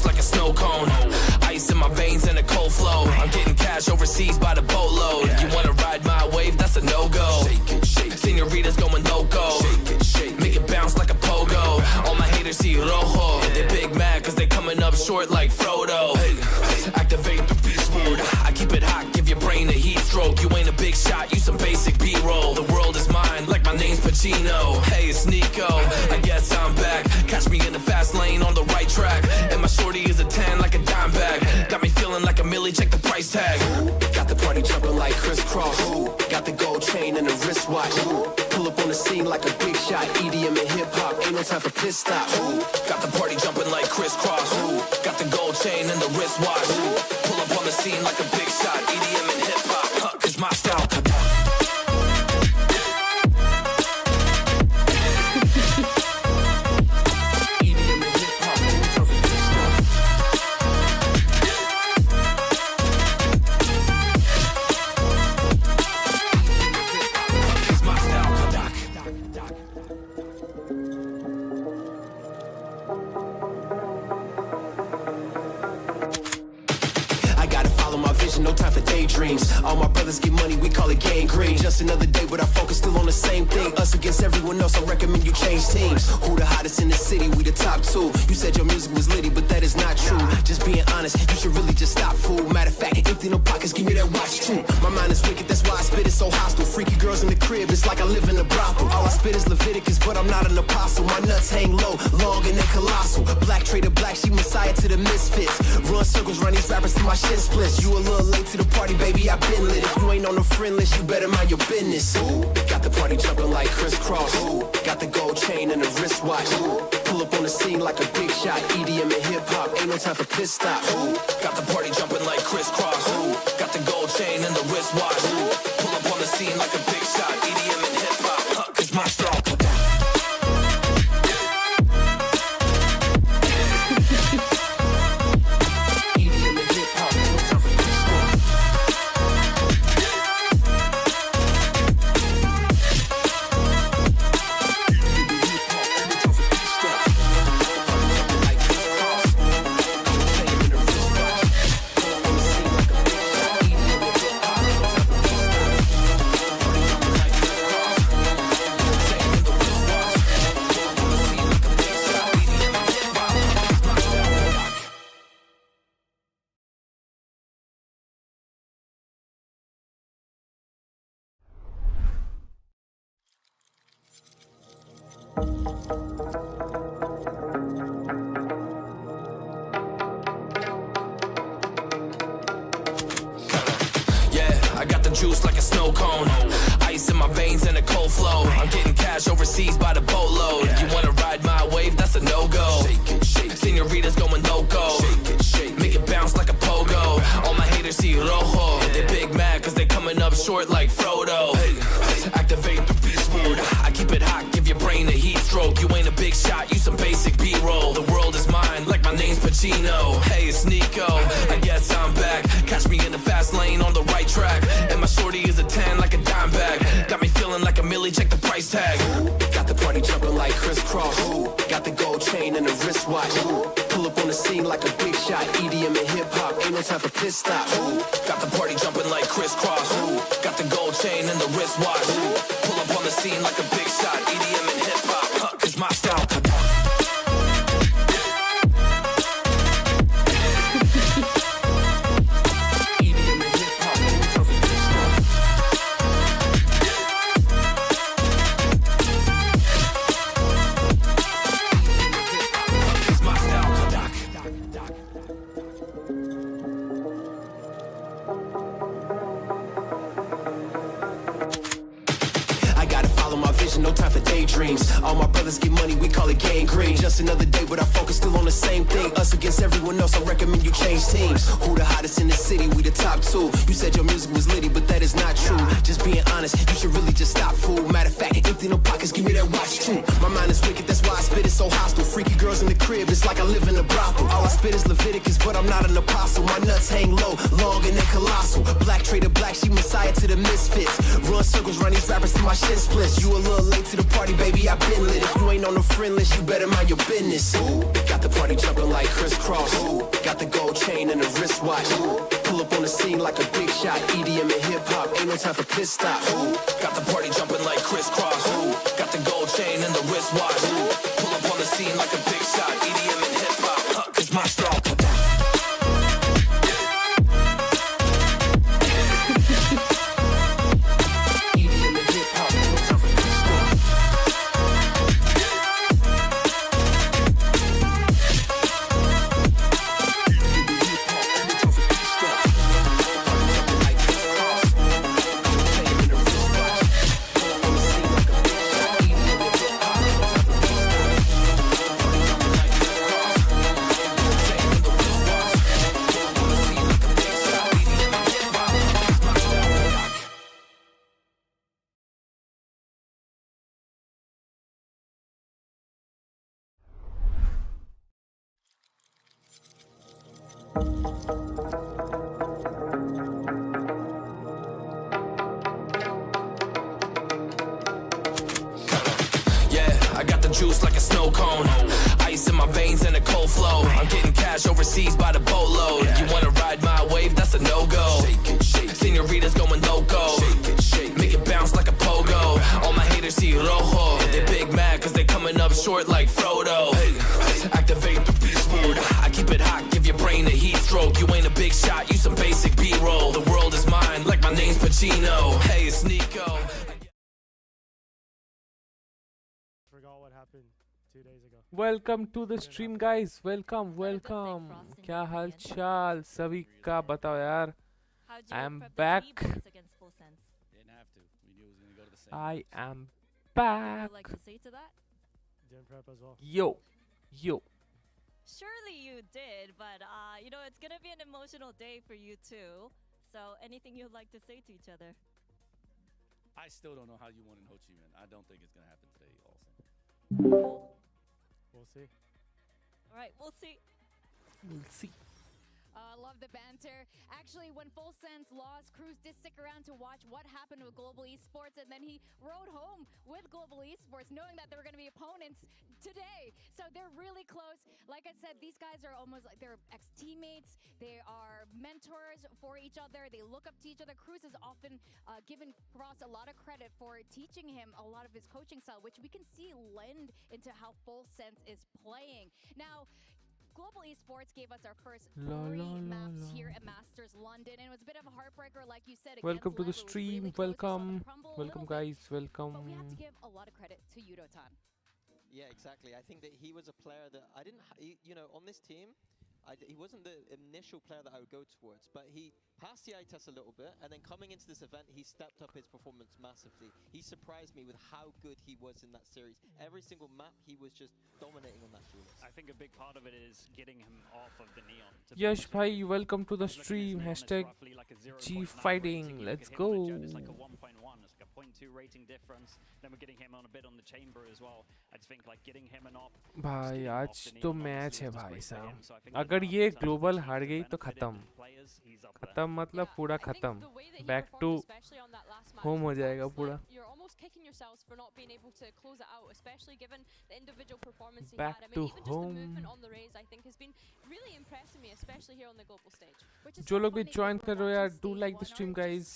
juice like a snow cone. Ice in my veins and a cold flow. I'm getting cash overseas by the boatload. You wanna ride my wave? That's a no-go. Senoritas going loco. Make it bounce like a pogo. All my haters see rojo. They big mad cause they coming up short like Frodo. Activate the beast mode. I keep it hot, give your brain a heat stroke. You ain't a big shot, you some basic B-roll. The world is mine like my name's Pacino. Hey, it's Nico, I guess I'm back. Catch me in the fast lane on the right track. And my shorty is a 10 like a dime bag. Got me feeling like a milli, check the price tag. Got the party jumping like crisscross. Got the gold chain and the wristwatch. Pull up on the scene like a big shot. EDM and hip hop, ain't no time for piss stops. Got the party jumping like crisscross. Got the gold chain and the wristwatch. Pull up on the scene like a big shot. EDM and hip hop, it's my style. No time for daydreams. All my brothers get money, we call it gangrene. Just another day, but our focus still on the same thing. Us against everyone else, I recommend you change teams. Who the hottest in the city? We the top two. You said your music was litty, but that is not true. Just being honest, you should really just stop, fool. Matter of fact, empty no pockets, give me that watch too. My mind is wicked, that's why I spit it so hostile. Freaky girls in the crib, it's like I live in a brothel. All I spit is Leviticus, but I'm not an apostle. My nuts hang low, long and they colossal. Black trader black, she messiah to the misfits. Run circles, run these rappers till my shit splits. You a little late to the party, baby, I've been lit. If you ain't on the friend list, you better mind your business. Got the party jumping like crisscross. Got the gold chain and the wristwatch. Pull up on the scene like a big shot. EDM and hip hop, ain't no time for piss stops. Got the party jumping like crisscross. Got the gold chain and the wristwatch. Pull up on the scene like a big shot. EDM and hip hop, cause my style. I got the juice like a snow cone. Ice in my veins and a cold flow. I'm getting cash overseas by the boatload. You wanna ride my wave? That's a no-go. Senoritas going loco. Make it bounce like a pogo. All my haters see rojo. They big mad cause they coming up short like Frodo. Activate the beast mode. I keep it hot, give your brain a heat stroke. You ain't a big shot, you some basic B-roll. The world is mine like my name's Pacino. Hey, it's Nico, I guess I'm back. Catch me in the fast lane on the right track. And my shorty is a 10 like a dime bag. Got me feeling like a milli, check the price tag. Got the party jumping like crisscross. Got the gold chain and the wristwatch. Pull up on the scene like a big shot. EDM and hip hop, ain't no time for piss stops. Got the party jumping like crisscross. Got the gold chain and the wristwatch. Pull up on the scene like a big shot. EDM and hip hop, cause my style. No time for daydreams. All my brothers get money, we call it gangrene. Just another day, but our focus still on the same thing. Us against everyone else, I recommend you change teams. Who the hottest in the city? We the top two. You said your music was litty, but that is not true. Just being honest, you should really just stop, fool. Matter of fact, empty no pockets. pockets, give me that watch too. My mind is wicked, that's why I spit it so hostile. Freaky girls in the crib, it's like I live in a brothel. All I spit is Leviticus, but I'm not an apostle. My nuts hang low, long and they colossal. Black trader black, she messiah to the misfits. Run circles, run these rappers till my shit splits. You a little late to the party, baby, I been lit. If you ain't on the friend list, you better mind your business. Ooh, got the party jumping like crisscross. Ooh, got the gold chain and the wristwatch. Ooh, pull up on the scene like a big shot. EDM and hip hop, ain't no time for piss stops. Ooh, got the party jumping like crisscross. Ooh, got the gold chain and the wristwatch. Ooh, pull up on the scene like a big shot. EDM and hip hop, it's my style. I got the juice like a snow cone. Ice in my veins and a cold flow. I'm getting cash overseas by the boatload. You wanna ride my wave? That's a no-go. Senoritas going loco. Make it bounce like a pogo. All my haters see rojo. They big mad cause they coming up short like Frodo. Activate the beast mode. I keep it hot, give your brain a heat stroke. You ain't a big shot, you some basic B-roll. The world is mine like my name's Pacino. Hey, it's Nico. What happened 2 days ago. Welcome to the stream guys, welcome welcome. क्या हाल चाल सभी का बताओ यार। I am back, I am back. Didn't prep as well. Yo Surely you did, but you know, it's gonna be an emotional day for you too. So anything you'd like to say to each other? I still don't know how you won in Ho Chi Minh. I don't think it's gonna happen today also. We'll see. All right, we'll see. we'll see। Love the banter. Actually, when Full Sense lost, Cruz did stick around to watch what happened with Global Esports, and then he rode home with Global Esports, knowing that they were going to be opponents today. So they're really close. Like I said, these guys are almost like they're ex-teammates. They are mentors for each other. They look up to each other. Cruz has often given Cross a lot of credit for teaching him a lot of his coaching style, which we can see lend into how Full Sense is playing. Now, Global Esports gave us our first three maps here at Masters London, and it was a bit of a heartbreaker, like you said. Welcome to the stream, welcome guys, welcome। But we have to give a lot of credit to Yudotan. Yeah, exactly. I think that he was a player that I didn't, you know, on this team, he wasn't the initial player that I would go towards, but he passed the eye test a little bit, and then coming into this event, he stepped up his performance massively. He surprised me with how good he was in that series. Every single map, he was just dominating on that duelist. I think a big part of it is getting him off of the neon. Yash bhai, welcome to the stream, hashtag G Fighting, let's go। It's like a 1.1, it's like a 0.2 rating difference. Then we're getting him on a bit on the chamber as well. I just think like getting him an op। भाई आज तो match है भाई साहब। अगर ये global हार गई तो खत्म मतलब पूरा खत्म। बैक टू होम हो जाएगा पूरा। Back to home. जो लोग भी ज्वाइन कर रहे हो यार, do like the stream guys.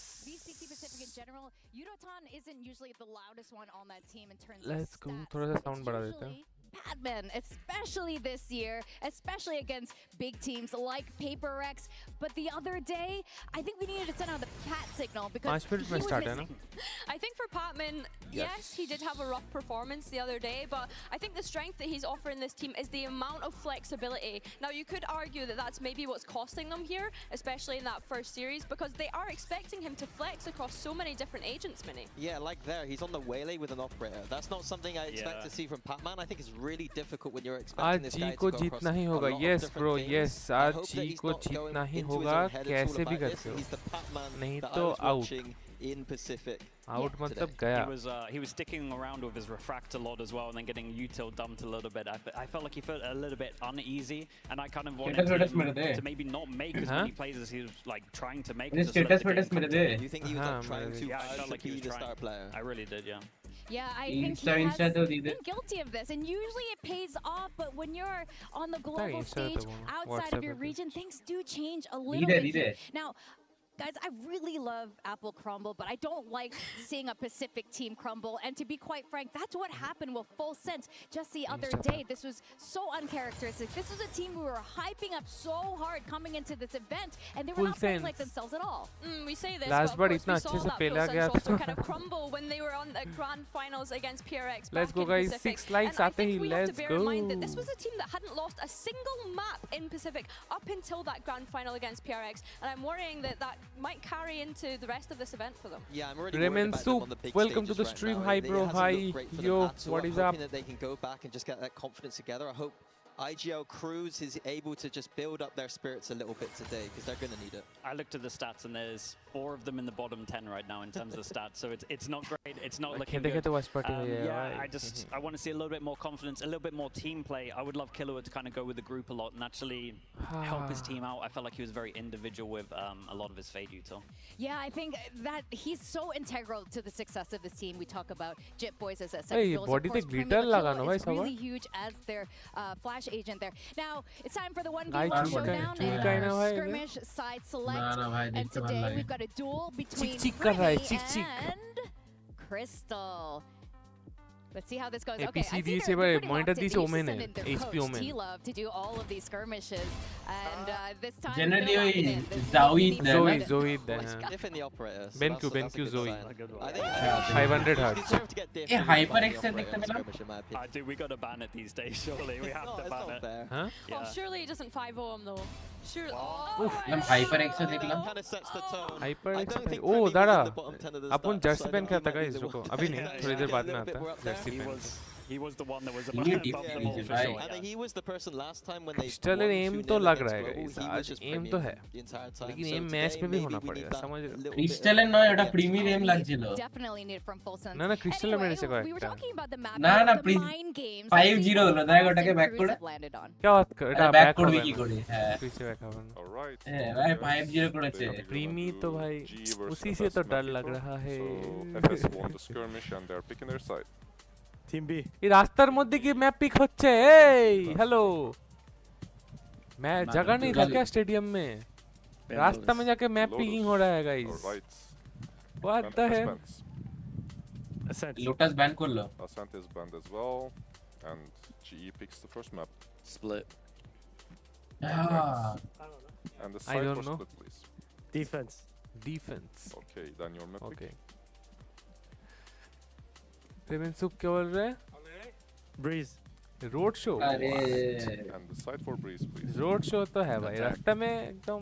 Let's go, थोड़ा सा साउंड बढ़ा देते हैं। Padman, especially this year, especially against big teams like HyperX. But the other day, I think we needed to send out the Pat signal because he was missing. I think for Patman, yes, he did have a rough performance the other day, but I think the strength that he's offering this team is the amount of flexibility. Now, you could argue that that's maybe what's costing them here, especially in that first series, because they are expecting him to flex across so many different agents, Mini. Yeah, like there, he's on the waylay with an operator. That's not something I expect to see from Patman. I think it's really difficult when you're expecting this guy to go across a lot of yes bro, different yes, things. आज जी को जीतना ही होगा कैसे भी करके हो, नहीं तो out. in Pacific. Out today. matlab gaya. He was sticking around with his refract a lot as well, and then getting util dumped a little bit. I felt like he felt a little bit uneasy, and I kind of wanted him to maybe not make as many plays as he was like trying to make. You think he was like, trying too I hard felt to like he be was the trying. star player? I really did, yeah. Yeah, I think he has been guilty of this, and usually it pays off, but when you're on the global stage outside of your region, things do change a little bit here. Now, guys, I really love Apple crumble, but I don't like seeing a Pacific team crumble. And to be quite frank, that's what happened with Full Sense just the other day. This was so uncharacteristic. This was a team we were hyping up so hard coming into this event, and they were not playing like themselves at all. We say this, Last but bar of course itna we अच्छे saw से that पेला Full गया Sense also था. kind of crumble when they were on the grand finals against PRX. Let's back go, in guys. Pacific. 6 likes And I आते think he. we have to Let's bear in mind that go. this was a team that hadn't lost a single map in Pacific up until that grand final against PRX, and I'm worrying that that might carry into the rest of this event for them. Yeah, I'm already Raymond worried about them on the Soup, big welcome to stages the right stream. now. Hi It bro, hasn't hi. looked great for them Yo, at all. what I'm is up? hoping that they can go back and just get that confidence together. I hope IGL Cruise is able to just build up their spirits a little bit today, because they're going to need it. I looked at the stats, and there's 4 of them in the bottom 10 right now in terms of stats, so it's not great. It's not looking good. I want to see a little bit more confidence, a little bit more team play. I would love Killua to kind of go with the group a lot and actually help his team out. I felt like he was very individual with a lot of his fade util. Yeah, I think that he's so integral to the success of this team. We talk about Jit Boys as a Hey, body te glitter laga no bhai is really huge as their flash agent there. Now, it's time for the 1v1 showdown and skirmish side select. And today we've got a duel between Primi and Crystal. Let's see how this goes. Okay, I see they're pretty locked in. They used to send in their coach, T-Love, to do all of these skirmishes. And this time, generally, Zoe, Diff in the operator. BenQ, Zoe. 500 hearts. HyperX se dikhta mila. Dude, we got to ban it these days, surely. We have to ban it. Huh? Oh, surely it doesn't 5-0 him though. Sure. HyperX se dikhla. Kind of sets the tone. HyperX. Oh, दादा. अपन Jersey पहन के आता guys रुको. अभी नहीं. थोड़ी देर बाद में आता. जर्सी पहन. He was the one that was above them all for sure. And he was the person last time when they Crystal aim तो लग रहा है गाइस. आज aim तो है. लेकिन aim match पे भी होना पड़ेगा. समझ रहे हो? Crystal and no এটা premier aim লাগছিল. Definitely need from Full Sense. না না Crystal मेरे से we were talking about the map. না না mind games. 5-0 হলো দেখ ওটাকে ব্যাক করে क्या बात कर এটা ব্যাক করবে কি করে হ্যাঁ पीछे बैठा हूं Alright. হ্যাঁ ভাই 5-0 করেছে प्रीमी तो भाई उसी से तो डर लग रहा है FS won the skirmish and they're picking their side. Team B. এই রাস্তার মধ্যে কি ম্যাপ পিক হচ্ছে এই हेलो मैं जगह नहीं था क्या स्टेडियम में रास्ता में जाके मैप पिकिंग हो रहा है guys what the hell Lotus ban করলো Ascent is banned as well and GE picks the first map. Split. And the side for split, please. Defense. Okay, then your map okay. Raymond Soup क्या बोल रहा है? Breeze. Road show अरे And the side for breeze, please. Road show तो है भाई रास्ते में एकदम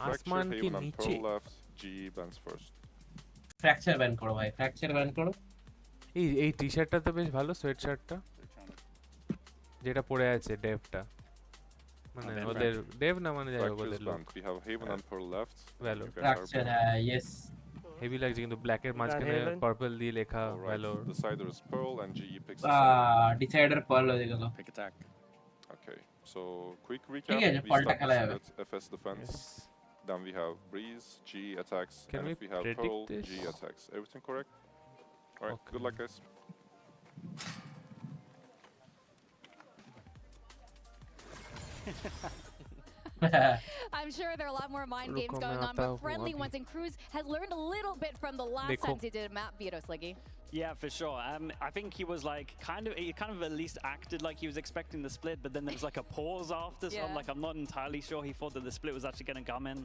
आसमान के नीचे left, GE bans first. Fracture ban করো ভাই ফ্র্যাকচার ব্যান করো এই টি-শার্টটা তো বেশ ভালো সোয়েট শার্টটা যেটা পরে আছে ডেভটা মানে ওদের ডেভ না মানে যাই হোক ওদের লোক We have Haven and Pearl left. Valo Fracture yes heavy লাগছে কিন্তু ব্ল্যাক এর মাঝখানে পার্পল দিয়ে লেখা Valo Decider is Pearl and GE picks decider Pearl হয়ে গেল Pick attack. Okay, so quick recap. ঠিক আছে পাল্টা খেলা যাবে FS defense. Then we have Breeze, G attacks, Can and we if we have predict Pearl, this? G attacks. Everything correct? Alright, good luck guys. I'm sure there are a lot more mind games going on, but Friendly Ones and Cruz has learned a little bit from the last time they did a map beat us, Sliggy. Yeah, for sure. I think he was like he kind of at least acted like he was expecting the split, but then there was like a pause after, so I'm not entirely sure he thought that the split was actually going to come in.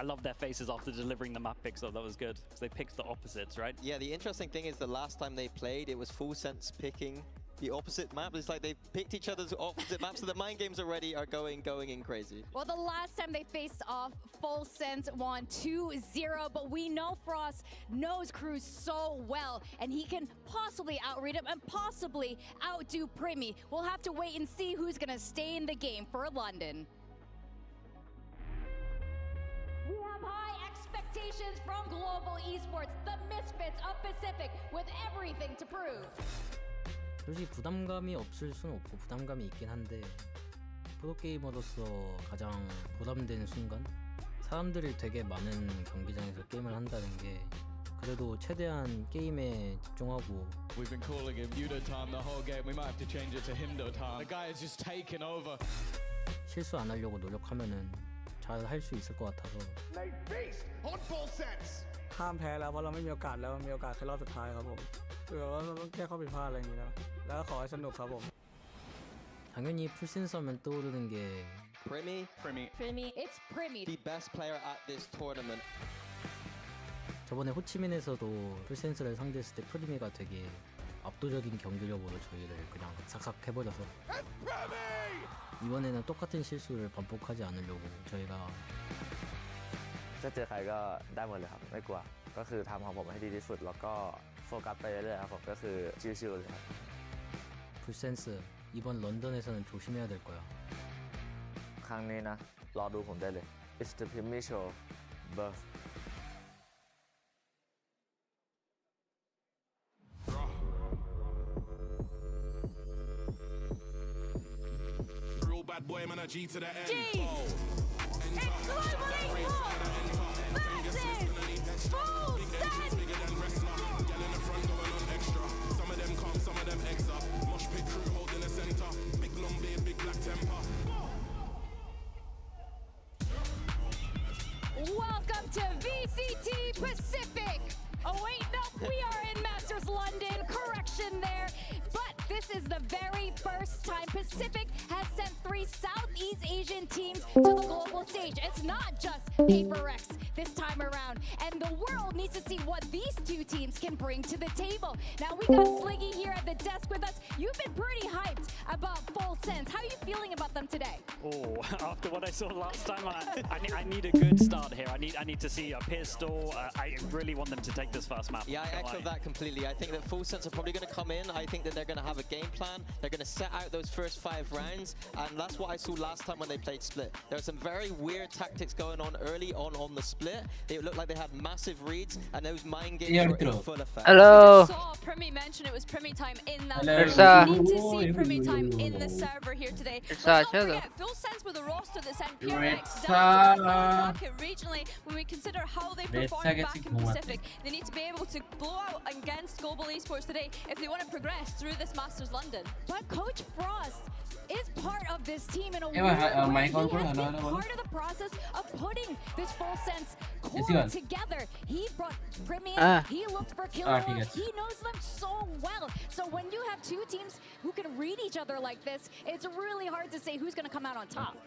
I love their faces after delivering the map pick, so that was good, because they picked the opposites, right? Yeah, the interesting thing is the last time they played, it was Full Sense picking the opposite map. It's like they picked each other's opposite maps, so the mind games already are going in crazy. Well, the last time they faced off, Full Sense won 2-0, but we know Frost knows Cruz so well, and he can possibly outread him and possibly outdo Primi. We'll have to wait and see who's going to stay in the game for London. We have high expectations expectations from global esports, the misfits of Pacific with everything to prove. 솔직히 부담감이 없을 수는 없고 부담감이 있긴 한데 프로게이머로서 가장 부담되는 순간 사람들이 되게 많은 경기장에서 게임을 한다는 게 그래도 최대한 게임에 집중하고 We've been calling him Yudo time the whole game. We might have to change it to Himdo time. The guy has just taken over. 실수 안 하려고 노력하면은 잘 할 수 있을 것 같아서 ห้ามแพ้แล้วเพราะเราไม่มีโอกาสแล้วมีโอกาสแค่รอบสุดท้ายครับผมคือว่าเราต้องแก้ข้อผิดพลาดอะไรอย่างนี้นะแล้วก็ขอให้สนุกครับผม 당연히 풀센서면 떠오르는 게 Primi. It's Primi. The best player at this tournament. 저번에 호치민에서도 풀센서를 상대했을 때 프리미가 되게 압도적인 경기력으로 저희를 그냥 싹싹 해버려서 이번에는 똑같은 실수를 반복하지 않으려고 저희가 จะเจอใครก็ได้หมดเลยครับไม่กลัวก็คือทำของผมให้ดีที่สุดแล้วก็โฟกัสไปเรื่อยๆครับผมก็คือชิวๆเลยครับ 풀센스 이번 런던에서는 조심해야 될 거야 ครั้งนี้นะรอดูผมได้เลย It's the Primi Show Birth Real bad boy, man, a G to the end. G! It's global esports versus Full Sense! Bigger than wrestler. Gal in the front going on extra. Some of them come, some of them extra. Mosh pit crew holding the center. Big long beard, big black temper. Welcome to VCT Pacific! Oh wait, no, we are in Masters London, correction there. But this is the very first time Pacific has sent 3 Southeast Asian teams to the global stage. It's not just HyperX this time around. And the world needs to see what these 2 teams can bring to the table. Now we got Sliggy here at the desk with us. You've been pretty hyped about Full Sense. How are you feeling about them today? Oh, after what I saw last time, I need a good start here. I need to see a pistol. I really want them to take this first map. Yeah, I echo that completely. I think that Full Sense are probably going to come in. I think that they're going to have a game plan. They're going to set out those first 5 rounds. And that's what I saw last time when they played Split. There were some very weird tactics going on early on the Split. It looked like they had massive reads and those mind games were in full effect. Hello. Saw Primi mention it was Primi time in that. We need to see Primi time in the server here today. Let's not forget, Full Sense with a roster that's SMPS down to the market regionally. When we consider how they performed back in Pacific, they need to be able to blow out against global esports today if they want to progress through this Masters London. But Coach Frost is part of this team in a weird way. He has been part of the process of putting this Full Sense core together. He brought Primi in, he looked for Killer, he knows them so well. So when you have 2 teams who can read each other like this, it's really hard to say who's going to come out on top.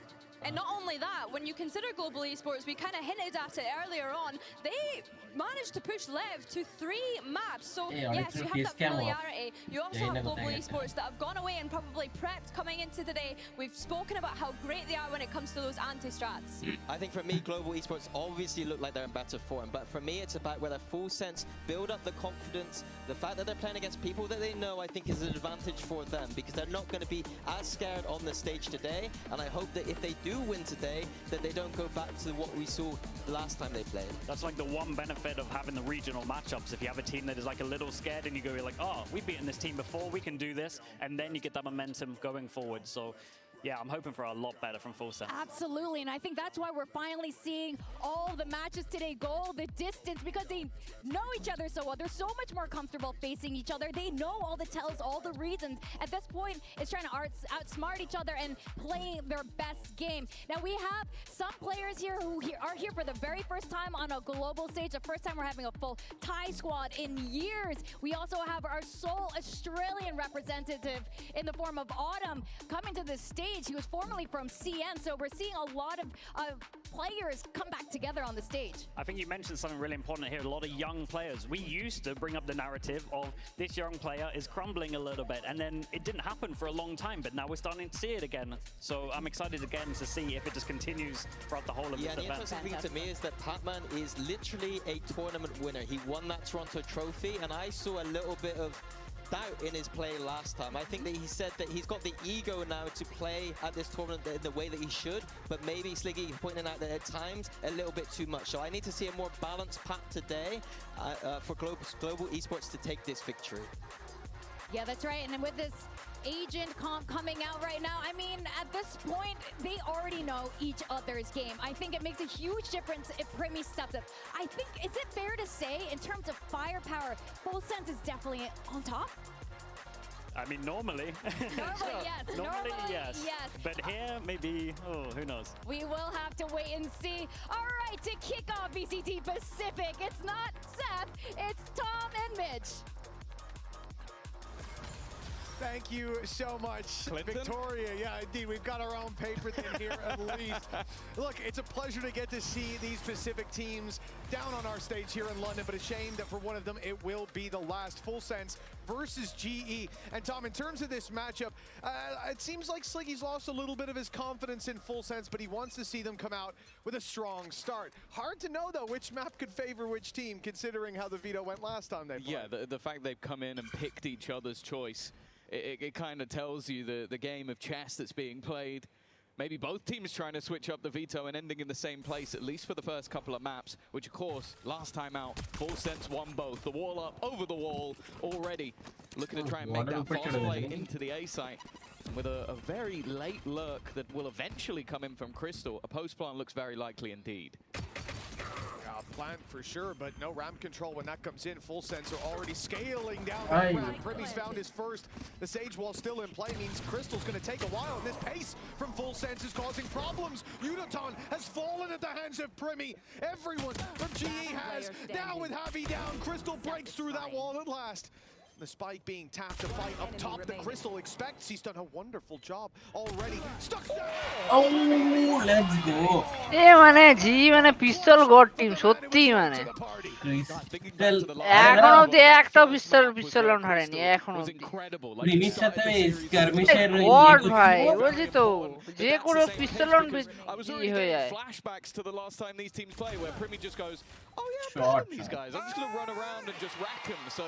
And not only that, when you consider global esports, we kind of hinted at it earlier on, they managed to push Lev to 3 maps. So yes, you have that familiarity. You also have global esports that have gone away and probably prepped coming into today. We've spoken about how great they are when it comes to those anti-strats. I think for me, global esports obviously look like they're in better form. But for me, it's about whether Full Sense build up the confidence. The fact that they're playing against people that they know, I think, is an advantage for them because they're not going to be as scared on the stage today. And I hope that if they do win today, that they don't go back to what we saw the last time they played. That's like the one benefit of having the regional matchups. If you have a team that is like a little scared and you go like, oh, we've beaten this team before, we can do this, and then you get that momentum going forward. So yeah, I'm hoping for a lot better from Full Sense. Absolutely, and I think that's why we're finally seeing all the matches today go the distance because they know each other so well. They're so much more comfortable facing each other. They know all the tells, all the reasons. At this point, it's trying to outsmart each other and playing their best game. Now, we have some players here who are here for the very first time on a global stage. The first time we're having a full Thai squad in years. We also have our sole Australian representative in the form of Autumn coming to the stage. He was formerly from CN, so we're seeing a lot of players come back together on the stage. I think you mentioned something really important here, a lot of young players. We used to bring up the narrative of this young player is crumbling a little bit, and then it didn't happen for a long time, but now we're starting to see it again. So I'm excited again to see if it just continues throughout the whole of this event. The interesting thing to me is that Patman is literally a tournament winner. He won that Toronto trophy, and I saw a little bit of doubt in his play last time. I think that he said that he's got the ego now to play at this tournament in the way that he should, but maybe Sliggy pointing out that at times a little bit too much. So I need to see a more balanced path today for global esports to take this victory. Yeah, that's right. And with this agent comp coming out right now, I mean, at this point, they already know each other's game. I think it makes a huge difference if Primi steps up. I think, is it fair to say, in terms of firepower, Full Sense is definitely on top? I mean, normally. Normally, yes. Normally, yes. But here, maybe, oh, who knows? We will have to wait and see. All right, to kick off VCT Pacific, it's not Seth, it's Tom and Mitch. Thank you so much, Clinton? Victoria. Yeah, indeed, we've got our own paper thing here at least. Look, it's a pleasure to get to see these Pacific teams down on our stage here in London, but a shame that for one of them, it will be the last. Full Sense versus GE. And Tom, in terms of this matchup, it seems like Sliggy's lost a little bit of his confidence in Full Sense, but he wants to see them come out with a strong start. Hard to know, though, which map could favor which team, considering how the veto went last time they played. Yeah, the fact they've come in and picked each other's choice, it kind of tells you the game of chess that's being played. Maybe both teams trying to switch up the veto and ending in the same place, at least for the first couple of maps, which of course, last time out, Full Sense won both. The wall up, over the wall already. Looking to try and make that fast play into the A site. With a very late lurk that will eventually come in from Crystal. A post plant looks very likely indeed. Plant for sure, but no ramp control when that comes in. Full Sense are already scaling down that ramp. Primi's found his first. The Sage Wall still in play means Crystal's going to take a while, and this pace from Full Sense is causing problems. Udaton has fallen at the hands of Primi. Everyone from GE has. Now with Javi down, Crystal breaks through that wall at last. The Spike being tapped to fight up top. The Crystal expects. He's done a wonderful job already. Stuck down! Oh, let's go! G pistol god team সত্যি এখন অবধি একটা পিস্তল on হারেনি এখন অবধি প্রিমির সাথে স্কারমিশের god ভাই বলছি তো যে কোনো পিস্তল অন ই হয়ে যায় Flashbacks to the last time these teams play where Primi just goes, oh yeah, Shot. these guys, I'm just going to run around and just rack them. So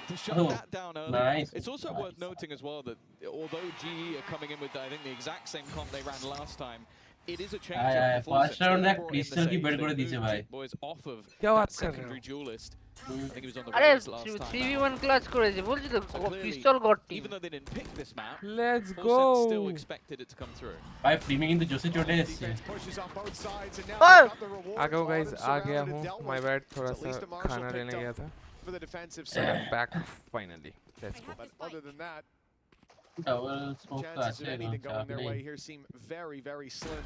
to shut that down early. Nice. It's also worth noting as well that although GE are coming in with, I think, the exact same comp they ran last time, it is a change up for first round that Crystal ki bed kore diche bhai. Boys off of Kya that baat kar rahe secondary duelist. I think he was on the আরে raise last time. 3v1 clutch করেছে বলছি তো pistol god team Even though they didn't pick this map, Let's Full Sense go. still expected it to come through. भाई प्रीमी কিন্তু Jose চটে এসেছে आ गया guys आ गया हूँ माय बैड थोड़ा सा खाना लेने गया था For the defensive side. back finally let's go But other than that, double smoke का chances of আছে anything going their way ना here seem very, very slim.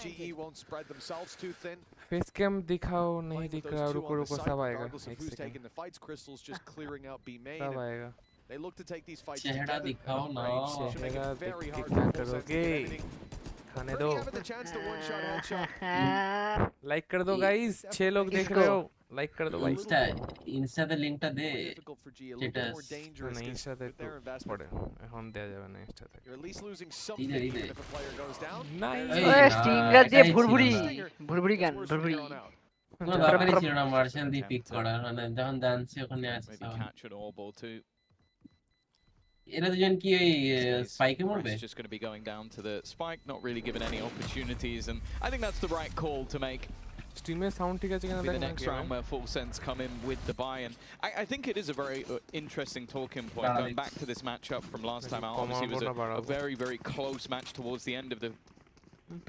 GE won't spread themselves too thin. Face cam दिखाओ नहीं Playing with दिख those रहा two रुको on the रुको side, सब आएगा regardless of एक who's second taking the fights. Crystal's just clearing out B main. सब and आएगा They look to take these fights चेहरा together. दिखाओ ना Should make चेहरा it very दिख hard के for क्या Full Sense to get करोगे anything. खाने Pretty दो having the chance to one-shot headshot. Like कर दो गाइस 6 लोग देख रहे हो लाइक कर दो भाई इंस्टा তে লিংকটা দে Difficult for GE, a little bit more dangerous नहीं 'cause Insta with their investment. पड़े এখন দেয়া যাবে না इंस्टा তে You're at least losing something even if a player goes down. ওই স্টিঙ্গার দিয়ে ভুরভুরি গান ভুরভুরি কোনো দরকারই ছিল না মার্শাল দিয়ে পিক করা মানে যখন দানছে ওখানে আছে Maybe catch an all ball too. এরা দুজন কি ওই স্পাইকে মরবে It's just going to be going down to the spike, not really given any opportunities, and I think that's the right call to make. স্ট্রিমে সাউন্ড ঠিক আছে কিনা The দেখেন next round where Full Sense come in with the buy, and I think it is a very interesting talking point. Going back to this matchup from last time out, obviously it was a very, very close match towards the end of the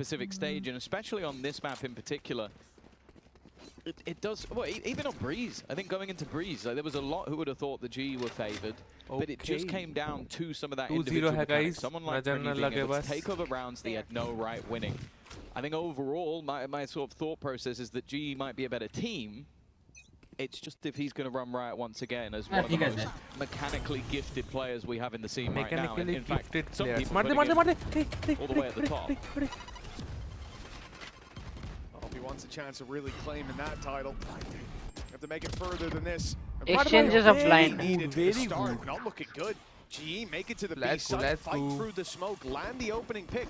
Pacific stage, and especially on this map in particular. It does, well, even on Breeze, I think going into Breeze, like, there was a lot who would have thought the GE were favoured, but it just came down to some of that individual mechanics. Someone like Primi being able to take over rounds they had no right winning. I think overall, my sort of thought process is that GE might be a better team. It's just if he's going to run riot once again as one of the most mechanically gifted players we have in the scene right now. And in fact, some people putting him all the way at the top. He wants a chance of really claiming that title. Have to make it further than this. Exchanges of line. Very good. Not looking good. GE make it to the B side, fight through the smoke, land the opening pick.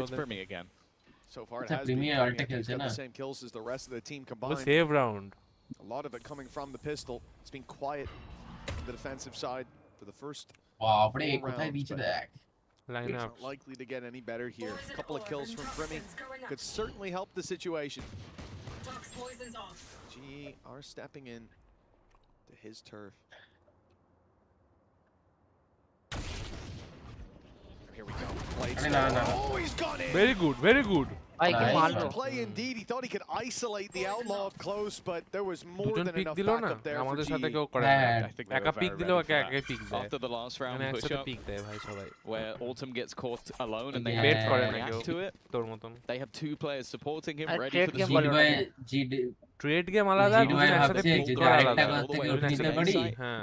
it's Primi again. So far, it Acha, has been Primi Primi. I Antec think he's got khelche the na. same kills as the rest of the team वो combined. save round. A lot of it coming from the pistol. It's been quiet on the defensive side for the first Baap re, 4 কোথায় rounds, দিয়েছে but দেখ। it's Lineups. not likely to get any better here. A couple of kills from Primi could certainly help the situation. GE are stepping in to his turf. Here we go. Blades. Oh, he's gone in. Very good, very good. Nice play indeed. He thought he could isolate the outlaw up close, but there was more than enough backup there for GE. After the last round push-up, where Autumn gets caught alone and they react to it, they have two players supporting him, ready for the trade game alada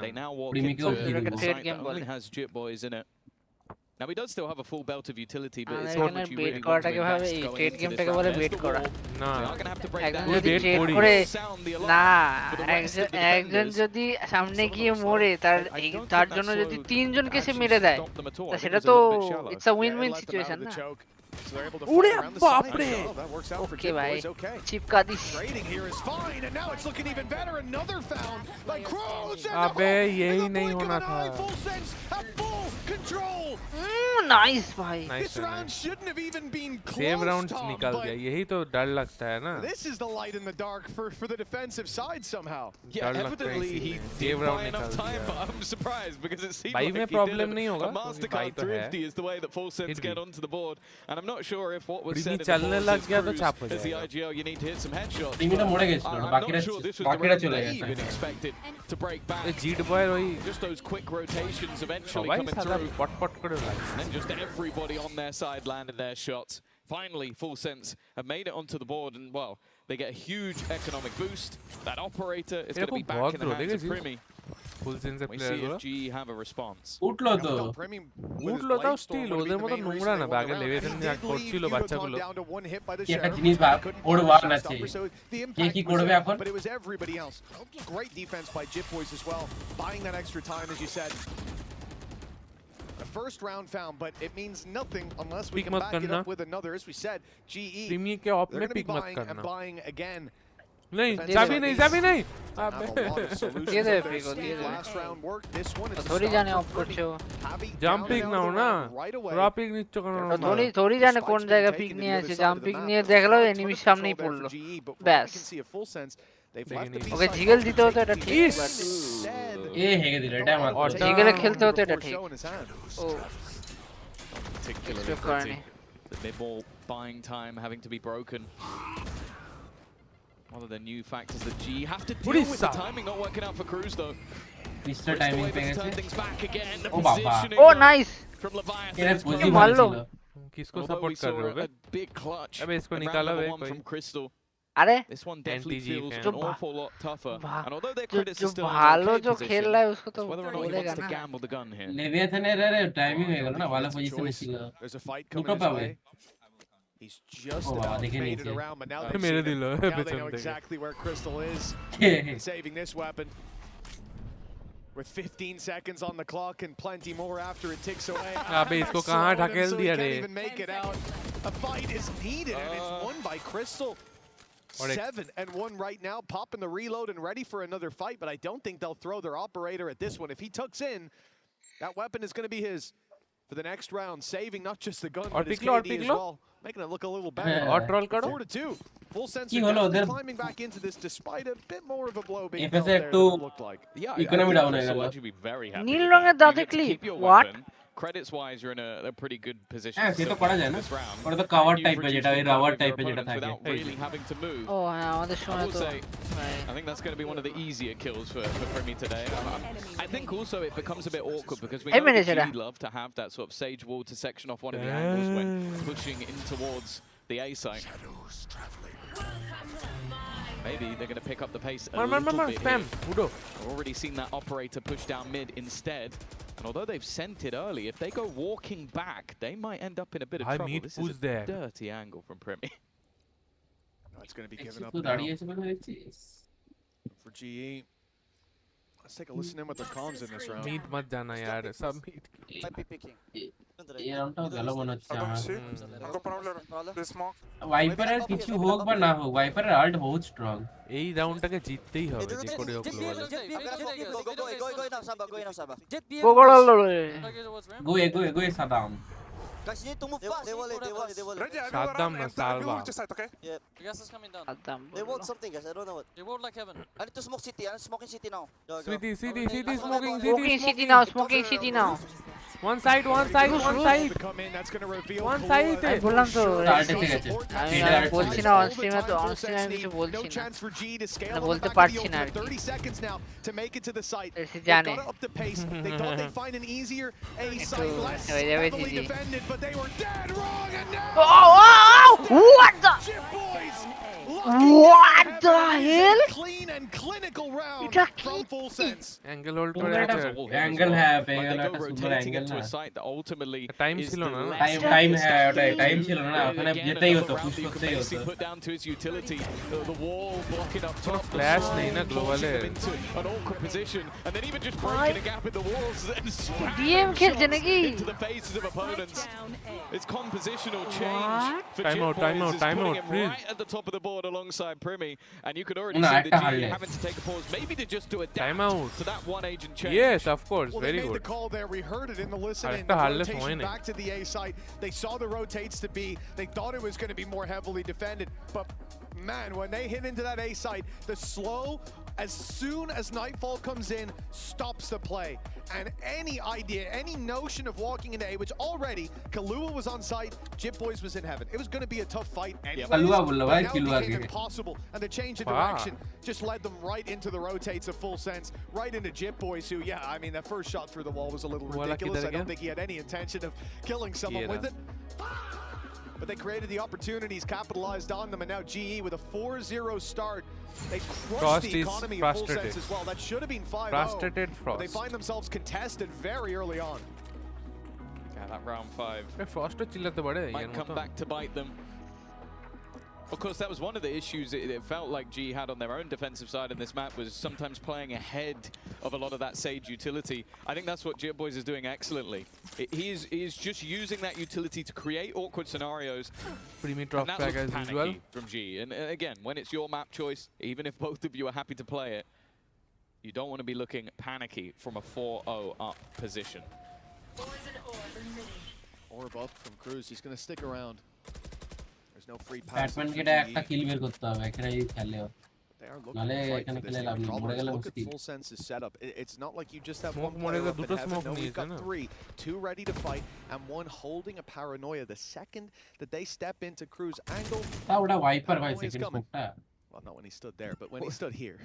They now walk into a site that only has Jit Boys in it. Now he does still have a full belt of utility, but it's not what you really want to invest going into this round. There's the wall. They are going to have to break down the sound the alarm. একজন যদি সামনে গিয়ে মরে তার জন্য যদি তিনজনকে সে মেরে দেয় সেটা তো it's a win win situation না ওরে বাপ রে ওকে ভাই চিপকা this trading here is fine and now it's looking even better. Another found by Cruz. अबे यही नहीं होना था full sense have full control. Nice भाई This round shouldn't have even been close. Save round निकल गया यही तो डर लगता है ना This is the light in the dark for the defensive side somehow. Yeah, evidently he didn't buy enough time, but I'm surprised because it seemed like में he problem did नहीं होगा a mastercard thrifty is the way that full sense get onto the board, and I'm not sure if what was said in the चलने लग गया तो छाप हो is the IGL you need to hit some headshots. Team तो मोड़े गए I'm not sure this was the round they even expected to break back. जीट बॉय वही Just those quick rotations eventually coming through. And then just everybody on their side landed their shots. Finally, Full Sense have made it onto the board, and well, they get a huge economic boost. That operator is going to be back in the hands of Primi. Full Sense We see if GE have a response. উঠলো তো still ওদের মতো নোংরা না ব্যাগে level নিয়ে করছিল বাচ্চাগুলো কি একটা জিনিস ওর ওয়ান আছে কে কি করবে এখন But it was everybody else. Great defense by Jit Boys as well, buying that extra time as you said. The first round found, but it means nothing unless we can back it up with another. As we said, GE, they're going to be buying and buying again. नहीं जाबी नहीं ये दे Last round work. This one is थोड़ी जाने of করছো jumping নাও না dropping নিচ্ছ কেন থোড়ি জানে কোন জায়গা পিক নিয়ে আছে জাম্পিং নিয়ে দেখলো এনিমির সামনেই পড়লো ব্যাস ওকে জিগল দিতে হতো এটা ঠিক এ হেগে দিল এটা আমার জিগলে খেলতে হতো এটা ঠিক ও The mid-ball buying time having to be broken. One of the new factors that G have to deal with the timing not working out for Cruz though. Mr. Timing to turn things back again. The oh, positioning oh nice from Leviathan. किसको support कर रहे हो a big clutch. अबे इसको निकालो बे कोई from Crystal. अरे this one definitely feels an awful lot tougher. And although their credits are still भालो जो खेल रहा है उसको तो whether or not he wants to gamble the gun here. Leviathan এর টাইমিং হয়ে গেল না ভালো পজিশনে ছিল There's a fight coming his way. He's just faded around, but now they know exactly where Crystal is. Saving this weapon. With 15 seconds on the clock and plenty more after it ticks away. इसको कहां ढकेल दिया रे? Can't even make it out. A fight is needed and it's won by Crystal. 7-1 right now, popping the reload and ready for another fight, but I don't think they'll throw their operator at this one. If he tucks in, that weapon is going to be his for the next round, saving not just the gun, but his KD as well, making it look a little better. 4-2. Full sense of climbing back into this despite a bit more of a blow being dealt there than it looked like. Yeah, economy down there. You'd be very happy. নীল রঙের দাঁতে clip what? Credits wise, you're in a pretty good position. হ্যাঁ সেটা করা যায় না ওটা তো cover টাইপের যেটা এই রাবার টাইপের যেটা থাকে really having to move. ও হ্যাঁ আমাদের সময় তো I think that's going to be one of the easier kills for Primi today. I think also it becomes a bit awkward because we know that love to have that sort of sage wall to section off one of the angles when pushing in towards the A site. Maybe they're going to pick up the pace a little bit spam Udo. I've already seen that operator push down mid instead. And although they've sent it early, if they go walking back, they might end up in a bit of trouble. This is a dirty angle from Primi. It's going to be given up now for GE. Let's take a listen in with their comms in this round. Meet mat jana yaar, sab meet. এই রাউন্ডটাও গেল মনে হচ্ছে ভাইপারের কিছু হোক বা না হোক ভাইপারের Alt বহুত স্ট্রং এই রাউন্ডটাকে জিততেই হবে যে করে হোক গো গো সাদাম Guys, you need to move fast. They wall it. Ready, I go around and I will just side, okay? Yep. Gas is coming down. They walled something, guys. I don't know what. They walled like heaven. I need to smoke city. I'm smoking city now. City, Smoking city now, smoking city now. One side. One side. আমি বললাম তো আমি বলছি না on স্ট্রিমে তো on স্ট্রিমে আমি কিছু বলছি না বলতে পারছি না আর কি জানে হয়ে যাবে জিজি What the hell? Clean and clinical round এটা from Full Sense. Angle hold করে আছে angle হ্যাঁ angle একটা সুন্দর angle না টাইম ছিল না টাইম হ্যাঁ ওটাই টাইম ছিল না ওখানে যেতেই হতো পুশ করতেই হতো ফ্ল্যাশ নেই না গ্লোবালে ডিএম খেলছে নাকি It's compositional change for time out please right at the top of the board alongside Primi, and you could already see the G having to take a pause, maybe to just do a time out to that one agent change. Yes, of course, well, very they made good. The call there, we heard it in the listening. The rotation back to the A site. They saw the rotates to B. They thought it was going to be more heavily defended, but man, when they hit into that A site, the slow, as soon as Nightfall comes in, stops the play. And any idea, any notion of walking into A, which already Kahlua was on site, Jip Boys was in heaven. It was going to be a tough fight anyway. But now it became impossible, and the change of direction just led them right into the rotates of Full Sense, right into Jip Boys, who, yeah, I mean, that first shot through the wall was a little ridiculous. I don't think he had any intention of killing someone with it. But they created the opportunities, capitalized on them, and now GE with a 4-0 start. They crushed the economy of Full Sense as well. That should have been 5-0. Frustrated Frost. But they find themselves contested very early on. Yeah, that round 5 Frost might come back to bite them. Of course, that was one of the issues it felt like G had on their own defensive side in this map, was sometimes playing ahead of a lot of that Sage utility. I think that's what Jip Boys is doing excellently. He is just using that utility to create awkward scenarios. Primi drop flag as usual from G. And again, when it's your map choice, even if both of you are happy to play it, you don't want to be looking panicky from a 4-0 up position. Orb up from Cruz. He's going to stick around. There's no free pass. Batman কেটে একটা কিল বের করতে হবে এখানে খেলে নালে এখানে খেলে লাভ নেই মরে গেলে মুশকিল Full Sense is set up. It's not like you just have one player up in heaven. No, we've got 3, 2 ready to fight, and 1 holding a paranoia. The second that they step into Cruz angle, তা ওটা wiper ভাই second স্মোকটা well, not when he stood there, but when he stood here.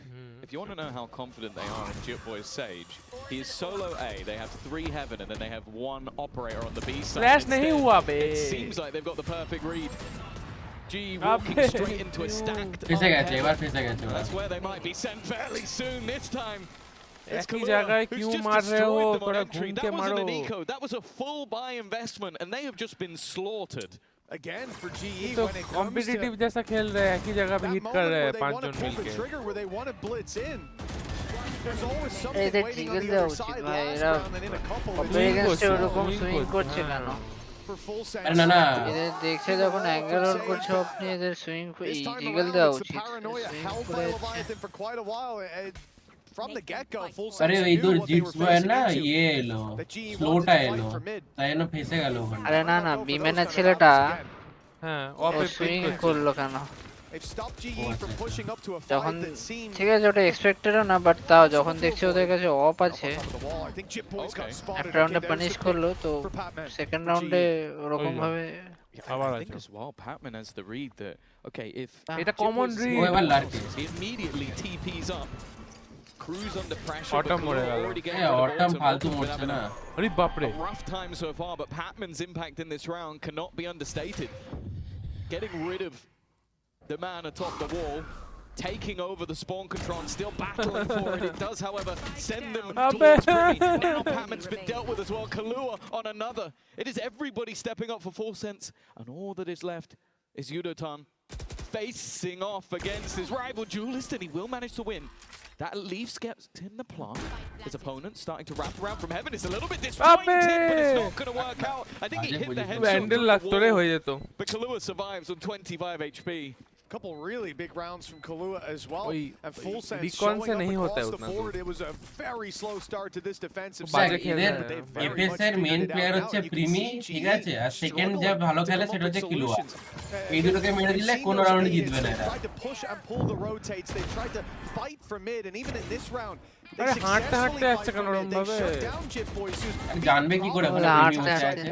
If you want to know how confident they are in Jip Boys Sage, he is solo A, they have 3 heaven, and then they have 1 operator on the B side. It seems like they've got the perfect read. G walking straight into a stacked That's where they might be sent fairly soon this time. It's Kahlua, who's just destroyed them on entry. That wasn't an eco, that was a full buy investment, and they have just been slaughtered. Again for GE तो when it comes competitive जैसा खेल रहे हैं एक ही जगह पे hit कर रहे हैं 5 जन मिलके trigger where they want to blitz in. There's always something waiting on the other side. Last round and in a couple ওরকম সুইং করছে কেন for Full Sense. আরে না না এদের দেখছে যখন অ্যাঙ্গেল অন করছে আপনি এদের সুইং ইগল দেওয়া উচিত for quite a while. From the get-go, Full Sense अरे इधर जिप्स है ना ये लो स्लोट है लो তাই না ফেসে গেল ওখানে আরে না না বিমেনের ছেলেটা হ্যাঁ ও সুইং করলো কেন They've stopped GE from pushing up to a যখন fight that seemed ঠিক আছে ওটা এক্সপেক্টেড না বাট তাও যখন দেখছি ওদের কাছে অফ আছে একটা রাউন্ডে পানিশ করলো তো সেকেন্ড রাউন্ডে ওরকম ভাবে I think as well, Patman has the read that, okay, if এটা common read he immediately TPs up. Cruz under pressure. Autumn already getting Autumn फालतू मोड़ছে ना अरे बाप रे rough time so far, but Patman's impact in this round cannot be understated. Getting rid of the man atop the wall, taking over the spawn control, and still battling for it. It does, however, send them towards Primi. Now Patman's been dealt with as well. Kahlua on another. It is everybody stepping up for Full Sense, and all that is left is Yudotan facing off against his rival duelist, and he will manage to win. That leaf gets in the plant. His opponent starting to wrap around from heaven. It's a little bit disjointed, but it's not going to work out. I think he hit the headshot. But Kahlua survives on 25 HP. couple really big rounds from Kahlua as well. And full sense recon showing se up nahi hota across the utna board. It was a very slow start to this defensive side. side. FS এর main player হচ্ছে প্রিমি, ঠিক আছে, আর second যে ভালো খেলে সেটা হচ্ছে কিলুয়া। এই দুটোকে মেরে দিলে কোন রাউন্ড জিতবে না এরা। Tried to push and pull the rotates. They tried to fight for mid, and even in this round, they আরে হাঁটতে হাঁটতে successfully আসছে fight কেন for mid. ওরম They ভাবে? shut down GeForce, who's জানবে কি করে ওখানে প্রিমি বসে আছে?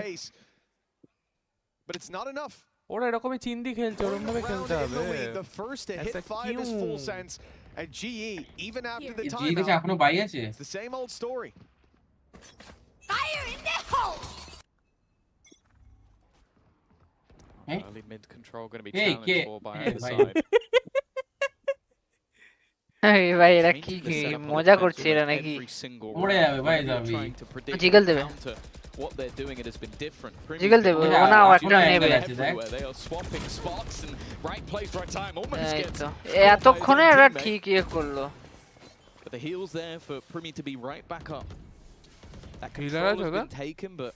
but it's not enough. ওরা এরকমই চিন্দি খেলছে, ওরম ভাবে খেলতে হবে। The first to hit 5 is full sense, and GE even after the GE timeout, কাছে এখনো বাই আছে। it's the same old story. Fire in the hole! Early mid control going to be challenged for by either side. এই ভাই এরা কি মজা করছে এরা নাকি? মরে যাবে ভাই যাবে। জিগল দেবে। What they're doing, it has been different. জিগল দেবে, ওনা একটা নেবে। They are swapping spots and right place, right time. Almost gets এতক্ষণে এরা ঠিক ইয়ে করলো। But the heals there for Primi to be right back up. That control has been taken, but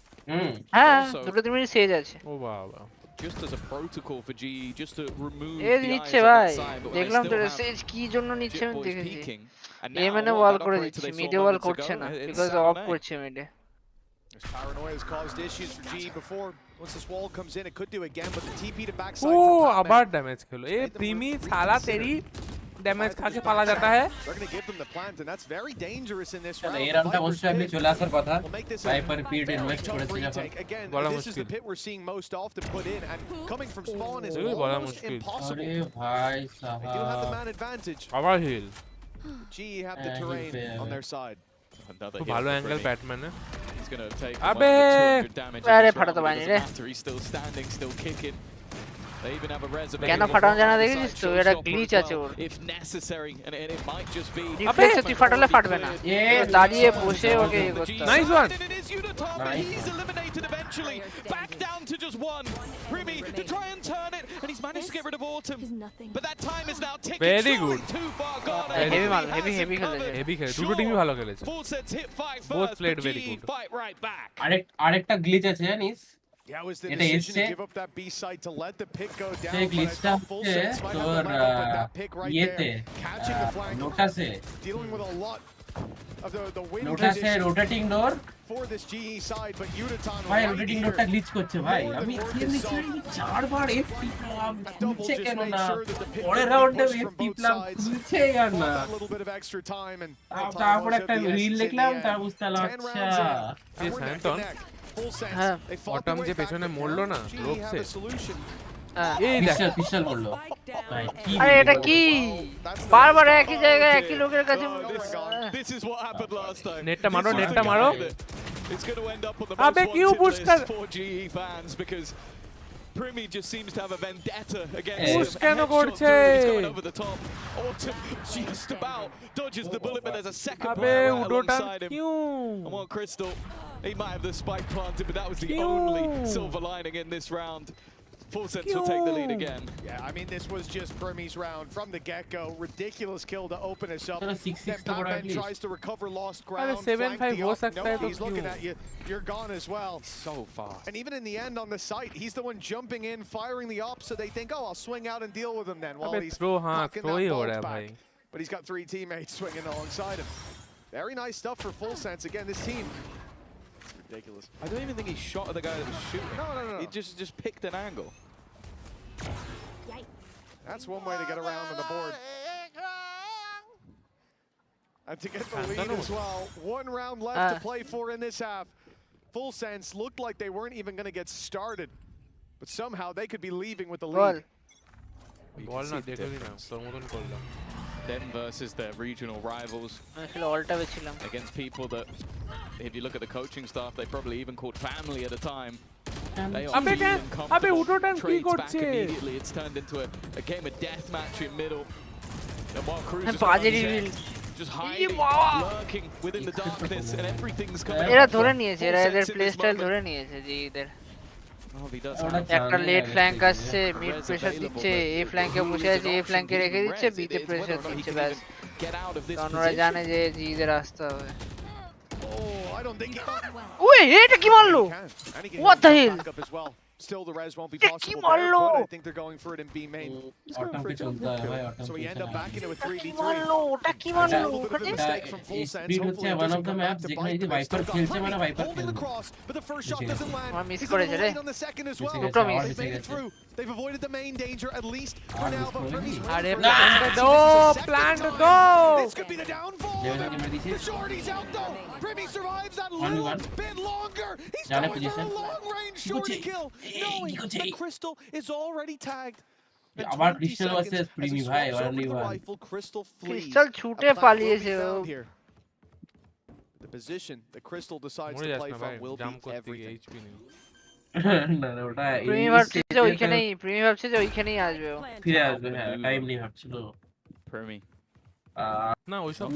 হ্যাঁ, দুটো মিনিট শেষ আছে। ও বাবা। Just as a protocol for GE, just to remove A the নিচ্ছে eyes ভাই, of that side, but দেখলাম তো সেজ কি জন্য নিচ্ছে আমি দেখেছি। এ মানে ওয়াল করে দিচ্ছে, মিডে ওয়াল করছে না, বিকজ অফ করছে মিডে। This paranoia has caused issues for GE before. Once this wall comes in, it could do again, but the TP to backside. ও আবার ড্যামেজ খেলো। এ প্রিমি সালা তেরি ড্যামেজ খাকে পালা जाता है। They're going to give them the plans, and that's very dangerous in this round. এই রাউন্ডটা অবশ্যই আপনি চলে আসার কথা। ভাইপার পিড ইনভেস্ট করেছে যখন। Again, this is the pit we're seeing most often put in, and coming from spawn is almost impossible. আরে ভাই They do have the man সাহাব। advantage. আবার heal. GE have the terrain on their side. Another तो ভালো angle Batman है। He's going to take अबे! 200 damage. अरे फटा तो बानी रे। He's still standing, still kicking. They even have a reservation. কেন ফাটানো জানা দেখেছিস তো? এটা গ্লিচ আছে ওর। If necessary, and it might just be. Reflex তুই ফাটালে ফাটবে না। এ দাঁড়িয়ে বসে ওকে ইয়ে করতে হবে। Nice one. He's eliminated eventually. Back down to just one. Primi to try and turn it, and he's managed to get rid of Autumn. But that time is now ticking. Very good. Too far gone. Heavy মাল, heavy খেলেছে। Heavy খেলে, দুটো টিমই ভালো খেলেছে। Full sets hit 5 Both first. played very good. Fight right back. আরেকটা glitch আছে জানিস? Yeah, was the এটা decision to এসছে give up that B side to let the pick go down. সেই গ্লিচটা full হচ্ছে sense might have তোর the leg up, but that pick right ইয়েতে there, catching the flank, নোটাসে dealing with a lot of the win নোটাসে condition rotating door for this GE side, but Udaton ভাই right rotating here. ডোরটা glitch করছে ভাই। More than আমি worth খেয়ে his নিচ্ছি salt. চারবার FP plum Double খুলছে just কেন made না? sure that the pick পরের would be রাউন্ডে pushed from FP both plum sides. খুলছে আর না। That little bit of extra time, and তারপর একটা রিল দেখলাম, তার বুঝতে পারলাম 10 আচ্ছা rounds in, যে and we're neck স্যান্টন and neck. Full sense. হ্যাঁ। They fought autumn their way যে back, পেছনে but মরলো now না GE রোপসে। have a solution. এই দেখ পিস্টল করলো ভাই কি আরে এটা কি? বারবার একই জায়গায় একই লোকের কাছে। This is what happened last time. নেটটা মারো, নেটটা মারো। It's going to end up on the আবে most কিউ wanted পুশ list কর। for GE fans because Primi just seems to have a vendetta against push him. কেন Headshot করছে? through, he's going over the top. Autumn just about dodges the bullet, but there's a second আবে player right উডোটান alongside him. কিউ? And one Crystal, he might have the spike planted, but that was the Pew! only silver lining in this round. Full Sense will take the lead again. Yeah, I mean, this was just Primi's round from the get-go. Ridiculous kill to open us up. चलो 6-6 Then तो बड़ा Batman atleast. tries to recover lost अरे ground. 7-5 flank the हो up. सकता है Nope, तो he's looking क्यों? at you. You're gone as well. So fast. And even in the end on the site, he's the one jumping in, firing the op, so they think, oh, I'll swing out and deal with him then while अबे he's throw हाँ knocking throw he that हो bolt रहा है back. भाई। But he's got 3 teammates swinging alongside him. Very nice stuff for Full Sense. Again, this team, ridiculous. I don't even think he shot at the guy that was shooting. No. He just picked an angle. That's one way to get around on the board. And to get the lead as well. 1 round left to play for in this half. Full Sense looked like they weren't even going to get started. But somehow they could be leaving with the lead. বল না দেখলি না তোর মতন করলাম। Them versus their regional rivals. আসলে অলটা বেছিলাম। Against people that, if you look at the coaching staff, they probably even called family at a time. They are আবে feeling আবে comfortable. উডোটান কি Trades back করছে? immediately. It's turned into a game of death match in middle. And while Cruz is বাজে on his reveal. head, just hiding, lurking within the darkness, and everything's coming. এরা ধরে নিয়েছে, এরা এদের play style ধরে নিয়েছে যে এদের। Oh, he does একটা লেট ফ্ল্যাঙ্ক আসছে, মিড প্রেসার দিচ্ছে, এ ফ্ল্যাঙ্কে বসে আছে, এ ফ্ল্যাঙ্কে রেখে দিচ্ছে, বি তে প্রেসার দিচ্ছে ব্যাস। কারণ ওরা জানে যে জিদের আসতে হবে। Oh, I don't think he... ওই এটা কি মারলো? What the hell? Still, the res won't be possible there, but I think they're going for it in B main. So we end up back into a 3v3. Mistake from Full Sense. Hopefully it doesn't come back to bite them. Still got Premi holding the cross, but the first shot doesn't land. He's a little late on the second as well. They've made it through. They've avoided the main danger, at least for now, but Premi's plan to go! This could be the downfall. The shorty's out though. Premi survives that little bit longer. He's going for a long-range shorty kill, knowing that Crystal is already tagged. About Crystal versus Premi, bhai, only one. Crystal flees. Crystal छूटे पालिए here. The position that Crystal decides to play from will be everything. প্রিমি ভাবছে যে ওইখানেই প্রিমি ভাবছে যে ওইখানেই আসবে ফিরে আসবে হ্যাঁ টাইম নেই ভাবছিল Premi না ওই সব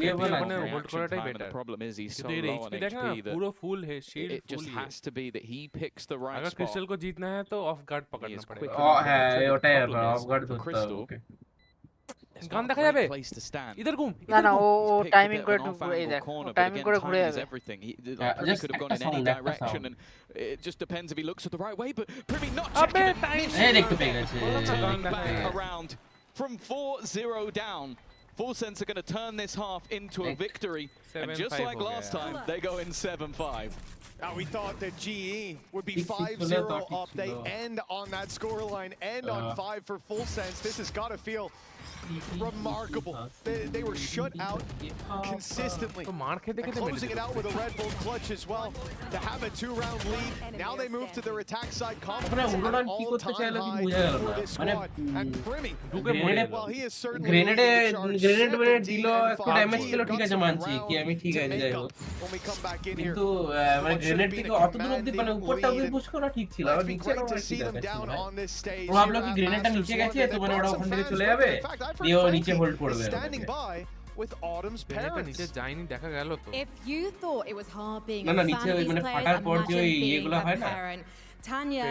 মানে হোল্ড করাটাই the better problem is he's so কিন্তু low on देखा HP that পুরো ফুল है shield it just has to be that he picks the right अगर spot. क्रिस्टल को जीतना है तो ऑफ गार्ड पकड़ना पड़ेगा है ওটাই অফ গার্ড ধরতে হবে ওকে গান দেখা যাবে इधर घूम না না ও টাইমিং করে এই দেখ টাইমিং করে ঘুরে যাবে He could have gone in any direction and it just depends if he looks at the right way, but Premi not अबे checking टाइम এই দেখতে পেয়ে গেছে back around from 4-0 down. Full Sense are going to turn this half into a victory, and just like last time, they go in 7-5. Now we thought that GE would be 5-0 up. They end on that scoreline, end on 5 for Full Sense. This has got to feel remarkable. They were shut out consistently. And closing it out with a Red Bull clutch as well to have a 2-round lead. Now they move to their attack side. Confidence at an all-time high for this squad. And Premi, well, he is certainly grenade dilo ekটু damage ছিল ঠিক আছে মানছি কি আমি ঠিক আছে যাই হোক কিন্তু মানে গ্রেনেড থেকে অত দূর অবধি মানে উপরটা অবধি পুশ করা ঠিক ছিল আর নিচে না ঠিক আছে ও ভাবলো কি গ্রেনেডটা নিচে গেছে তো মানে ওটা ওখান থেকে চলে যাবে দিয়ে ও নিচে হোল্ড করবে with Autumn's parents. নিচে যায়নি দেখা গেল তো If you thought it was hard being না a না fan নিচে of ওই these মানে players, ফাটার পর যে ওই imagine এগুলো being হয় a না parent. Tanya,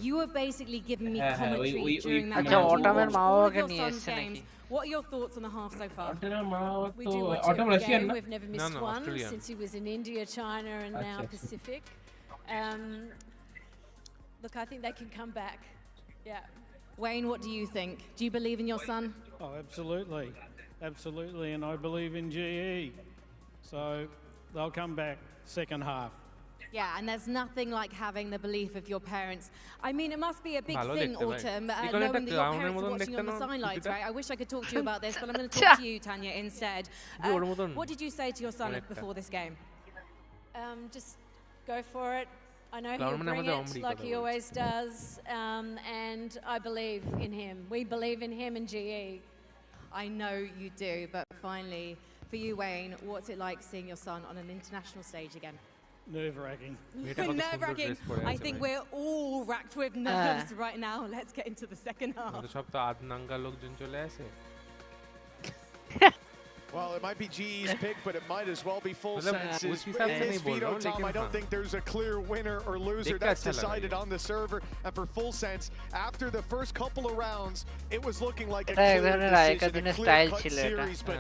you were basically giving me হ্যাঁ, commentary ওই during that আচ্ছা match. অটামের মা All of বাবাকে your নিয়ে son's এসেছে games. নাকি What are your thoughts on the half so far? অটামের মা বাবা We তো do watch autumn every Russian game. না We've never missed one Australian. since he was in India, China, and now আচ্ছা Pacific. Look, I think they can come back. Yeah. Wayne, what do you think? Do you believe in your son? Oh, absolutely. Absolutely, and I believe in GE. So they'll come back second half. Yeah, and there's nothing like having the belief of your parents. I mean, it must be a big thing, Autumn, knowing that your parents are watching on the sidelines, right? I wish I could talk to you about this, but I'm going to talk to you, Tanya, instead. What did you say to your son before this game? Just go for it. I know he'll bring it like he always does, and I believe in him. We believe in him and GE. I know you do, but finally, for you, Wayne, what's it like seeing your son on an international stage again? Nerve-wracking. Nerve-wracking. I think we're all racked with nerves right now. Let's get into the second half. সব তো আধনাঙ্গা লোকজন চলে আসে Well, it might be GE's pick, but it might as well be Full Sense's. His veto, Tom, I don't think there's a clear winner or loser. That's decided on the server. And for Full Sense, after the first couple of rounds, it was looking like a clear decision, a clear-cut series, but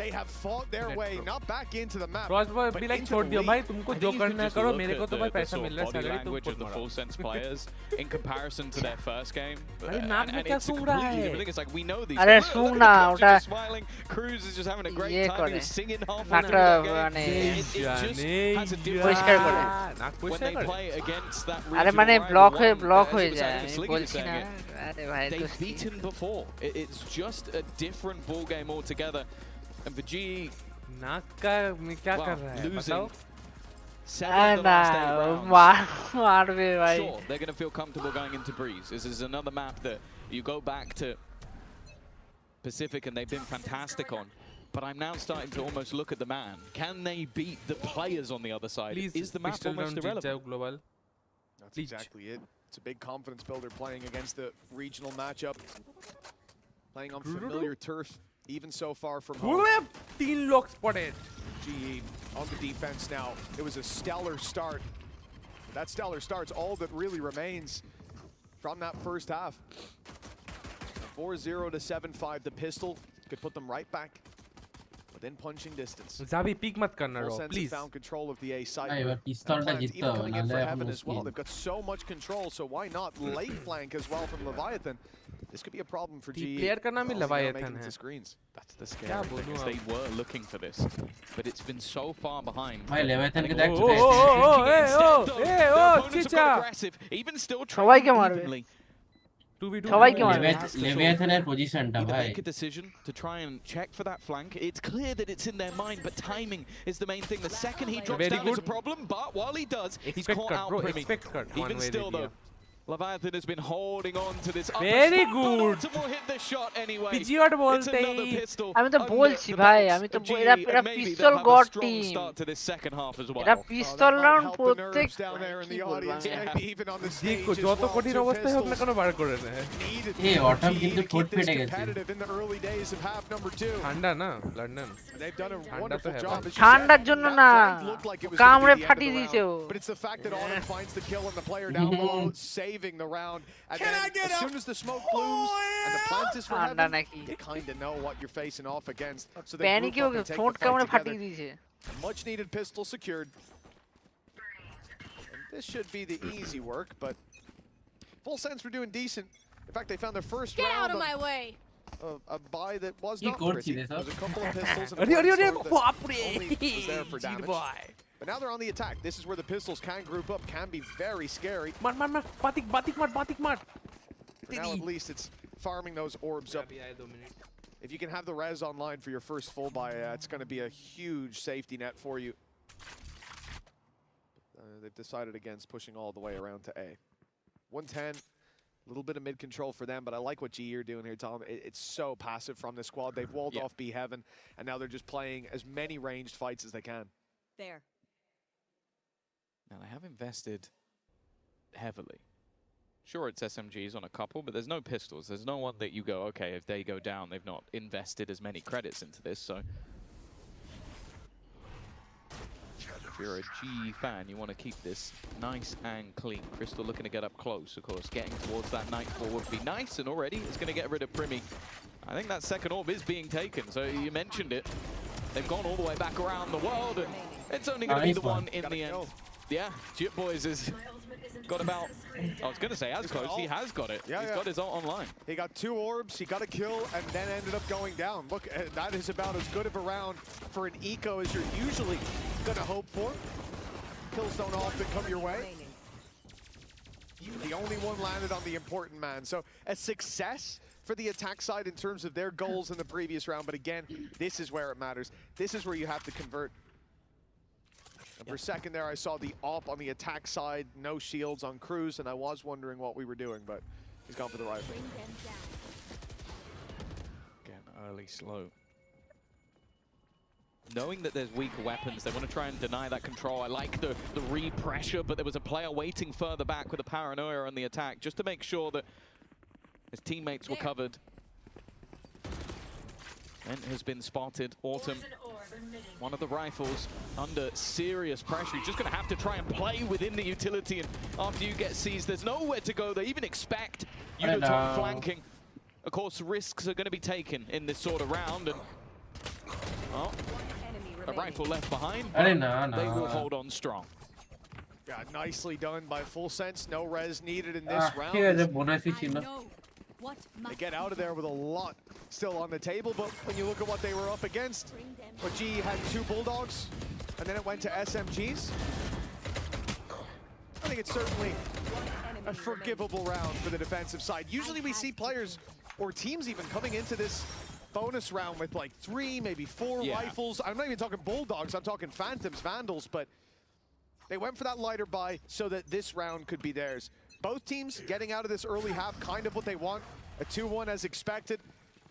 they have fought their way, not back into the map, but into छोड़ the दियो lead. भाई तुमको जो करना है करो मेरे को तो भाई पैसा मिल रहा है Body सैलरी तुम language खुद of the मारो Full Sense players in comparison to their first game, अरे मैप में क्या it's a सूंघ रहा completely है different thing. It's like we know these. अरे Look, सूंघ look ना at the coach, ওটা he's just smiling. Cruz is just having a great time. করে He's singing halfway নাকটা through the মানে game. It just has a পরিষ্কার different করে when they play against that আরে regional মানে rival block one, হয়ে as যায় Slick আমি was বলছি saying না it, আরে ভাই they've beaten before. It's just a different ball game altogether. And for GE, नाक का क्या कर रहा है बताओ 7 of the last 8 rounds. मारবে भाई Sure, they're going to feel comfortable going into Breeze. This is another map that you go back to Pacific and they've been fantastic on. But I'm now starting to almost look at the man. Can they beat the players on the other side? Please, is the map almost irrelevant? Global. That's exactly it. It's a big confidence builder playing against the regional matchup. Playing on familiar turf, even so far from home. 3 लोग spotted. GE on the defense now. It was a stellar start. That stellar start's all that really remains from that first half. 4-0 to 7-5. The pistol could put them right back within punching distance. Zabi peek mat karna ro, please. Found control of the A site. Pistol ta Even jitta coming in for hobe Heaven as well. They've got so much control, so why not late flank as well from Leviathan? This could be a problem for GE. Player ka naam hi Leviathan hai. Screens. That's the scary thing, is they were looking for this, but it's been so far behind. Bhai Leviathan ke deख aggressive, even still সবাইকে trying মারবে evenly. সবাইকে মারবে Leviathan এর পজিশনটা Either ভাই make a decision to try and check for that flank. It's clear that it's in their mind, but timing is the main thing. The second he drops down is a problem, but while he does, he's caught out Primi. Even still though, Leviathan has been holding on to this upper Very spot, good. but ultimate hit the shot anyway. PG what It's bolte another pistol আমি তো under বলছি the ভাই belts আমি তো of GE, এরা and maybe pistol they'll have a god strong team start to this second half as well. এরা পিস্তল round প্রত্যেক down there in the audience, maybe even on the stage Dico as যত well. কঠিন অবস্থায় হোক না কেন বার করে নেয় এই অটাম কিন্তু ঠোঁট ফেটে গেছে Competitive in the early days of half number 2. ঠান্ডা না London They've done a wonderful job. ঠান্ডার জন্য না কামড়ে ফাটিয়ে দিয়েছে ও But it's the fact that Autumn finds the kill and the player down below saving the round. And then as soon as the smoke blooms and the plant is for Heaven, you kind of know what you're facing off against. So they panic group up হয়ে and take ঠোঁট the কামড়ে fight ফাটিয়ে together. দিয়েছে Much needed pistol secured. And this should be the easy work, but Full Sense were doing decent. In fact, they found their first Get round out of my way! A buy that was He not got pretty. this, There was a couple of pistols and a Arey, arey, sword that baapre. only was there for damage. But now they're on the attack. This is where the pistols can group up, can be very scary. Mar batik mar. But now at least it's farming those orbs up. If you can have the res online for your first full buy, it's going to be a huge safety net for you. They've decided against pushing all the way around to A. 110. A little bit of mid-control for them, but I like what GE are doing here, Tom. It's so passive from this squad. They've walled off B Heaven, and now they're just playing as many ranged fights as they can. There. Now they have invested heavily. Sure, it's SMGs on a couple, but there's no pistols. There's no one that you go, okay, if they go down, they've not invested as many credits into this, so... If you're a GE fan, you want to keep this nice and clean. Crystal looking to get up close, of course. Getting towards that Nightfall would be nice, and already it's going to get rid of Primi. I think that second orb is being taken, so you mentioned it. They've gone all the way back around the world, and it's only going to be the one in the end. Yeah, Jitboys has got about, I was going to say as close, he has got it. He's got his ult online. He got 2 orbs, he got a kill, and then ended up going down. Look, that is about as good of a round for an eco as you're usually going to hope for. Kills don't often come your way. The only one landed on the important man. So a success for the attack side in terms of their goals in the previous round. But again, this is where it matters. This is where you have to convert. And for a second there, I saw the AWP on the attack side, no shields on Cruz, and I was wondering what we were doing, but he's gone for the rifle. Again, early slow. Knowing that there's weaker weapons, they want to try and deny that control. I like the re-pressure, but there was a player waiting further back with a paranoia on the attack, just to make sure that his teammates were covered. And has been spotted. Autumn, one of the rifles under serious pressure. You're just going to have to try and play within the utility, and after you get seized, there's nowhere to go. They even expect Unitone flanking. Of course, risks are going to be taken in this sort of round, and a rifle left behind, but they will hold on strong. Yeah, nicely done by Full Sense. No res needed in this round. They get out of there with a lot still on the table, but when you look at what they were up against, but GE had 2 Bulldogs, and then it went to SMGs. I think it's certainly a forgivable round for the defensive side. Usually we see players, or teams even, coming into this bonus round with like 3, maybe 4 rifles. I'm not even talking Bulldogs, I'm talking Phantoms, Vandals, but they went for that lighter buy so that this round could be theirs. Both teams getting out of this early half kind of what they want. A 2-1 as expected.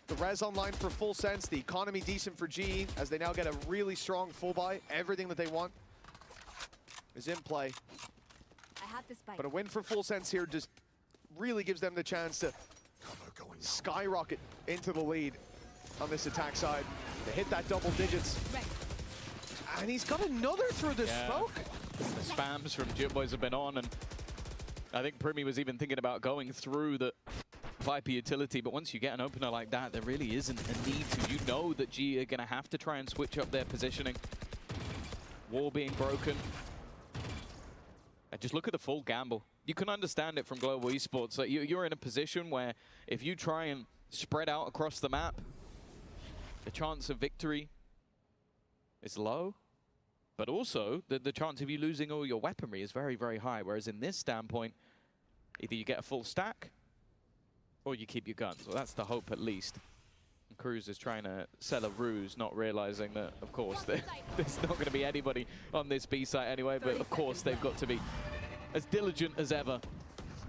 The res online for Full Sense, the economy decent for GE as they now get a really strong full buy. Everything that they want is in play. But a win for Full Sense here just really gives them the chance to skyrocket into the lead on this attack side. They hit that double digits. And he's got another through the smoke. The spams from Jitboys have been on, and I think Primi was even thinking about going through the Viper utility, but once you get an opener like that, there really isn't a need to. You know that G are going to have to try and switch up their positioning. Wall being broken. And just look at the full gamble. You can understand it from Global Esports. Like you're in a position where if you try and spread out across the map, the chance of victory is low. But also, the chance of you losing all your weaponry is very, very high. Whereas in this standpoint, either you get a full stack, or you keep your guns. Well, that's the hope at least. And Cruz is trying to sell a ruse, not realizing that, of course, there's not going to be anybody on this B site anyway, but of course they've got to be as diligent as ever.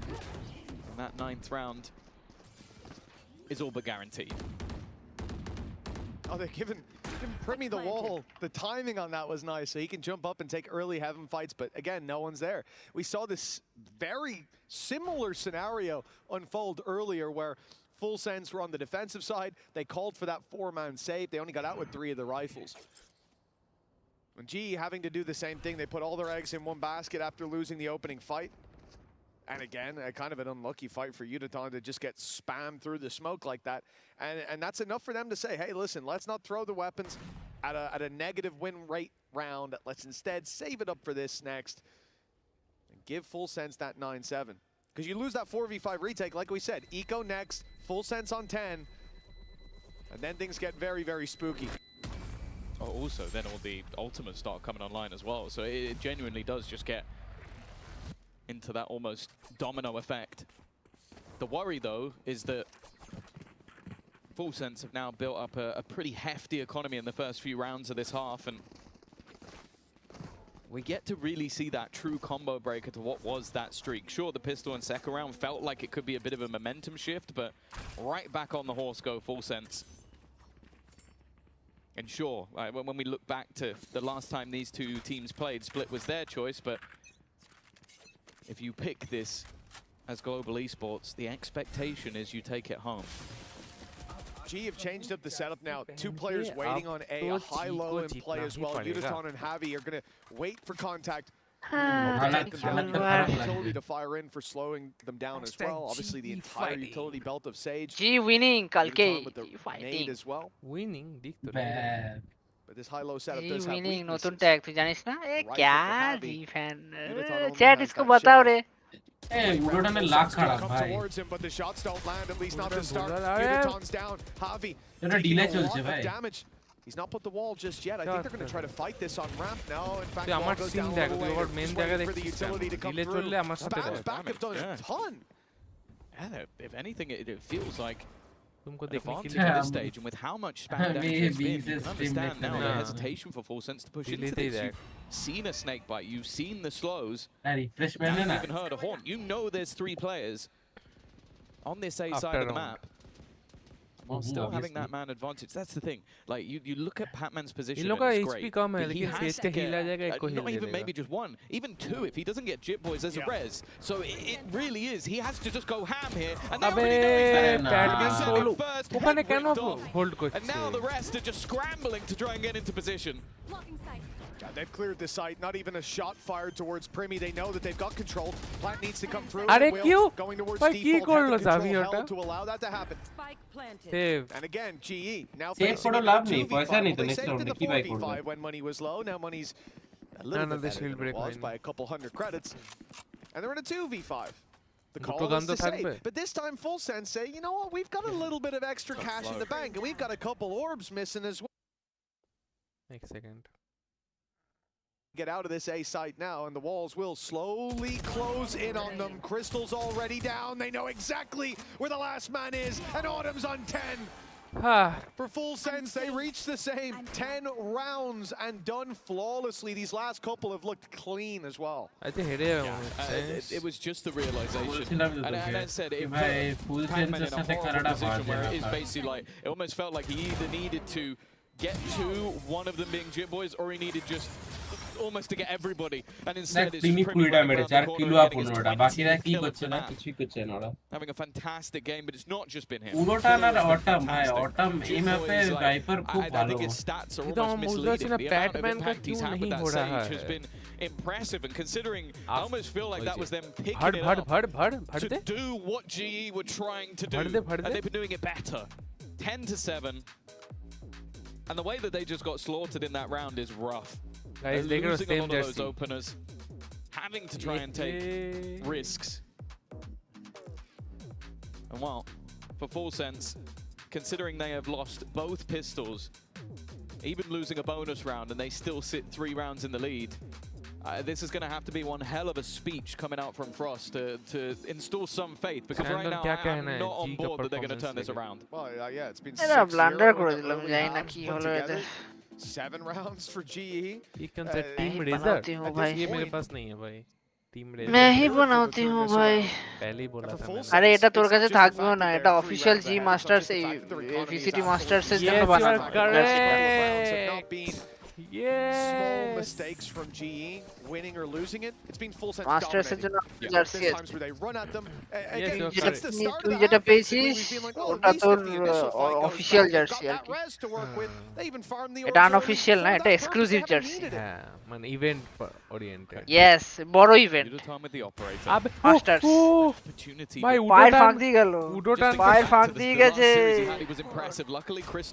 And that 9th round is all but guaranteed. Oh, they're giving Primi the wall. The timing on that was nice, so he can jump up and take early heaven fights, but again, no one's there. We saw this very similar scenario unfold earlier where Full Sense were on the defensive side. They called for that 4-man save. They only got out with 3 of the rifles. When G having to do the same thing, they put all their eggs in one basket after losing the opening fight. And again, a kind of an unlucky fight for Udaton to just get spammed through the smoke like that. And that's enough for them to say, hey, listen, let's not throw the weapons at a negative win rate round. Let's instead save it up for this next and give Full Sense that 9-7. Because you lose that 4v5 retake, like we said, Eco next, Full Sense on 10, and then things get very, very spooky. Oh, also, then all the ultimates start coming online as well. So it genuinely does just get into that almost domino effect. The worry, though, is that Full Sense have now built up a pretty hefty economy in the first few rounds of this half, and we get to really see that true combo breaker to what was that streak. Sure, the pistol and second round felt like it could be a bit of a momentum shift, but right back on the horse go Full Sense. And sure, when we look back to the last time these two teams played, Split was their choice, but if you pick this as Global Esports, the expectation is you take it home. G have changed up the setup now. 2 players waiting on A high-low in play as well. Udaton and Javi are going to wait for contact. Utility to fire in for slowing them down as well. Obviously, the entire utility belt of Sage. G winning, Kalke fighting as well. Winning, But this high-low setup does have winning, weaknesses. नतुन tag तो जानिस ना ए क्या जी fan chat इसको बताओ रे ए उड़ोटा में लाख खड़ा भाई but the shots don't land, at least not to start. Udaton's down. Javi এটা ডিলে চলছে ভাই damage. He's not put the wall just yet. I think they're going to try to fight this on ramp now. In fact, আমার goes scene down দেখ a তুই little ওর later. Main Just জায়গা waiting for the দেখছিস utility to come delay through. চললে আমার সাথে Bounce back have done a ton. Yeah, if anything, it feels like तुमको an देखने के advantage लिए at this stage, and with how much spam damage has been, you can understand now the hesitation for Full Sense to push into this. You've seen a snake bite, you've seen the slows, now you've even heard a horn. You know there's 3 players on this A side of the map, while still having that man advantage. That's the thing. Like, you look at Patman's position, and it's great. But he has to get, not even maybe just 1, even 2 if he doesn't get Jit Boys as a res. So it really is. He has to just go ham here, and they already know he's there. And now the rest are just scrambling to try and get into position. Yeah, they've cleared the site. Not even a shot fired towards Primi. They know that they've got control. Plant needs to come through. Going towards Deepcool. Held to allow that to happen. And again, GE now facing a 2v5. They saved in the 4v5 when money was low. Now money's a little bit better than it was by a couple hundred credits. And they're in a 2v5. The call is to save. But this time, Full Sense say, you know what? We've got a little bit of extra cash in the bank, and we've got a couple orbs missing as well. Next second. Get out of this A site now, and the walls will slowly close in on them. Crystal's already down. They know exactly where the last man is, and Autumn's on 10. For Full Sense, they reach the same 10 rounds and done flawlessly. These last couple have looked clean as well. I think it was just the realization. And I said, it put Patman in a horrible position where it is basically like, it almost felt like he either needed to get to one of them being Jit Boys, or he needed just almost to get everybody, and instead it's Primi just Primi 20টা running মেরেছে around আর the কিলো corner আপ and getting his 15টা বাকিরা 20th কি kill of করছে the না match. কিছুই করছে না ওরা Having a fantastic game, but it's not just been him. Udotan আর অটাম ভাই অটাম এই ম্যাপে ভাইপার খুব I ভালো think his stats are तो almost हम उस misleading. ना The amount of Batman का impact he's क्यों had with नहीं that हो रहा Sage has है been impressive, and considering I almost feel like that was them भड़ picking it भड़ up भड़ भड़ भड़ to they do what GE were trying to do, भड़ they भड़ and they they've been doing it better. 10-7, and the way that they just got slaughtered in that round is rough. Guys, They're they got losing a same lot of those jersey. openers, having to try and take risks. And well, for full sense, considering they have lost both pistols, even losing a bonus round, and they still sit 3 rounds in the lead, this is going to have to be one hell of a speech coming out from Frost to install some faith, because right now I'm not on board that they're going to turn this around. Well, yeah, it's been এরা 6-0 blunder করে that দিলাম early জানি না halves কি put হলো এদের together. 7 rounds for GE. You can say team मैं ही Razor बनाती हूँ भाई ये मेरे पास नहीं है भाई टीम Razor मैं ही बनाती हूँ भाई पहले ही बोला था मैंने আরে এটা তোর কাছে থাকবেও না এটা অফিশিয়াল জি মাস্টার্স এই ভিসিটি মাস্টার্স এর জন্য বানানো Small mistakes from GE, winning or losing it. It's been full sense masters এর dominating. জন্য There's times where they run at them. Again, it's the start of তুই the যেটা half, পেয়েছিস we've been like, oh, at ওটা least তোর if the initial fight goes official bad, they've jersey got আর that কি res to work with. They even farm the এটা orange unofficial না for এটা that exclusive purpose, they haven't jersey needed it. হ্যাঁ মানে event oriented yes বড় event আবে masters ভাই পায়ের উডোটান ফাঁক দিয়ে গেল উডোটান পায়ের ফাঁক দিয়ে গেছে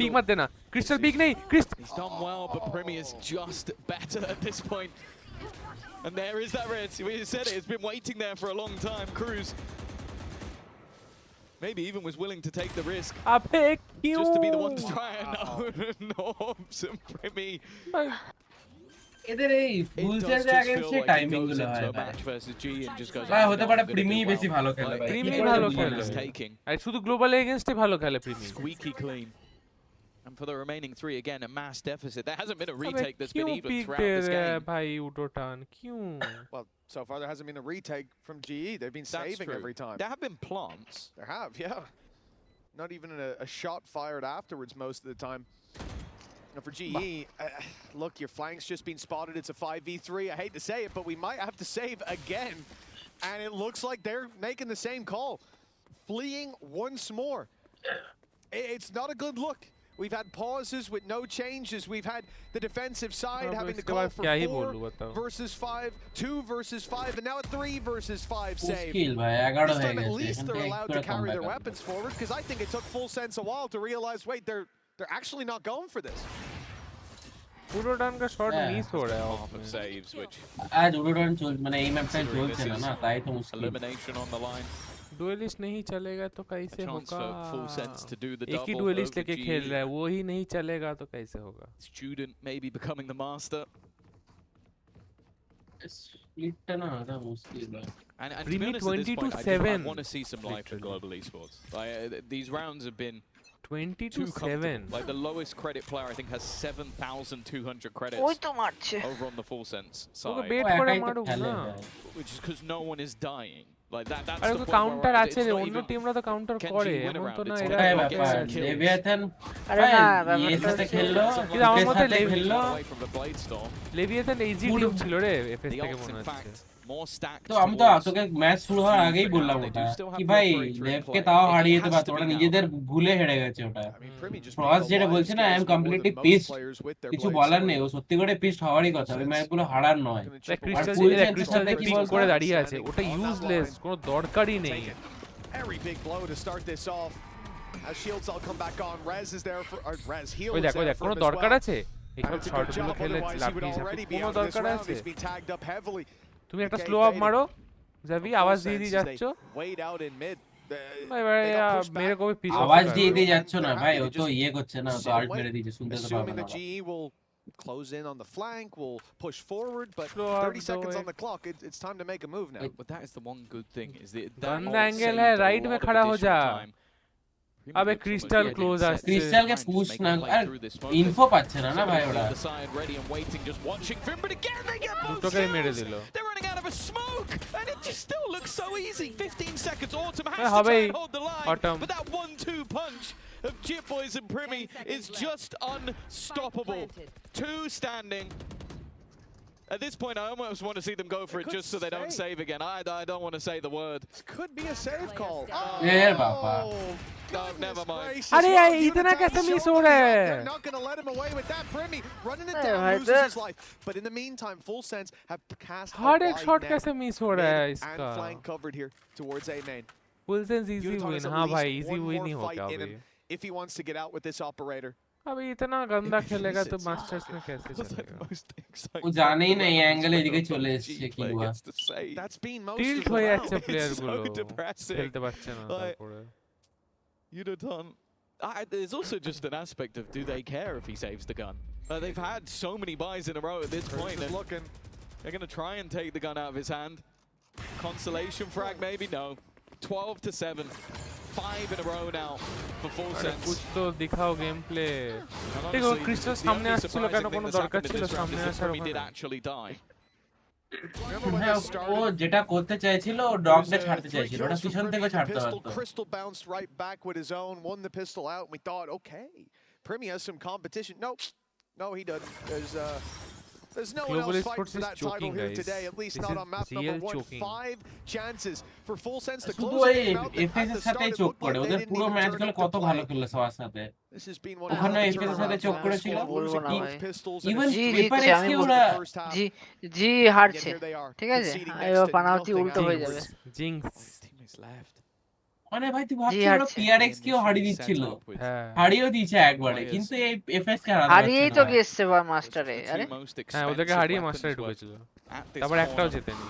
পিক मत देना क्रिस्टल पिक नहीं Christ He's done well, but Primi is just better at this point. And there is that red. We said it. It's been waiting there for a long time. Cruz maybe even was willing to take the risk. अबे क्यों Just to be the one to try it. No, some Primi. এদের এই full charge against timing গুলো হয় ভাই হতে পারে প্রিমি বেশি ভালো খেলে ভাই প্রিমি ভালো খেলে আর শুধু গ্লোবাল এগেইনস্টে ভালো খেলে প্রিমি Squeaky clean. And for the remaining 3, again, a mass deficit. There hasn't been a retake that's been even throughout this game. भाई उडोटान क्यों? Well, so far there hasn't been a retake from GE. They've been saving every time. There have been plants. There have, yeah. Not even a shot fired afterwards most of the time. Now for GE, look, your flank's just been spotted. It's a 5v3. I hate to say it, but we might have to save again. And it looks like they're making the same call. Fleeing once more. It's not a good look. We've had pauses with no changes. We've had the defensive side having to call for 4 versus 5, 2 versus 5, and now a 3 versus 5 save. This time at least they're allowed to carry their weapons forward, because I think it took full sense a while to realize, wait, they're actually not going for this. उडोटान का shot miss हो रहा है Half of saves, which आज उडोटान चल मैंने এই ম্যাপটা চলছে না না তাই তো মুশকিল elimination on the line. Duellist नहीं चलेगा तो कैसे होगा Full sense to do the एक ही डुएलिस्ट लेके खेल रहा है वो ही नहीं चलेगा तो कैसे होगा Student maybe becoming the master. Split ना था मुश्किल है And to be honest, at this point, I want to see some life in global esports. These rounds have been 20-7. Like the lowest credit player, I think, has 7,200 credits over on the full sense side. Which is because no one is dying. Like that's the point counter where আছে অন্য টিমরা তো counter করে এমন তো না এরা Leviathan আরে না এসএসতে খেললো কিন্তু আমার মতে খেললো লেভিয়াথান ইজি টিম ছিল রে এফএস থেকে মনে হচ্ছে তো আমি তো তোকে ম্যাচ শুরু হওয়ার আগেই বললাম ওটা কি ভাই লেফকে তাও হারিয়ে দিতে পারতো ওরা নিজেদের ভুলে হেরে গেছে ওটা ফ্রস যেটা বলছে না আই এম কমপ্লিটলি পিসড কিছু বলার নেই ও সত্যি করে পিসড হওয়ারই কথা ওই ম্যাচগুলো হারার নয় ক্রিস্টাল পিক করে দাঁড়িয়ে আছে ওটা ইউজলেস কোনো দরকারই নেই Very big blow to start this off. As shields all come back on. Rez is there for Rez heal. ওই দেখো কোনো দরকার আছে এইসব শটগুলো খেলে লাভি হিসাবে কোনো দরকার আছে তুমি একটা স্লো আপ মারো জাভি আওয়াজ দিয়ে দিয়ে যাচ্ছ ভাই ভাই মেরে কবে পিছ আওয়াজ দিয়ে দিয়ে যাচ্ছ না ভাই ও তো ইয়ে করছে না তো আল্ট মেরে দিয়েছে শুনতে তো পাবে না close in on the flank, will push forward, but 30 seconds on the clock. It's time to make a move now. But that is the one good thing is that gun angle है right में खड़ा हो जा अबे crystal close আছে crystal কে push না আর info পাচ্ছে না না ভাই ওরা দুটোকে মেরে দিল They're running out of a smoke and it just still looks so easy. 15 seconds Autumn has to হবে try and hold the line. But that 1-2 punch of GeForce and Primi is just unstoppable. 2 standing. At this point, I almost want to see them go for it just so they don't save again. I don't want to say the word. This could be a save call. Yeah, Papa. No, never mind. अरे यार इतना कैसे miss हो रहा है? They're not going to let him away with that. Primi running it down, loses his life. But in the meantime, Full Sense have cast Hard एक shot कैसे miss हो रहा है and इसका? flank covered here towards A main. Full Sense easy win. हाँ भाई easy win ही हो गया अभी. If he wants to get out with this operator. अभी इतना गंदा खेलेगा तो मास्टर्स में कैसे चलेगा? वो जाने ही नहीं एंगल एदिके चले এসেছে কি हुआ? That's been most টিল্ট হয়ে যাচ্ছে প্লেয়ার গুলো খেলতে পারছে না তারপরে There's also just an aspect of do they care if he saves the gun? They've had so many buys in a row at this point. And they're going to try and take the gun out of his hand. Consolation frag maybe? No. 12-7. 5 in a row now for Full Sense. कुछ तो दिखाओ game play. देखो crystal सामने আসছিল কেন কোনো দরকার ছিল সামনে আসার ও যেটা করতে চাইছিল ডগটা ছাড়তে চাইছিল ওটা পিছন থেকে ছাড়তে হতো. Crystal bounced right back with his own, won the pistol out, and we thought, okay, Primi has some competition. Nope. No, he doesn't. There's no one else fighting for that title here today, at least not on map number 1. 5 chances for Full Sense to close it out. FS এর সাথে চোক করে ওদের পুরো ম্যাচগুলো কত ভালো খেললো সবার সাথে. ওখানে এফএস এর সাথে চোক করেছিল. ইভেন HyperX কে ওরা জি হারছে. ঠিক আছে? এবার পানাউতি উল্টো হয়ে যাবে. জিংস মানে ভাই তুই ভাবছিস ওরা PRX কেও হারিয়ে দিচ্ছিল. হারিয়েও দিয়েছে একবারে কিন্তু এই এফএস কে হারিয়েই তো গেছে ভাই মাস্টারে. আরে হ্যাঁ ওদেরকে হারিয়ে মাস্টারে ঢুকেছিল তারপর একটাও জেতেনি.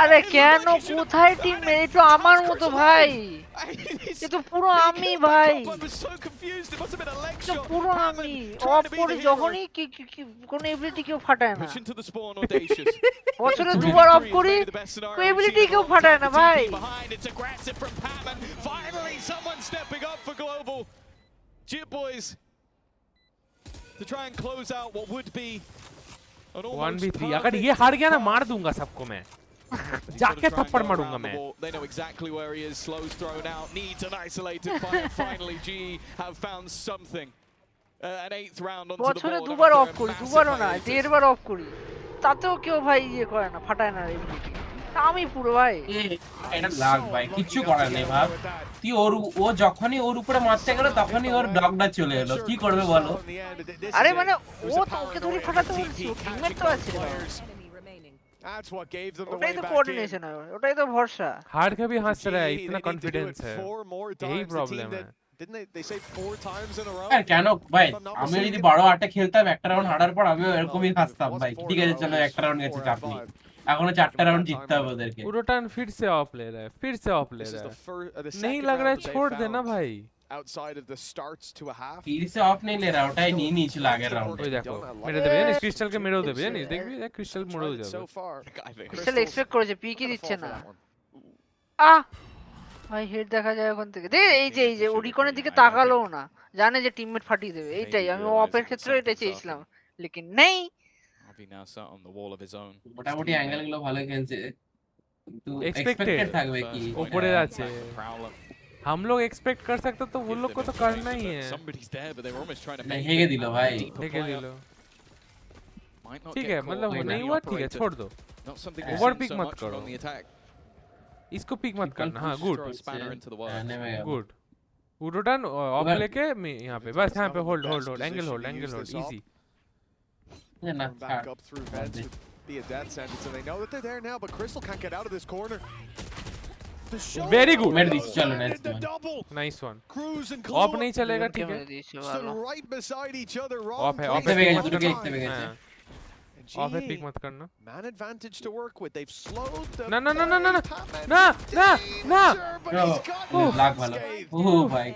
আরে কেন কোথায় টিম এই তো আমার মতো ভাই এ তো পুরো আমি ভাই তো পুরো আমি অফ করে যখনই কি কোন এবিলিটি কেউ ফাটায় না বছরে দুবার অফ করি কোন এবিলিটি কেউ ফাটায় না ভাই. It's aggressive from Patman. Finally, someone stepping up for Global. Boys to try and close out what would be an almost 1v3. अगर ये हार गया ना मार दूंगा सबको मैं. जाके थप्पड़ मारूंगा मैं. They know exactly where he is. Slows thrown out. Needs an isolated fight. Finally, G have found something. An 8th round onto the board. বছরে দুবার অফ করি দুবারও না দেড়বার অফ করি তাতেও কেউ ভাই ইয়ে করে না ফাটায় না এবিলিটি. আমি পুরো ভাই এটা লাগ ভাই কিছু করার নেই ভাব তুই ও যখনই ওর উপরে মারতে গেল তখনই ওর ডগটা চলে এলো কি করবে বলো. আরে মানে ও তো ওকে ধরে ফাটাতে বলছি টিমমেট তো আছে That's what gave them the ওটাই way তো back কোঅর্ডিনেশন in. है ওটাই তো ভরসা. हार्ड का भी हंस रहा है इतना कॉन्फिडेंस है यही प्रॉब्लम है. Didn't they say 4 times in a row? আর কেন ভাই আমি যদি 12-8 খেলতাম একটা রাউন্ড হারার পর আমিও এরকমই হাসতাম ভাই ঠিক আছে চলো একটা রাউন্ড গেছে চাপনি এখনো 4টা রাউন্ড জিততে হবে ওদেরকে. उरोटन फिर से ऑफ ले रहा है नहीं लग रहा है छोड़ देना भाई. Outside of the starts to a half. फिर से ऑफ नहीं ले रहा ওটাই নিয়ে নিয়েছিল আগের রাউন্ডে. ওই দেখো মেরে দেবে জানিস ক্রিস্টাল কে মেরেও দেবে জানিস দেখবি দেখ ক্রিস্টাল মরেও যাবে. ক্রিস্টাল এক্সপেক্ট করেছে পি কি দিচ্ছে না. ভাই হেড দেখা যায় ওখান থেকে দেখ এই যে ওরিকনের দিকে তাকালো না জানে যে টিমমেট ফাটিয়ে দেবে এইটাই আমি অফের ক্ষেত্রে এটাই চেয়েছিলাম लेकिन नहीं now sat on the wall of his own. মোটামুটি অ্যাঙ্গেল গুলো ভালো খেলছে কিন্তু এক্সপেক্টেড থাকবে কি উপরে আছে. हम लोग एक्सपेक्ट कर सकते तो वो लोग को तो करना ही है. हेगे दिलो भाई हेगे दिलो ठीक है मतलब नहीं हुआ ठीक है छोड़ दो ओवर पिक मत करो इसको पिक मत करना. हाँ गुड गुड उरोटन ऑफ लेके यहाँ पे बस यहाँ पे hold angle hold easy. Back up through vents would be a death sentence, and they know that they're there now. But Crystal can't get out of this corner. Very good. Nice one. Of नहीं चलेगा ठीक है. Right beside each other. Of है pick मत करना. Man advantage to work with. They've slowed the ना लाग वाला ओह भाई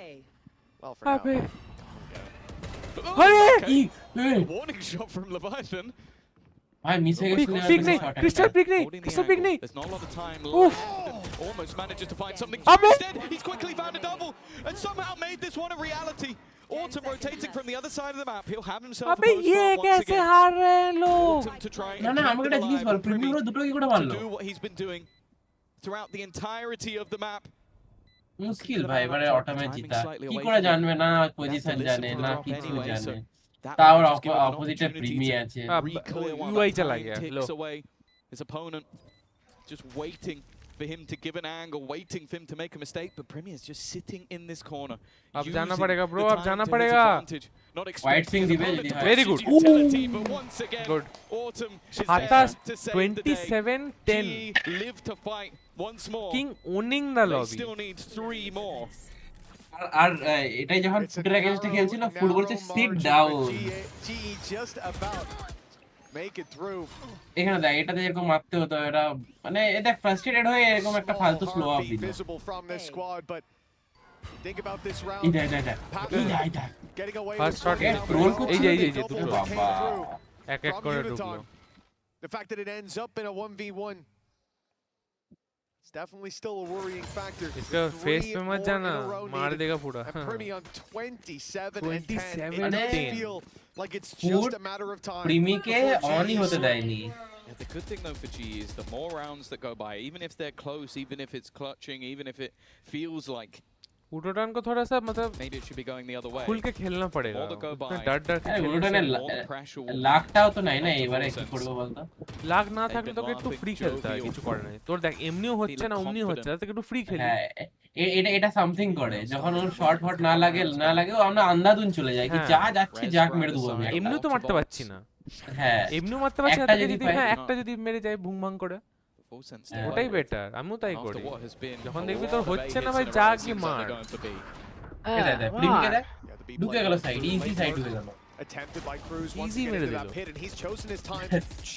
अबे Warning shot from Leviathan. भाई मिस है क्रिस्टल पिक नहीं There's not a lot of time left. Almost manages to find something instead. He's quickly found a double and somehow made this one a reality. Autumn rotating from the other side of the map. He'll have himself a अबे ये कैसे हार रहे हैं लोग. ना আমাকে একটা জিনিস বল প্রিমিয়ার দুটো কি করে মারলো. Do what he's been doing throughout the entirety of the map. মুশকিল ভাই এবারে অটোমে জিতা কি করে জানবে না পজিশন জানে না কিছু জানে. that tower might just give him an opposite opportunity प्रीमी to আছে re-clear while UI that चला time गया, ticks low. away. His opponent just waiting for him to give an angle, waiting for him to make a mistake, but Premier's just sitting in this corner. अब जाना using पड़ेगा bro, the अब जाना time to his पड़ेगा। advantage, not expecting his opponent to Very press good. his utility, but once again, Good. Autumn is Hatas there to save the day. 27-10. GE live to fight once more. King owning the They lobby. still need 3 more. আর এটাই যখন ফুটের এগেইনস্টে খেলছিল foot বলছে sit down GE just about make it through. এখানে দেখ এটাতে এরকম মারতে হতো এটা মানে এটা ফ্রাস্ট্রেটেড হয়ে এরকম একটা ফালতু স্লো আপ দিল Visible from this squad, but think about this round. এটা Getting away First with shot one A round. এই যে দুটো বাবা এক এক করে ঢুকলো The fact that it ends up in a 1v1, it's definitely still a worrying factor. इसका फेस पे मत जाना मार देगा पूरा And Primi on 27 and 10. 27 It does 10 feel like it's just a matter of time. Primmie কে on ই হতে দেয়নি Yeah, the good thing though for GE is the more rounds that go by, even if they're close, even if it's clutching, even if it feels like उडोटान को थोड़ा सा मतलब maybe it should be going the other way. खुल के खेलना पड़ेगा More that go by, डर डर के উডোটানে লাখটাও তো নাই না এবারে কি করবে বলতো লাগ না থাকলে তোকে একটু ফ্রি খেলতে হয় কিছু করে নাই তোর দেখ এমনিও হচ্ছে না অমনিও হচ্ছে না তোকে একটু ফ্রি খেলি হ্যাঁ এটা সামথিং করে যখন ওর শর্ট হট না লাগে ও আমরা আন্ধাধুন চলে যায় কি যা যাচ্ছে যাক মেরে দেবো আমি এমনিও তো মারতে পারছি না হ্যাঁ এমনিও মারতে পারছি না যদি হ্যাঁ একটা যদি মেরে যায় ভুং ভাং করে ওটাই বেটার আমিও তাই করি যখন দেখবি তোর হচ্ছে না ভাই যা কি মার এটা প্রিমিকে দেখ ঢুকে গেল সাইড ইজি সাইড হয়ে গেল Attempted by Cruz once Easy again into that pit, and he's chosen his time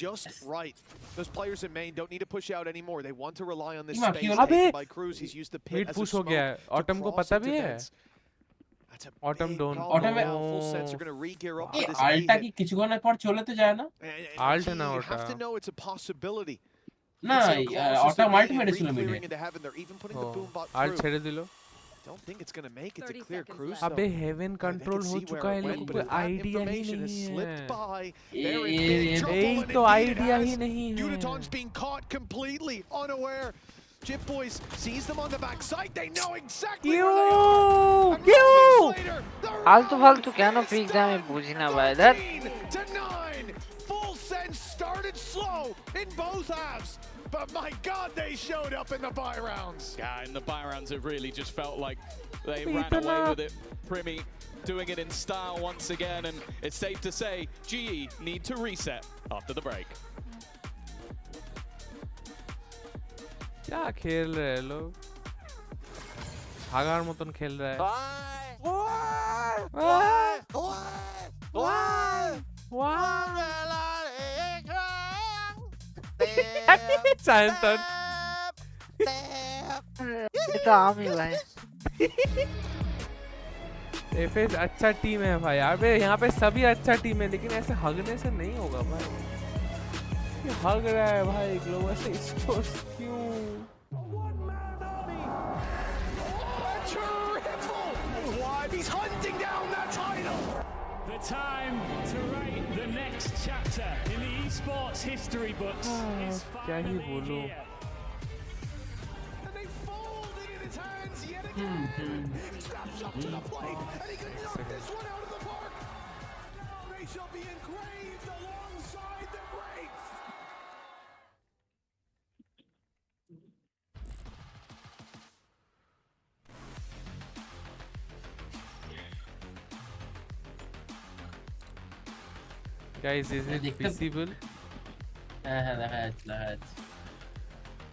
just right. Those players in main don't need to push out anymore. They want to rely on this space taken by Cruz. He's used the pit Mid as a push हो smoke गया to autumn को cross पता into भी है vents. That's a autumn big don't call now. Full sense are going to re-gear up for this আলটা A কি hit. কিছুক্ষণের পর চলে তো যায় না আল্ট না You ওটা have to know it's a possibility. না It's how cautious auto they're multi being, মেরেছিল মিডে re-clearing into heaven. They're even putting the boom bot alt through. छेड़े दिलो Don't think it's going to make it to clear Cruz. अबे haven control हो चुका है लोगों को आईडिया ही नहीं है यही तो आईडिया ही नहीं है Uniton's being caught completely unaware. Jip Boys sees them on the backside. They know exactly where they are. ফালতু ফালতু কেন পিক দেয় আমি বুঝি না ভাই that 9. Full sense started slow in both halves. But my God, they showed up in the buy rounds. Yeah, in the buy rounds, it really just felt like they ran away with it. Primi doing it in style once again, and it's safe to say GE need to reset after the break. क्या खेल रहे हैं लोग भागार मतन खेल रहा है এটা আমি ভাই एफएस अच्छा टीम है भाई अबे यहाँ पे सभी अच्छा टीम है लेकिन ऐसे हगने से नहीं होगा भाई ये हग रहा है भाई ग्लोबल से स्पोर्ट्स क्यों He's hunting down that title. The time to write the next chapter in the esports history books is finally here. And they fold it in his hands yet again. He steps up to the plate and he can knock this one out of the park. Now they shall be engraved alongside the greats. Guys, is it visible? হ্যাঁ দেখা যাচ্ছে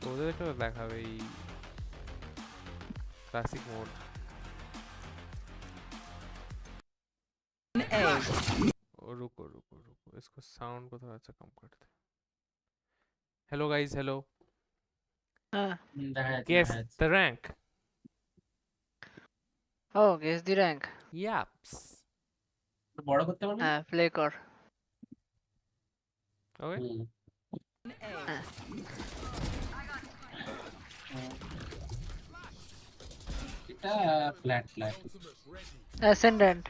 তোদের তো দেখাবে এই classic mode रुको इसको sound को थोड़ा सा कम करते hello guys hello guess the rank oh guess the rank yaps বড় করতে পারবি হ্যাঁ প্লে কর okay এটা ফ্ল্যাট ascendant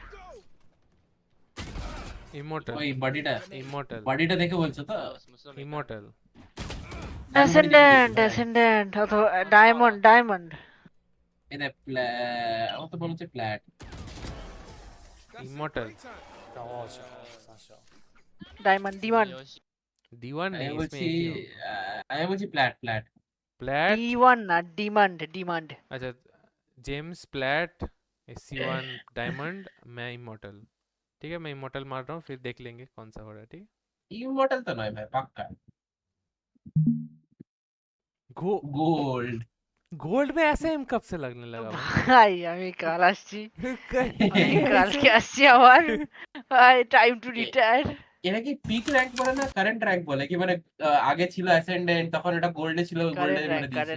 immortal ওই বডিটা বডিটা দেখে বলছো তো immortal ascendant অথবা ডায়মন্ড এটা ও তো বলছে flat immortal diamond demand D1 আমি नहीं इसमें বলছি एक ही होगा আমি বলছি প্ল্যাট प्लैट D1 না ডিমান্ড अच्छा जेम्स प्लैट C1 डायमंड मैं इमॉर्टल ठीक है मैं इमॉर्टल मार रहा हूँ फिर देख लेंगे कौन सा हो रहा है ठीक ইমর্টাল তো নয় ভাই পাক্কা গোল্ড गोल्ड में ऐसे एम कब से लगने लगा भाई ভাই আমি কাল আসছি আমি কালকে আসছি আবার টাইম টু রিটায়ার এটা কি পিক র্যাঙ্ক বলে না কারেন্ট র্যাঙ্ক বলে কি মানে আগে ছিল অ্যাসেন্ডেন্ট তখন এটা গোল্ডে ছিল গোল্ডে মানে দিয়েছে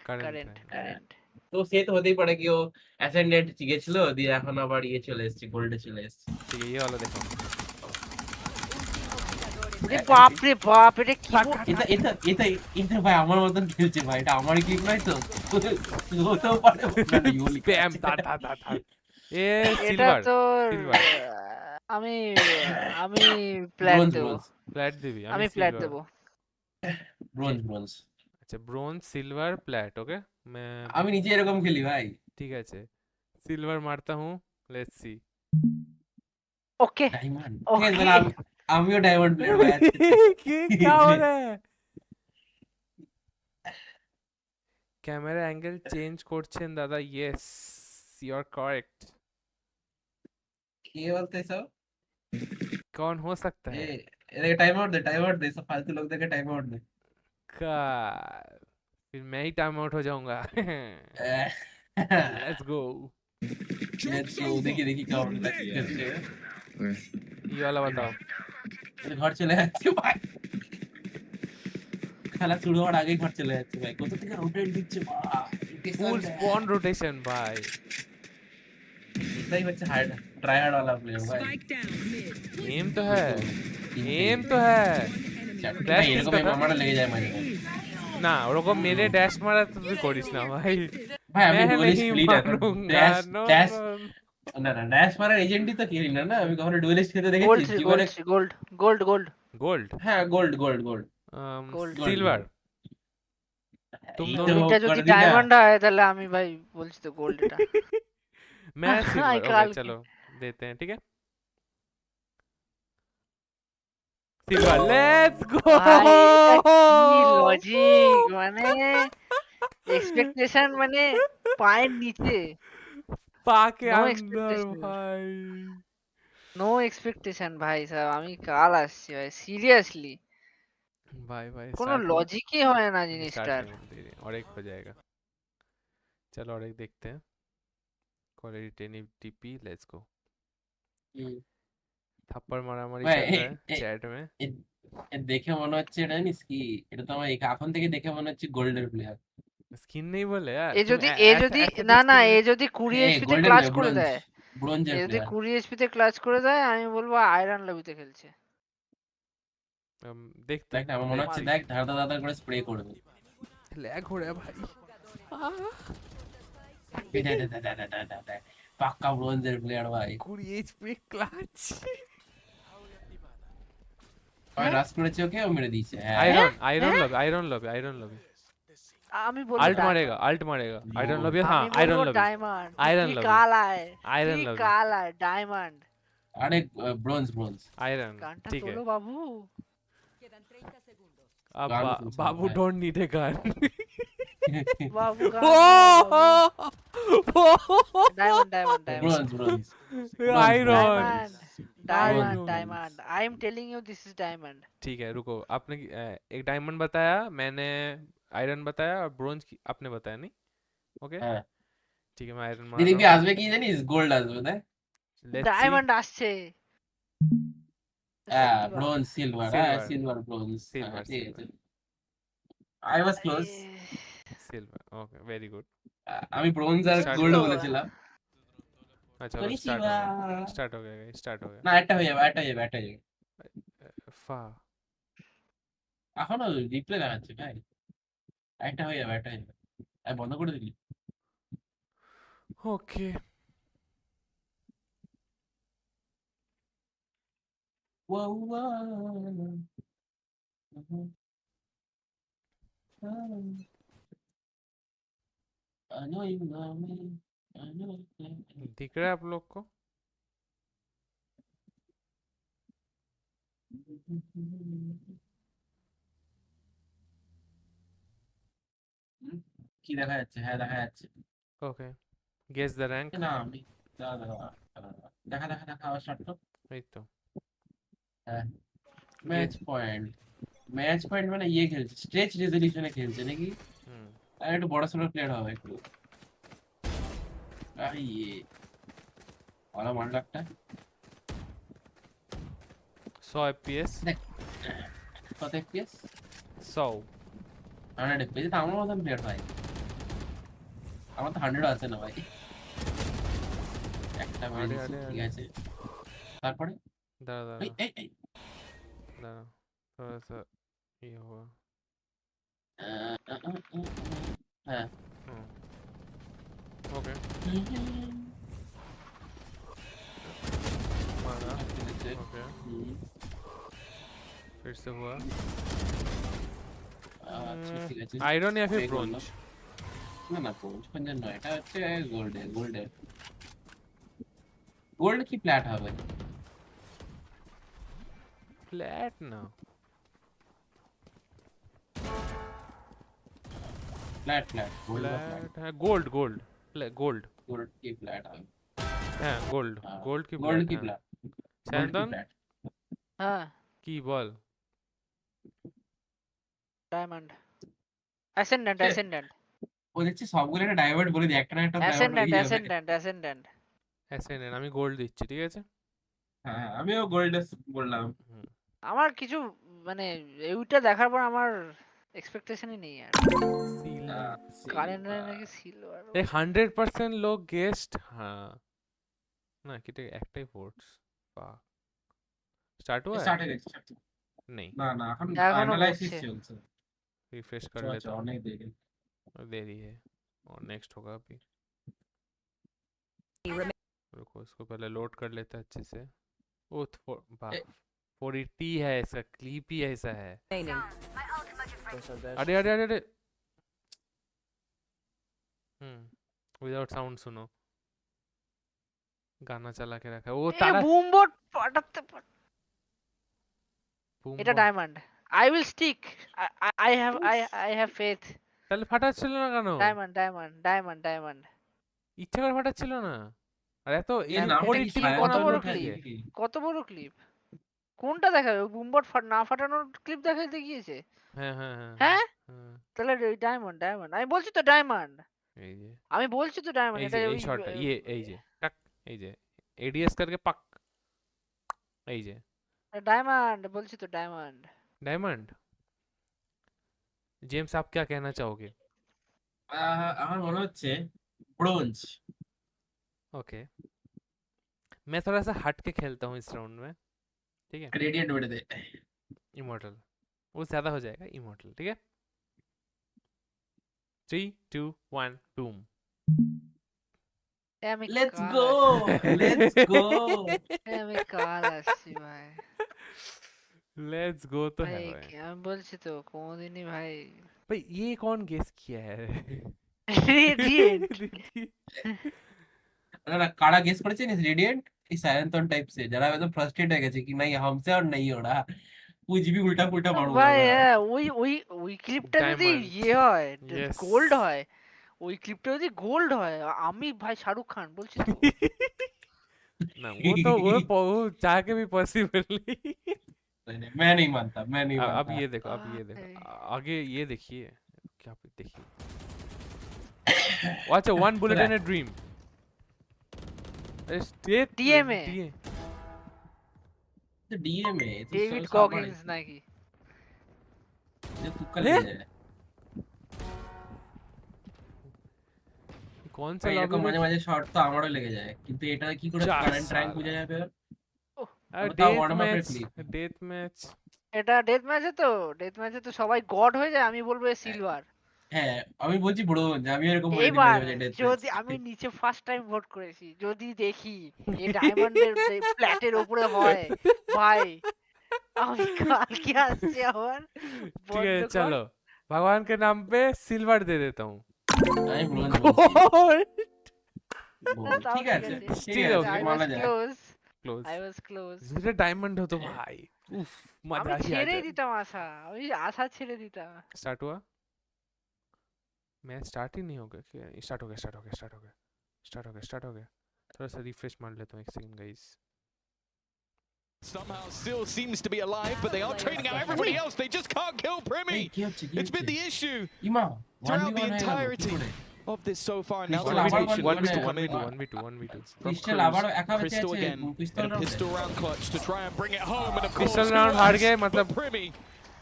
কারেন্ট তো সে তো হতেই পারে কি ও অ্যাসেন্ডেন্ট গেছিল দিয়ে এখন আবার ইয়ে চলে এসেছে গোল্ডে চলে এসেছে ठीक है ये वाला देखो রে বাপ রে বাপ এটা কি এটা ভাই আমার মতন খেলছে ভাই এটা আমার ক্লিক নয় তো হতেও পারে স্প্যাম তা এ এটা সিলভার তো সিলভার আমি আমি প্ল্যাট দেব প্ল্যাট দিবি আমি প্ল্যাট দেব ব্রোঞ্জ अच्छा ब्रोंज सिल्वर प्लैट ओके मैं আমি নিজে এরকম খেলি ভাই ठीक है अच्छे सिल्वर मारता हूँ let's see okay diamond okay আমিও ডায়মন্ড প্লেয়ার ভাই क्या हो रहा है कैमरा एंगल चेंज করছেন দাদা यस यू आर करेक्ट কে বলতে সব कौन हो सकता है ये टाइम आउट दे सब फालतू लोग देखे टाइम आउट दे का फिर मैं ही टाइम आउट हो जाऊंगा लेट्स गो देखिए क्या होता है ये वाला बताओ घर चले যাচ্ছে ভাই খেলা শুরু হওয়ার আগেই ঘর চলে যাচ্ছে ভাই কত থেকে রোটেট দিচ্ছে ভাই ফুল স্পন রোটেশন ভাই এটাই হচ্ছে হার্ড ট্রাই হার্ড वाला প্লেয়ার ভাই एम तो है ড্যাশ এরকম আমারটা লেগে যায় মাঝে না ওরকম মেরে ড্যাশ মারা তুই করিস না ভাই ভাই আমি ডুয়েলিস্ট প্লেয়ার ড্যাশ না ড্যাশ মারার এজেন্টই তো খেলি না আমি কখনো ডুয়েলিস্ট খেলতে দেখেছি জীবনে গোল্ড হ্যাঁ গোল্ড সিলভার तुम এটা যদি ডায়মন্ড হয় তাহলে আমি ভাই বলছি তো গোল্ড এটা मैं सिल्वर ओके चलो देते हैं ठीक है सिल्वर लेट्स गो কি লজিক মানে এক্সপেকটেশন মানে পায়ের নিচে পাকে अंदर ভাই নো এক্সপেকটেশন ভাই সাহেব আমি কাল আসছি ভাই সিরিয়াসলি भाई কোনো লজিকই হয় না জিনিসটার और एक हो जाएगा चलो और एक देखते हैं क्वालिटी 1080p लेट्स गो थप्पड़ मारामारी चल रहा है चैट में দেখে মনে হচ্ছে এটা জানিস কি এটা তো আমার এখন থেকে দেখে মনে হচ্ছে গোল্ডের প্লেয়ার স্কিন নেই বলে यार এ যদি না এ যদি 20 এইচপি তে ক্লাচ করে দেয় ব্রোঞ্জের যদি 20 এইচপি তে ক্লাচ করে দেয় আমি বলবো আয়রন লবিতে খেলছে देखते দেখ আমার মনে হচ্ছে দেখ ধার ধার করে স্প্রে করবে लैग हो रहा है भाई পাক্কা ব্রোঞ্জের প্লেয়ার ভাই 20 এইচপি ক্লাচ ভাই রাশ করেছে ওকে ও মেরে দিয়েছে आयरन लॉबी আমি বলি अल्ट मारेगा आयरन लॉबी हां आयरन लॉबी आयरन लॉबी काला है आयरन लॉबी काला है डायमंड अरे ब्रोंज आयरन ठीक है बाबू अब बाबू डोंट नीड ए गन बाबू diamond bronze diamond I am telling you this is diamond ठीक है रुको आपने एक डायमंड बताया मैंने आयरन बताया और ब्रोंज आपने बताया नहीं ओके ठीक है मैं आयरन मार দিদি আসবে কি জানিস গোল্ড আসবে না ডায়মন্ড আসছে bronze silver bronze silver I was close silver okay very good আমি ব্রোঞ্জ আর গোল্ড বলেছিলাম अच्छा स्टार्ट हो गया না একটা হয়ে যাবে ফা এখনো রিপ্লে দেখাচ্ছে ভাই একটা হয়ে যাবে আমি বন্ধ করে দিলি ওকে दिख रहा है आप लोग को কি দেখা যাচ্ছে? হ্যাঁ দেখা যাচ্ছে। ওকে গেস দ্য র্যাঙ্ক। না আমি দেখা দেখা দেখা আবার স্টার্ট তো। এই তো হ্যাঁ ম্যাচ পয়েন্ট মানে ইয়ে খেলছে, স্ট্রেচ রেজলিউশনে খেলছে নাকি? আর একটু বড় সড়ো প্লেয়ার হবে একটু। ইয়ে ভালো মারল একটা। 100 FPS। কত FPS? 100 100 FPS তো আমার মতন প্লেয়ার ভাই। আমার তো 100 আছে না ভাই। একটা ম্যাচ ঠিক আছে। তারপরে দাঁড়া এই এই दादा थोड़ा सा ये हुआ हाँ ओके मारा ओके फिर से हुआ आयरन या फिर ब्रोंज ना ना ब्रोंज पंजन ना এটা হচ্ছে গোল্ড কি প্ল্যাট হবে फ्लैट ना फ्लैट है गोल्ड की फ्लैट है गोल्ड की फ्लैट चंदन हां की बॉल डायमंड অ্যাসেন্ডেন্ট ও দেখছি সবগুলো একটা ডায়মন্ড বলে দিই একটা না একটা অ্যাসেন্ডেন্ট আমি গোল্ড দিচ্ছি ঠিক আছে হ্যাঁ আমিও গোল্ড বললাম আমার কিছু মানে এইটা দেখার পর আমার এক্সপেকটেশনই নেই আর কারেন্ট নাকি সিলভার एक 100% लोग गेस्ट हाँ ना कितने একটাই ফোর্স स्टार्ट हुआ नहीं ना हम एनालिसिस चलছে रिफ्रेश कर लेता हूं नहीं देरी है और नेक्स्ट होगा अभी रुको इसको पहले लोड कर लेता अच्छे से ओ 480 है ऐसा क्लिप ही ऐसा है अरे अरे अरे अरे विदाउट साउंड सुनो गाना चला के रखा है वो तारा बूम बोट ফাটাতে এটা diamond I will stick I have faith তাহলে ফাটাচ্ছিল না কেন ডায়মন্ড ইচ্ছা করে ফাটাচ্ছিল না আর এত কত বড় ক্লিপ কোনটা দেখাবে বুমবট না ফাটানোর ক্লিপ দেখাইতে গিয়েছে হ্যাঁ তাহলে ডায়মন্ড আমি বলছি তো ডায়মন্ড এটা এই শটটা এই যে টাক এই যে এডিএস करके पक এই যে डायमंड বলছি তো डायमंड जेम्स आप क्या कहना चाहोगे আমার মনে হচ্ছে ব্রোঞ্জ ओके मैं थोड़ा सा हट के खेलता हूँ इस राउंड में ठीक है रेडिएंट उड़ दे इमॉर्टल वो ज्यादा हो जाएगा इमॉर्टल ठीक है 3 2 1 बूम लेट्स गो मैं काला सी भाई लेट्स गो तो है भाई क्या বলছি তো কোনদিনই ভাই भाई ये कौन गेस किया है रेडिएंट ना काड़ा गेस করেছে না रेडिएंट इस सायंतन टाइप से जरा एकदम फ्रस्ट्रेट हो गए कि नहीं हमसे और नहीं हो रहा कुछ भी उल्टा पुल्टा मारूंगा भाई ওই ক্লিপটা যদি ইয়ে হয় গোল্ড হয় ওই ক্লিপটা যদি গোল্ড হয় আমি ভাই শাহরুখ খান বলছি তো ना वो चाह के भी पॉसिबल नहीं मैं नहीं मानता अब ये देखो आगे ये देखिए क्या देखिए अच्छा one bullet in a dream DMA तो डेविड गॉगिंस नाকি ये तुक्का ले जाए कौन सा এরকম মাঝে মাঝে শট তো আমারও লেগে যায় কিন্তু এটা কি করে কারেন্ট ট্র্যাক বুঝা যাবে ডেথ ম্যাচ এটা ডেথ ম্যাচে তো সবাই গড হয়ে যায় আমি বলবো সিলভার হ্যাঁ আমি বলছি ব্রোঞ্জ আমি এরকম বলে দিই যদি আমি নিচে ফার্স্ট টাইম ভোট করেছি যদি দেখি এই ডায়মন্ডের প্ল্যাটের উপরে হয় ভাই আমি কাল কি আসছে আমার ठीक है चलो भगवान के नाम पे सिल्वर दे देता हूँ ठीक है माना जाए I was close डायमंड हो तो भाई উফ আমি মজা ही आ ছেড়ে जाए দিতাম আশা, আমি আশা ছেড়ে দিতাম। स्टार्ट हुआ मैं स्टार्ट ही नहीं होगा क्या स्टार्ट हो गया थोड़ा सा रिफ्रेश मार लेता हूं एक second guys Somehow still seems to be alive, but they are trading out everybody else. They just can't kill Primi. It's been the issue throughout the entirety of this so far. Now the rotation looks to come in. 1v2 Crystal আবারও একা বেঁচে Crystal আছে again in a pistol round clutch to try and bring it home, and of course Pistol round हार गए मतलब Primi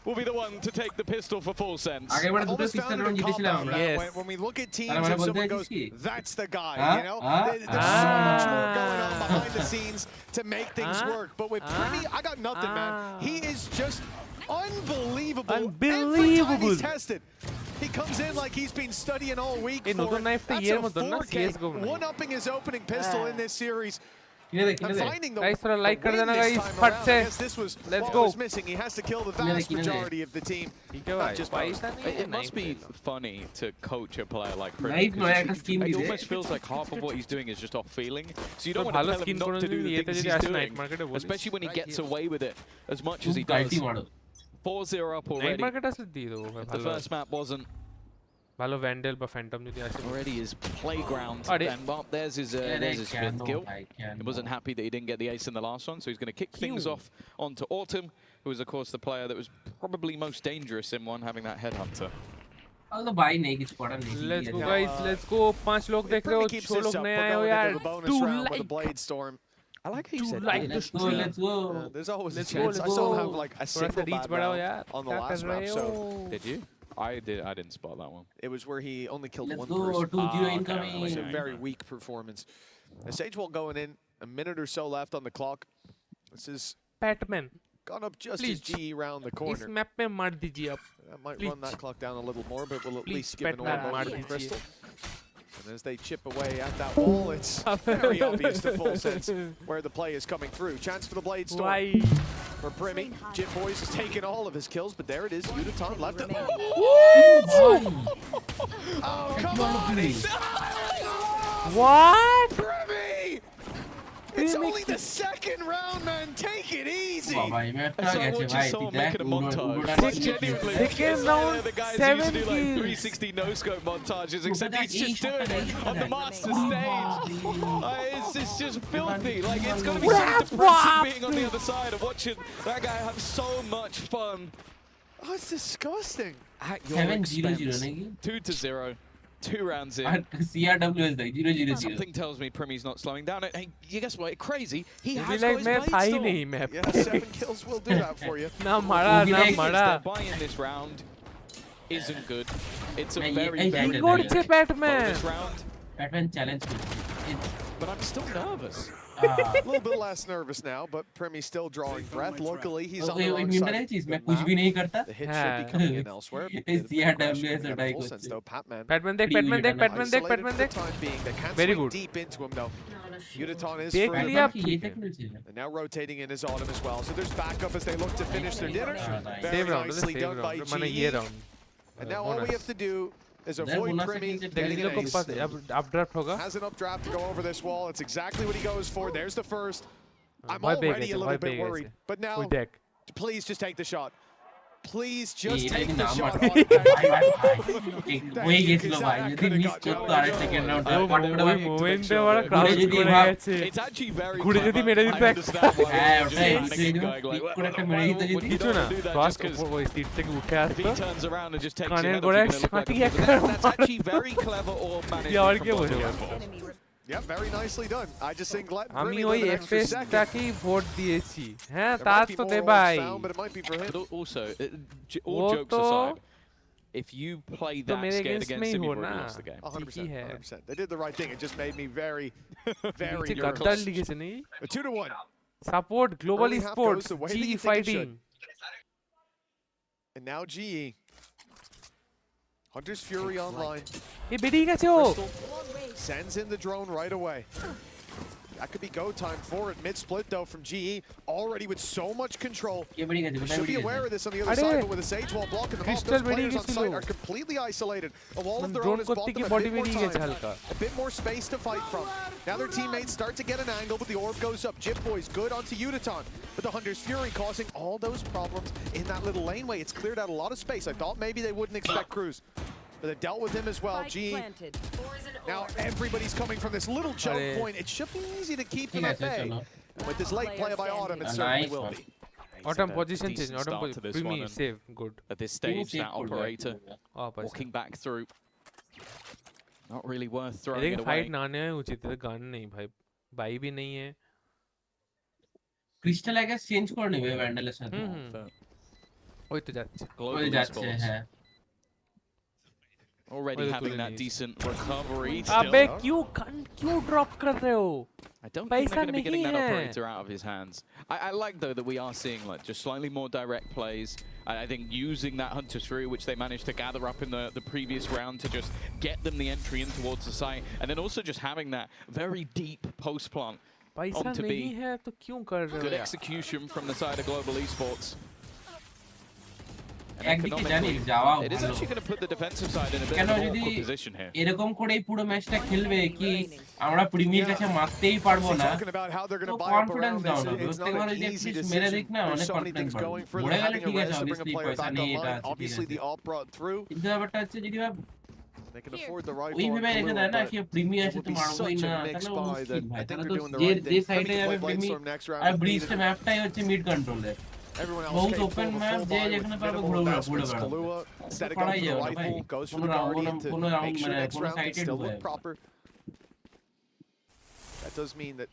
will be the one to take the pistol for full sense. আগেরবার দুটো পিস্তল round জিতেছিলাম আমরা When we look at teams তার মানে and বলতে someone চাইছিস goes, কি that's the guy, you know? There's so much more going on behind the scenes to make things work. But with Primi, I got nothing, man. He is just unbelievable. Every time he's tested. He comes in like he's been studying all week for it. That's a 4K, one-upping his opening pistol in this series. And finding the guys थोड़ा like कर देना guys फट I से guess this was let's what go was missing. He has to kill the vast majority of the team. Not just most. It must be funny to coach a player like Primi. Knife নয় একটা skin It দিবে almost feels like half of what he's doing is just off feeling. So you don't तो want to ভালো tell skin him not কোনো to do দিন the ইয়েতে things যদি he's আসে doing, নাইট মার্কেটে বলিস especially when he gets away with it as much as he গাইটি does. মারো 4-0 up নাইট already. মার্কেট আসলে দিয়ে দেবো ভাই If the ভালো first map wasn't ভালো ভ্যান্ডেল বা ফ্যান্টম যদি আসে already his playground, Alright. then well, there's his fifth kill. He wasn't happy that he didn't get the ace in the last one, so he's going to kick things off onto Autumn, who is of course the player that was probably most dangerous in one, having that headhunter. तो भाई नहीं कुछ पड़ा नहीं let's go guys let's गो 5 लोग देख रहे हो 6 लोग नए आए हो यार 2 like I like how you said like the stream let's go There's always a let's chance. I still have like a थोड़ा सा single रीच bad बढ़ाओ round यार on the क्या कर last रहे map. हो So Did you? I didn't spot that one. it was where he only killed let's one go person. 2-0 It incoming was a very weak performance. The Sage wall going in, a minute or so left on the clock. This is Batman gone up just Please. as GE round the इस corner. Map पे मार दीजिए आप That might Please. run that clock down a little more, but will at Please, least give an Batman, orb maar over to dijiye. Crystal. And as they chip away at that wall, it's very obvious to full sense where the play is coming through. Chance for the Blade Storm Why? for Primi. GeForce has taken all of his kills, but there it is. Udaton left it. Oh, come on! What? Primi! It's only the second round, man. Take it easy. भाई मैं So अटक I गया want भाई you someone देख making a montage. उड़ान Genuinely, Second it's round, like the guys who 7 used to do like kills. 360 no-scope montages, except that he's just is doing it happening. on the master stage. It's just filthy. Like, it's going to be Wrap so depressing up. being on the other side of watching that guy have so much fun Oh, it's disgusting. at your 7-0 expense. नहीं 2-0, 2 rounds in. CRWS देख 0-0 Something tells me Primi's not slowing down. Hey, you guess what? Crazy. He Movie has like got his मैं Blade था ही Storm. नहीं map Yeah, 7 kills will do that for you. ना मारा ना like मारा Their buy in this round isn't good. It's a Man, very, yeah, very he got weak it, Batman. bonus round. Batman challenge But I'm still nervous. A little bit less nervous now, but Primi's still drawing breath. Luckily, he's on the wrong meme side है of चीज the मैं कुछ map. भी नहीं करता The hit should be coming in elsewhere. इस CRWS हटाई कुछ Though Patman बैटमैन देख बैटमैन देख बैटमैन देख isolated बैटमैन for the देख time being. They can't Very swing good. deep into him though. Udaton is देख further लिया back. And now rotating in his autumn as well. So there's backup as they look to finish their dinner. Very save round nicely save done by round माने ये GE. Round And now all we have to do is They're avoid bonus Primi against getting in an लोग को ace. पास अब draft होगा Has an updraft to go over this wall. It's exactly what he goes for. There's the first. I'm भाई bag already a है little भाई bit bag है worried. But now, कोई deck please just take the shot. Please just ये take लेकिन the नाम shot. मत वही गेस लो भाई यदि मिस করতে আরে সেকেন্ড রাউন্ড ওই মোমেন্টে ওরা ক্রাউড করে গেছে It's actually very ঘুরে যদি মেরে দিত I understand why হ্যাঁ he's ওটাই panicking, going like, করে একটা মেরে দিতে যদি কিছু না do that cross just 'cause ওই সিট থেকে উঠে if he আসতো turns around and just takes কানের your head off, গোড়ায় you're gonna look like শাঁটি a একটা fool. That's actually very clever or কি আর managed কে from both বলবো sides. Yeah, very nicely done. I just think let আমি Primi ওই live an extra second. এফএসটাকেই vote দিয়েছি হ্যাঁ There তার might be তো more দে orbs ভাই found, but it might be for him. But also, वो all jokes तो aside, if you play तो that मेरे scared against against में ही him, हो you've ना already lost the game. 100%. है 100%. They did the right thing. It just made me very, very नीचे nervous. गद्दार लिखेছে नहीं 2-1. Support global Early half sports goes the way that G you think it fighting And now GE. Hunter's Fury online. এ বেরিয়ে গেছে ও Crystal sends in the drone right away. That could be go time for it. Mid-split, though, from GE, already with so much control. You should be aware of this on the other side, but with a Sage wall blocking them off, those players on site are completely isolated. A wall of their own has bought them a bit more time, a bit more space to fight from. Now their teammates start to get an angle, but the orb goes up. Jip Boys good onto Udaton, but the Hunter's Fury causing all those problems in that little laneway. It's cleared out a lot of space. I thought maybe they wouldn't expect Cruz. But they dealt with him as well. GE. Now everybody's coming from this little choke point. It should be easy to keep them at bay. With this late play by Autumn, it certainly will be. Autumn position change. Autumn position save. Good. At this stage, that operator walking back through. Not really worth throwing it away. Fight ना आने उचित है gun नहीं भाई भाई भी नहीं है. Crystal I guess change करने हुए Vandal ऐसा. वही तो जाते. वही जाते हैं. Already having that decent recovery. अबे क्यों drop कर रहे हो? I don't think they're going to be getting that operator out of his hands. I like though that we are seeing like just slightly more direct plays. I think using that Hunter's Fury, which they managed to gather up in the previous round to just get them the entry in towards the site, and then also just having that very deep post plant onto B. Good execution from the side of Global Esports. And it is actually going to put the defensive side in a bit of an awkward position here. এরকম করেই পুরো ম্যাচটা খেলবে কি আমরা premier কাছে মারতেই পারবো না তো কনফিডেন্স ডাউন হবে প্রত্যেকবার যদি একটু মেরে দেখ না অনেক কনফিডেন্স বাড়বে মরে গেলে ঠিক আছে অবভিয়াসলি পয়সা নেই এটা কিন্তু ব্যাপারটা হচ্ছে যদি ওই ভেবে রেখে দেয় না কি প্রিমিয়ার সাথে মারবোই না তাহলে মুশকিল ভাই তাহলে তো যে সাইডে যাবে প্রিমিয়ার আর ব্রিজটা ম্যাপটাই হচ্ছে মিড কন্ট্রোলের Everyone else बहुत open map जे যেখানে পারবে ঘুরে Kahlua, instead of going for the rifle, goes for the Guardian to make sure next round can still look proper. That does mean that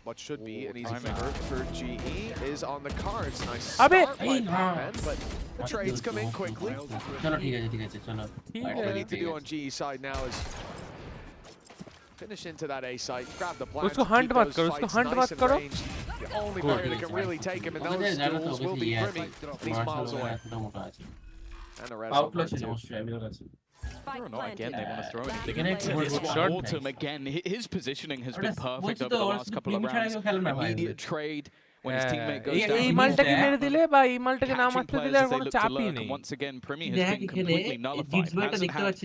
what should be an easy favor for GE is on the cards. Nice start by Batman, but the trades come in quickly. चलो ठीक है चलो All they need to do on GE side now is finish into that A site, grab the plant, उसको hunt मत करो, उसको hunt मत करो. The only player that can really take him in those duels will be Primi. He's miles away. And the rest of the team. Again, they want to throw anything into this one. Autumn again, his positioning has been perfect over the last couple of rounds. Immediate trade when his teammate goes down. এই মালটাকে মেরে দিলে বা এই মালটাকে না মারতে দিলে আর কোনো চাপই নেই. Once again, Primi has been completely nullified. Hasn't had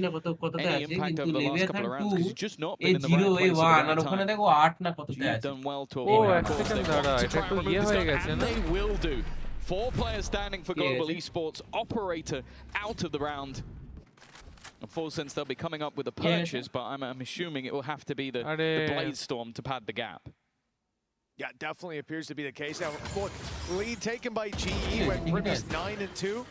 any impact over the last couple of rounds because he's just not been in the right place at the right time. He's done well to avoid that. They will do. 4 players standing for Global Esports. Operator out of the round. In full sense, they'll be coming up with a purchase, but I'm assuming it will have to be the Blade Storm to pad the gap. Yeah, definitely appears to be the case. Now, look, lead taken by GE when Primi's 9-2.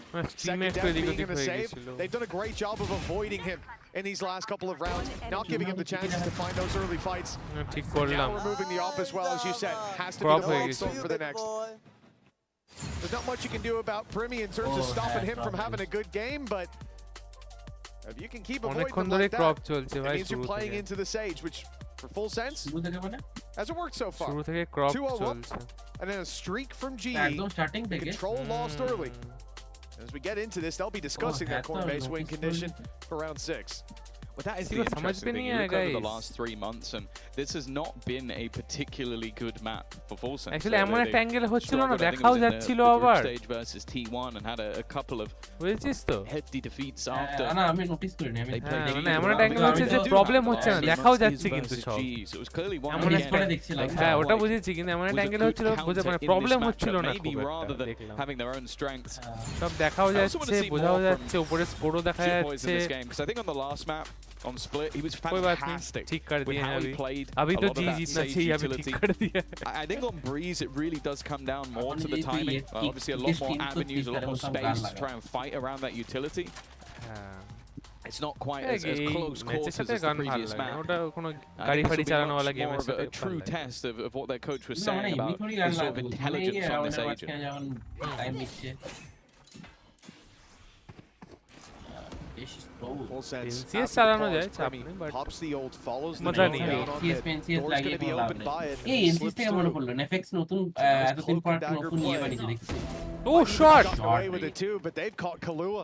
Second death being in the save. They've done a great job of avoiding him in these last couple of rounds, not giving him the chances to find those early fights. Now removing the op as well, as you said. Has to be the Blade Storm for the next. There's not much you can do about Primi in terms of stopping him from having a good game, but if you can keep avoiding them like that, it means you're playing into the Sage, which for full sense hasn't worked so far. 2-0 up, and then a streak from GE. The control lost early. As we get into this, they'll be discussing their Coinbase win condition for round 6. Well, that is the interesting thing. You look over the last 3 months, and this has not been a particularly good map for Full Sense. Actually, এমন একটা angle হচ্ছিল না, দেখাও যাচ্ছিল আবার. Stage versus T1 and had a couple of hefty defeats after. না আমি notice করিনি আমি না এমন একটা অ্যাঙ্গেল হচ্ছে যে প্রবলেম হচ্ছে না, দেখাও যাচ্ছে কিন্তু সব. So it was clearly one এমন করে দেখছিলাম. হ্যাঁ ওটা বুঝেছি কিন্তু এমন একটা অ্যাঙ্গেল হচ্ছিল বুঝে মানে প্রবলেম হচ্ছিল না maybe rather than having their own strengths. সব দেখাও যাচ্ছে, বোঝাও যাচ্ছে, উপরে স্কোরও দেখা যাচ্ছে. Because I think on the last map on Split, he was fantastic with how he played. A lot of that safe utility. I think on Breeze, it really does come down more to the timing. Obviously, a lot more avenues, a lot more space to try and fight around that utility. It's not quite as close quarters as the previous map. I think this will be much more of a true test of what their coach was saying about the sort of intelligence on this agent. Full sense. NCS চালানো যায় চাপ নেই but pops the ult, follows the মজা নেই. NCS লাগিয়ে পড়লো এই NCS থেকে মনে পড়লো FX নতুন এতদিন পর নতুন নিয়ে বানিয়েছে দেখছি. Oh shot away with it too, but they've caught Kahlua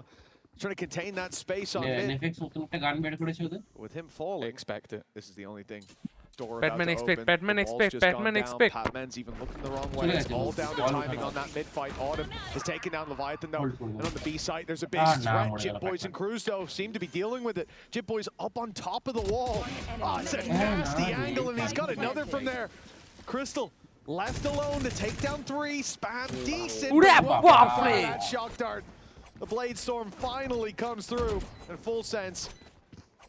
trying to contain that space on mid. FX নতুন একটা গান বের করেছে ওদের. With him falling, expect it. This is the only thing Door Batman about to expect, open. Batman The wall's expect, just gone Batman down. expect. Patman's even looking the wrong way. It's all down to timing on that mid-fight. Autumn is taking down Leviathan though. And on the B side, there's a big threat. Jip Boys and Cruz though seem to be dealing with it. Jip Boys up on top of the wall. Oh, it's a nasty angle, and he's got another from there. Crystal left alone to take down 3. Spam decent. That shock dart. The Blade Storm finally comes through, and Full Sense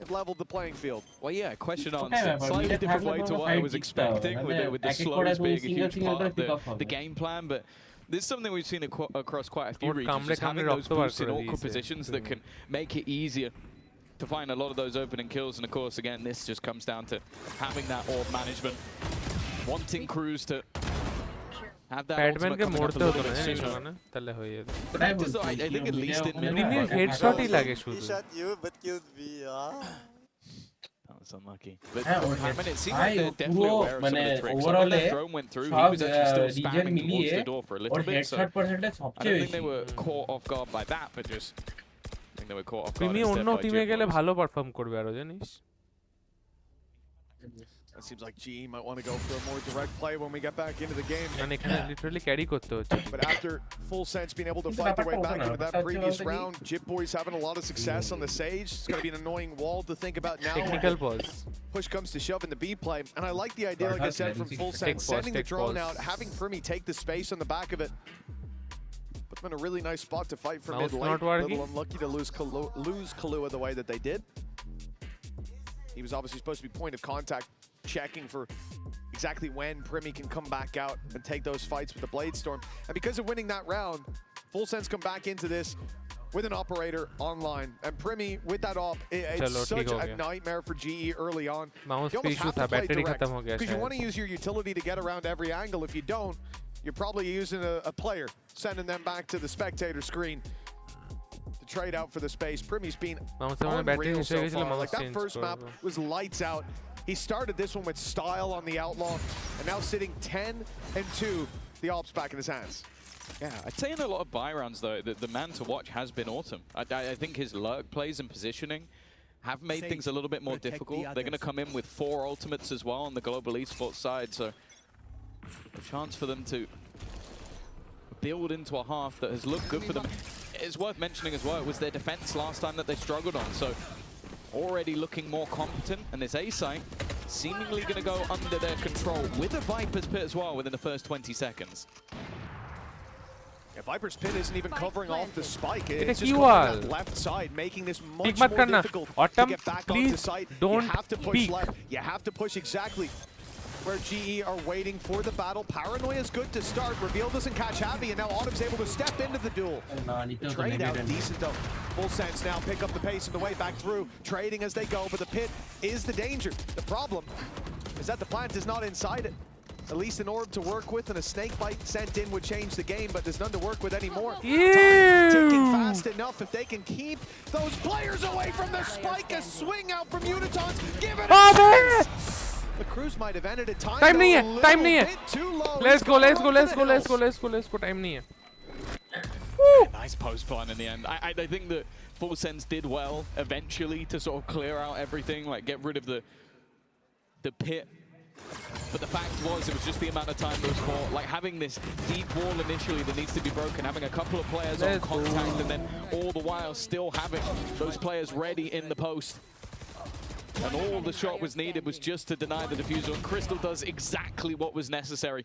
it leveled the playing field. Well, yeah, question answered. Slightly different way to what I was expecting with the slows being a huge part of the game plan, but this is something we've seen across quite a few regions, just having those boosts in awkward positions that can make it easier to find a lot of those opening kills. And of course, again, this just comes down to having that orb management, wanting Cruz to have that Batman के मोड़ तो होते हैं नहीं होगा ना तले हो ये I think at least in Premier headshot ही लगे शुरू He shot you but killed me. That was unlucky. But I mean, it seemed like they're definitely aware of some of the tricks. Like when that drone went through, he was actually still spamming towards the door for a little bit. So I don't think they were caught off guard by that, but just I think they were caught off guard. Premier অন্য টিমে গেলে ভালো perform করবে আরো জানিস It seems like GE might want to go for a more direct play when we get back into the game. মানে এখানে literally carry করতে হচ্ছে But after Full Sense being able to fight their way back into that previous round, Jip Boys having a lot of success on the Sage. It's going to be an annoying wall to think about now. Technical pause. Push comes to shove in the B play. And I like the idea, like I said, from Full Sense, sending the drone out, having Primi take the space on the back of it. Put them in a really nice spot to fight for mid lane. A little unlucky to lose Kahlua the way that they did. He was obviously supposed to be point of contact, checking for exactly when Primi can come back out and take those fights with the Blade Storm. And because of winning that round, Full Sense come back into this with an operator online. And Primi with that op, it's such a nightmare for GE early on. You almost have to play direct because you want to use your utility to get around every angle. If you don't, you're probably using a player, sending them back to the spectator screen to trade out for the space. Primi's been unreal so far. Like that first map was lights out. He started this one with style on the Outlaw, and now sitting 10-2, the ops back in his hands. Yeah, I'd say in a lot of buy rounds, though, the man to watch has been Autumn. I think his lurk plays and positioning have made things a little bit more difficult. They're going to come in with 4 ultimates as well on the global esports side, so a chance for them to build into a half that has looked good for them. It's worth mentioning as well, it was their defense last time that they struggled on, so already looking more competent, and this A site seemingly going to go under their control with a Viper's Pit as well within the first 20 seconds. Yeah, Viper's Pit isn't even covering off the spike. It's just going on that left side, making this much more difficult to get back onto site. You have to push left. You have to push exactly where GE are waiting for the battle. Paranoia is good to start. Reveal doesn't catch Abby, and now Autumn's able to step into the duel. Trade out decent though. Full Sense now pick up the pace on the way back through, trading as they go, but the pit is the danger. The problem is that the plant is not inside it. At least an orb to work with and a snake bite sent in would change the game, but there's none to work with anymore. Time ticking fast enough if they can keep those players away from the spike. A swing out from Unitons. Give it a chance! The Cruz might have ended it. Time नहीं है, time नहीं है. Let's go. Time नहीं है. Nice post plan in the end. I think that Full Sense did well eventually to sort of clear out everything, like get rid of the pit. But the fact was, it was just the amount of time that was for, like having this deep wall initially that needs to be broken, having a couple of players on contact, and then all the while still having those players ready in the post. And all the shot was needed was just to deny the defusal, and Crystal does exactly what was necessary.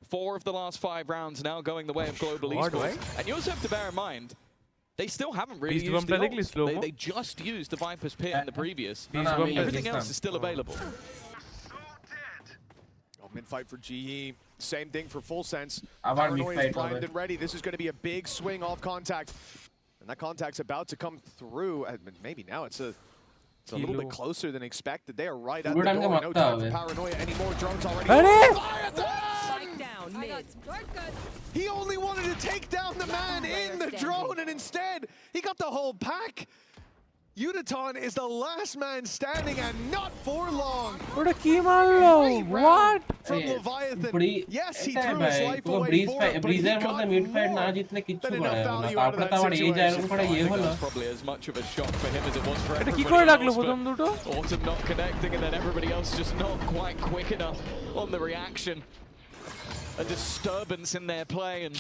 4 of the last 5 rounds now going the way of global esports. And you also have to bear in mind, they still haven't really used the ults. They just used the Viper's Pit in the previous. Everything else is still available. Mid-fight for GE, same thing for Full Sense. Paranoia is primed and ready. This is going to be a big swing off contact. And that contact's about to come through. Maybe now it's a little bit closer than expected. They are right at the door. No time for Paranoia anymore. Drones already. He only wanted to take down the man in the drone, and instead he got the whole pack. Udaton is the last man standing and not for long. What a key marlo. What? From Leviathan. Yes, he threw his life away for it, but he got more than enough value out of that situation. Probably as much of a shock for him as it was for Eta ki everybody kore raglo else, prothom duto? but Autumn not connecting and then everybody else just not quite quick enough on the reaction. A disturbance in their play and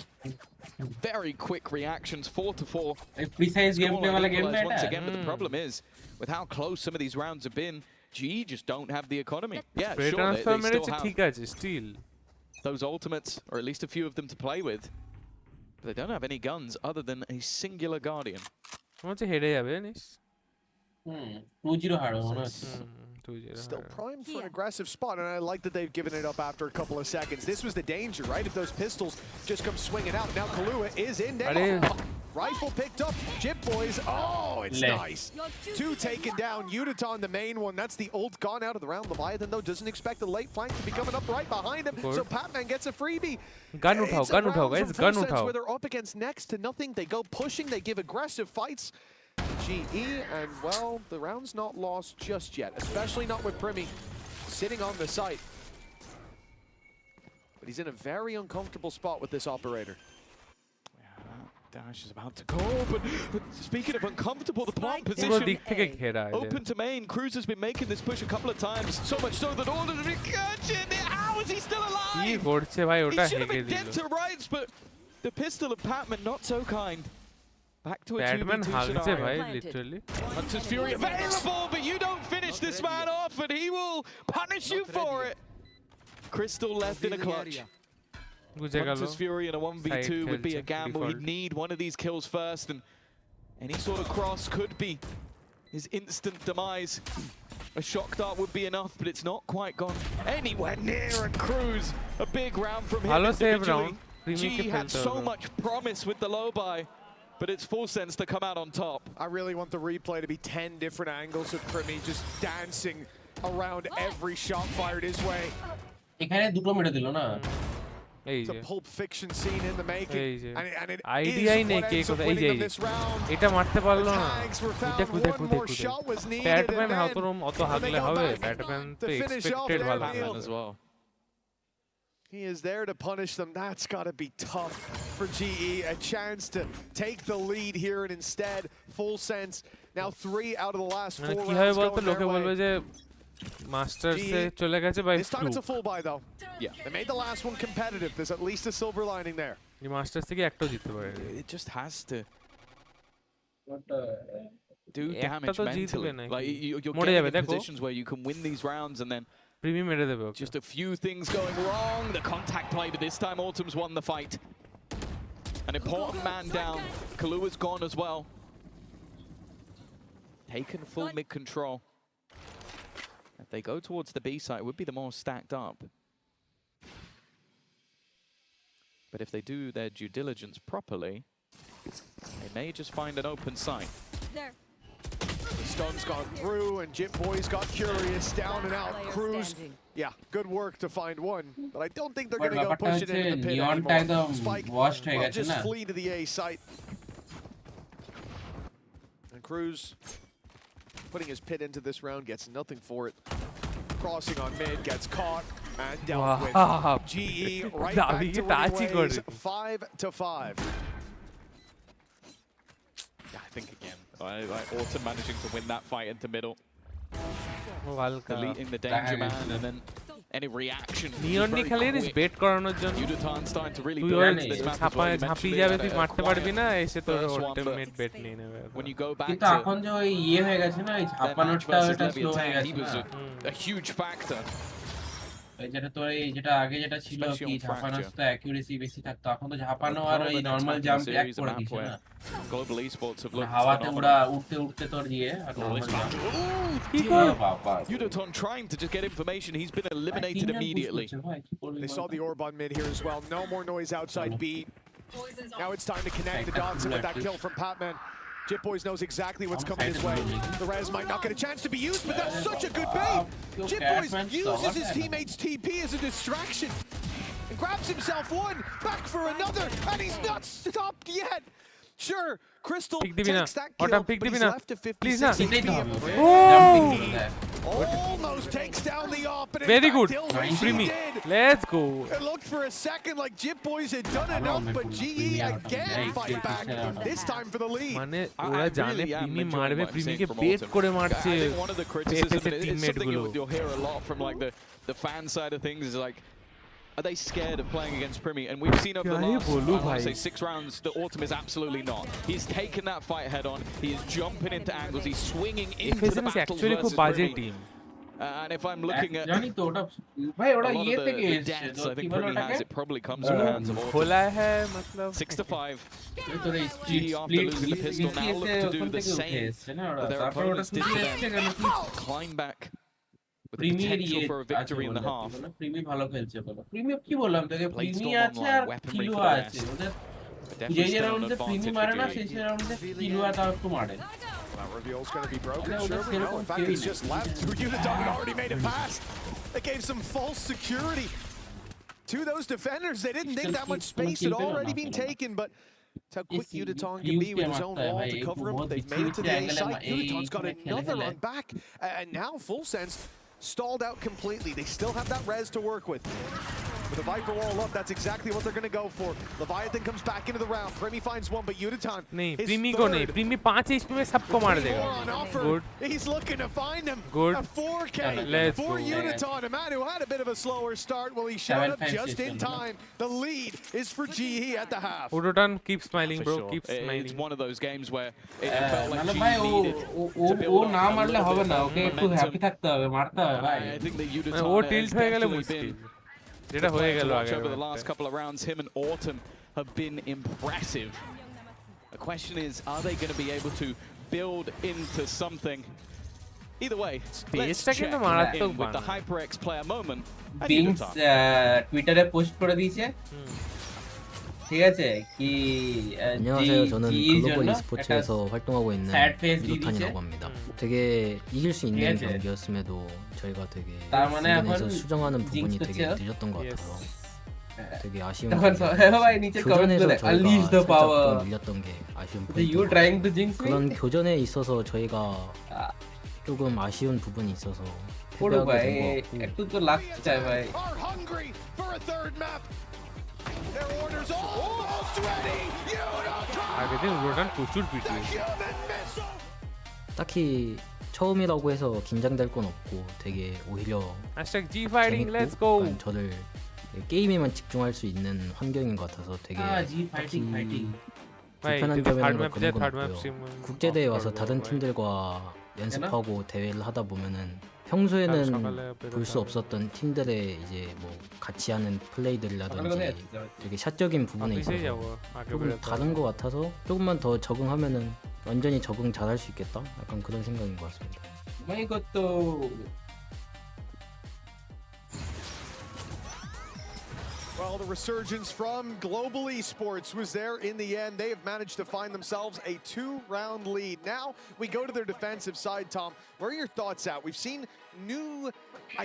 very quick reactions, 4-4. Precise gameplay wala game hai once again, but the problem is, with how close some of these rounds have been, GE just don't have the economy. Yeah, Spray sure, transfer they still ঠিক আছে still. have those ultimates, or at least a few of them to play with. But they don't have any guns other than a singular Guardian. মনে হচ্ছে হেডে যাবে জানিস? 2-0 হারো মনে হচ্ছে। Still primed for an aggressive spot, and I like that they've given it up after a couple of seconds. This was the danger, right? If those pistols just come swinging out. Now Kalua is in there. Rifle picked up. Jip boys. Oh, it's nice. 2 taken down. Udaton, the main one. That's the ult gone out of the round. Leviathan, though, doesn't expect the late flank to be coming up right behind him. So Patman gets a freebie. Gun uthao, guys, gun uthao. Where they're up against next to nothing. They go pushing. They give aggressive fights. GE, and well, the round's not lost just yet, especially not with Primi sitting on the site. But he's in a very uncomfortable spot with this operator. Dash is about to go, but speaking of uncomfortable, the plant position open to main. Cruz has been making this push a couple of times, so much so that all of the recursion. How is he still alive? He should have been dead to rights, but the pistol of Patman not so kind. Back to a 2v2 scenario. Literally. Hunter's Fury available, but you don't finish this man off, and he will punish you for it. Crystal left in a clutch. Hunter's Fury in a 1v2 would be a gamble. He'd need one of these kills first, and any sort of cross could be his instant demise. A shock dart would be enough, but it's not quite gone anywhere near. And Cruz, a big round from him individually. G had so much promise with the low buy, but it's full sense to come out on top. I really want the replay to be 10 different angles of Primi just dancing around every shot fired his way. এখানে দুটো মেরে দিল না। It's a Pulp Fiction scene in the making, and it আইডিয়াই নেই কে কোথায় এই যে এটা মারতে পারলো না। দেখো ব্যাটম্যান অত হাগলে হবে? ব্যাটম্যান তো এক্সপেক্টেড ভালো as well. He is there to punish them. That's got to be tough for GE. A chance to take the lead here, and instead, full sense. Now 3 out of the last 4 rounds going their way. Masters se chole geche by this time it's a full buy though. Yeah, they made the last one competitive. There's at least a silver lining there. The Masters থেকে একটাও জিততে পারে। It just has to do damage mentally. Like you're getting in positions where you can win these rounds and then Primi mere debe oke. Just a few things going wrong. The contact play, but this time Autumn's won the fight. An important man down. Kalua's gone as well. Taken full mid control. If they go towards the B site, it would be the more stacked up. But if they do their due diligence properly, they may just find an open site. There. The stun's gone through, and Jip Boy's got curious, down and out. Cruz, yeah, good work to find one, but I don't think they're going to go push it into the pit anymore. Spike will just flee to the A site. And Cruz, putting his pit into this round, gets nothing for it. Crossing on mid, gets caught and dealt with. GE right back to winning ways, 5-5. Yeah, I think again, like Autumn managing to win that fight into middle. Deleting the danger man, and then any reaction. Neon ni khale is bait koranor jonno. Udaton starting to really do this map as well. Chapiye jabe তুই মারতে পারবি না এসে তোর ultimate bet নিয়ে নেবে। When you go back কিন্তু এখন যে ওই ইয়ে হয়ে গেছে না এই ঝাপানোটা এটা স্লো হয়ে গেছে। A huge factor. যেটা তোর এই যেটা আগে যেটা ছিল কি ঝাপানোর তো অ্যাকুরেসি বেশি থাকতো, এখন তো ঝাপানো আর ওই নরমাল জাম্প এক করে দিছে না। Global Esports have looked হাওয়াতে উড়তে তোর ইয়ে আর normal jump. Udaton trying to just get information. He's been eliminated immediately. They saw the orb on mid here as well. No more noise outside B. Now it's time to connect the dots with that kill from Patman. Jip Boys knows exactly what's coming his way. The res might not get a chance to be used, but that's such a good bait. Jip Boys uses his teammate's TP as a distraction and grabs himself one, back for another, and he's not stopped yet. Sure, Crystal Pick the winner. takes that What kill, up, pick but the he's winner. left to Please 56 na. HP. Oh! Almost takes down the op, and in Very fact, good. he'll wish he Primi. did. Let's go. It looked for a second like Jip Boys had done enough, but GE again fight back, this time for the lead. মানে ওরা জানে প্রিমি মারবে প্রিমিকে bet করে মারছে I think one of the criticisms FS এর is teammate something গুলো you'll hear a lot from like the fan side of things is like, are they scared of playing against Primi? And we've seen over the last, I want to say 6 rounds, the Autumn is absolutely not. He's taken that fight head on. He is jumping into angles. He's swinging into the battles versus Primi. And if I'm looking at a lot of the deaths, I think Primi has, it probably comes from the hands of Autumn. 6-5. GE after losing the pistol now look to do the same. But their opponents did to them climb back with the potential for a victory in the half. প্রিমি ভালো খেলছে বলো প্রিমি কি বললাম তোকে প্রিমি আছে আর kilo আছে ওদের যে রাউন্ডে প্রিমি মারে না সেই রাউন্ডে কিলো তাও একটু মারে That reveal's going to be broken. Sure, we know. In fact, he's just left. Uniton had already made it past. They gave some false security to those defenders. They didn't think that much space had already been taken, but it's how quick Uniton can be with his own wall to cover him. They've made it to the A site. Uniton's got another run back, and now Full Sense stalled out completely. They still have that res to work with. With the Viper wall up, that's exactly what they're going to go for. Leviathan comes back into the round. Primi finds one, but Uniton नहीं प्रीमी को नहीं प्रीमी 5 HP में सबको मार देगा good. He's looking to find him. Good. A 4K Let's for go. Uniton. A man who had a bit of a slower start. Well, he showed up just in time. The lead is for GE at the half. Udotan keep smiling, bro. Keep smiling. It's one of those games where it felt like GE needed to build ও না মারলে হবে না ওকে একটু happy থাকতে হবে মারতে হবে ভাই I think that Uniton ও টিল্ট হয়ে গেলে মুশকিল যেটা হয়ে গেল আগে over the last couple of rounds. Him and Autumn have been impressive. The question is, are they going to be able to build into something? Either way, let's check in with the HyperX player moment. Beings টুইটারে post করে দিয়েছে ঠিক আছে কি 안녕하세요. 저는 글로벌 e스포츠에서 활동하고 있는 유도탄이라고 합니다. 되게 이길 수 있는 경기였음에도 저희가 되게 중간에서 수정하는 부분이 되게 늦었던 것 같아서 되게 아쉬운 교전에서 저희가 살짝 밀렸던 게 아쉬운 포인트. 그런 교전에 있어서 저희가 조금 아쉬운 부분이 있어서 패배하게 된 것 같고 Their orders almost ready. 아게 된 우로란 고출 비트. 딱히 처음이라고 해서 긴장될 건 없고 되게 오히려 재밌고 약간 저를 게임에만 집중할 수 있는 환경인 것 같아서 되게 불편한 점이라는 건 그런 건 없고요. 국제대회 와서 다른 팀들과 연습하고 대회를 하다 보면은 평소에는 볼 수 없었던 팀들의 이제 뭐 같이 하는 플레이들이라든지 되게 샷적인 부분에 있어서 조금 다른 것 같아서 조금만 더 적응하면은 완전히 적응 잘할 수 있겠다? 약간 그런 생각인 것 같습니다. 이것도 Well, the resurgence from Global Esports was there in the end. They have managed to find themselves a 2-round lead. Now we go to their defensive side, Tom. Where are your thoughts at? We've seen new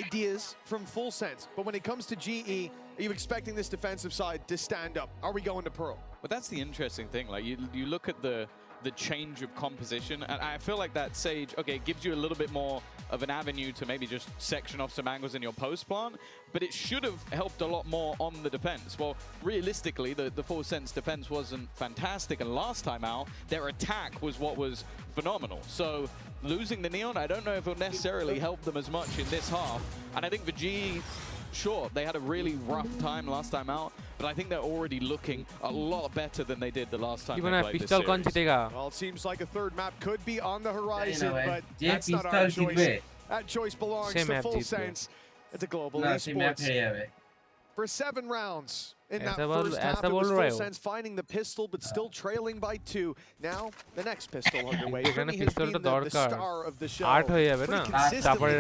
ideas from Full Sense, but when it comes to GE, are you expecting this defensive side to stand up? Are we going to Pearl? But that's the interesting thing. Like you look at the change of composition, and I feel like that Sage, okay, it gives you a little bit more of an avenue to maybe just section off some angles in your post plant, but it should have helped a lot more on the defense. Well, realistically, the Full Sense defense wasn't fantastic, and last time out, their attack was what was phenomenal. So losing the Neon, I don't know if it will necessarily help them as much in this half, and I think for GE, sure, they had a really rough time last time out, but I think they're already looking a lot better than they did the last time they played this series. Well, it seems like a third map could be on the horizon, but that's not our choice. That choice belongs to Full Sense. It's a Global Esports. For 7 rounds in that first half, it was Full Sense finding the pistol, but still trailing by 2. Now, the next pistol underway. Primi has been the star of the show. Pretty consistently.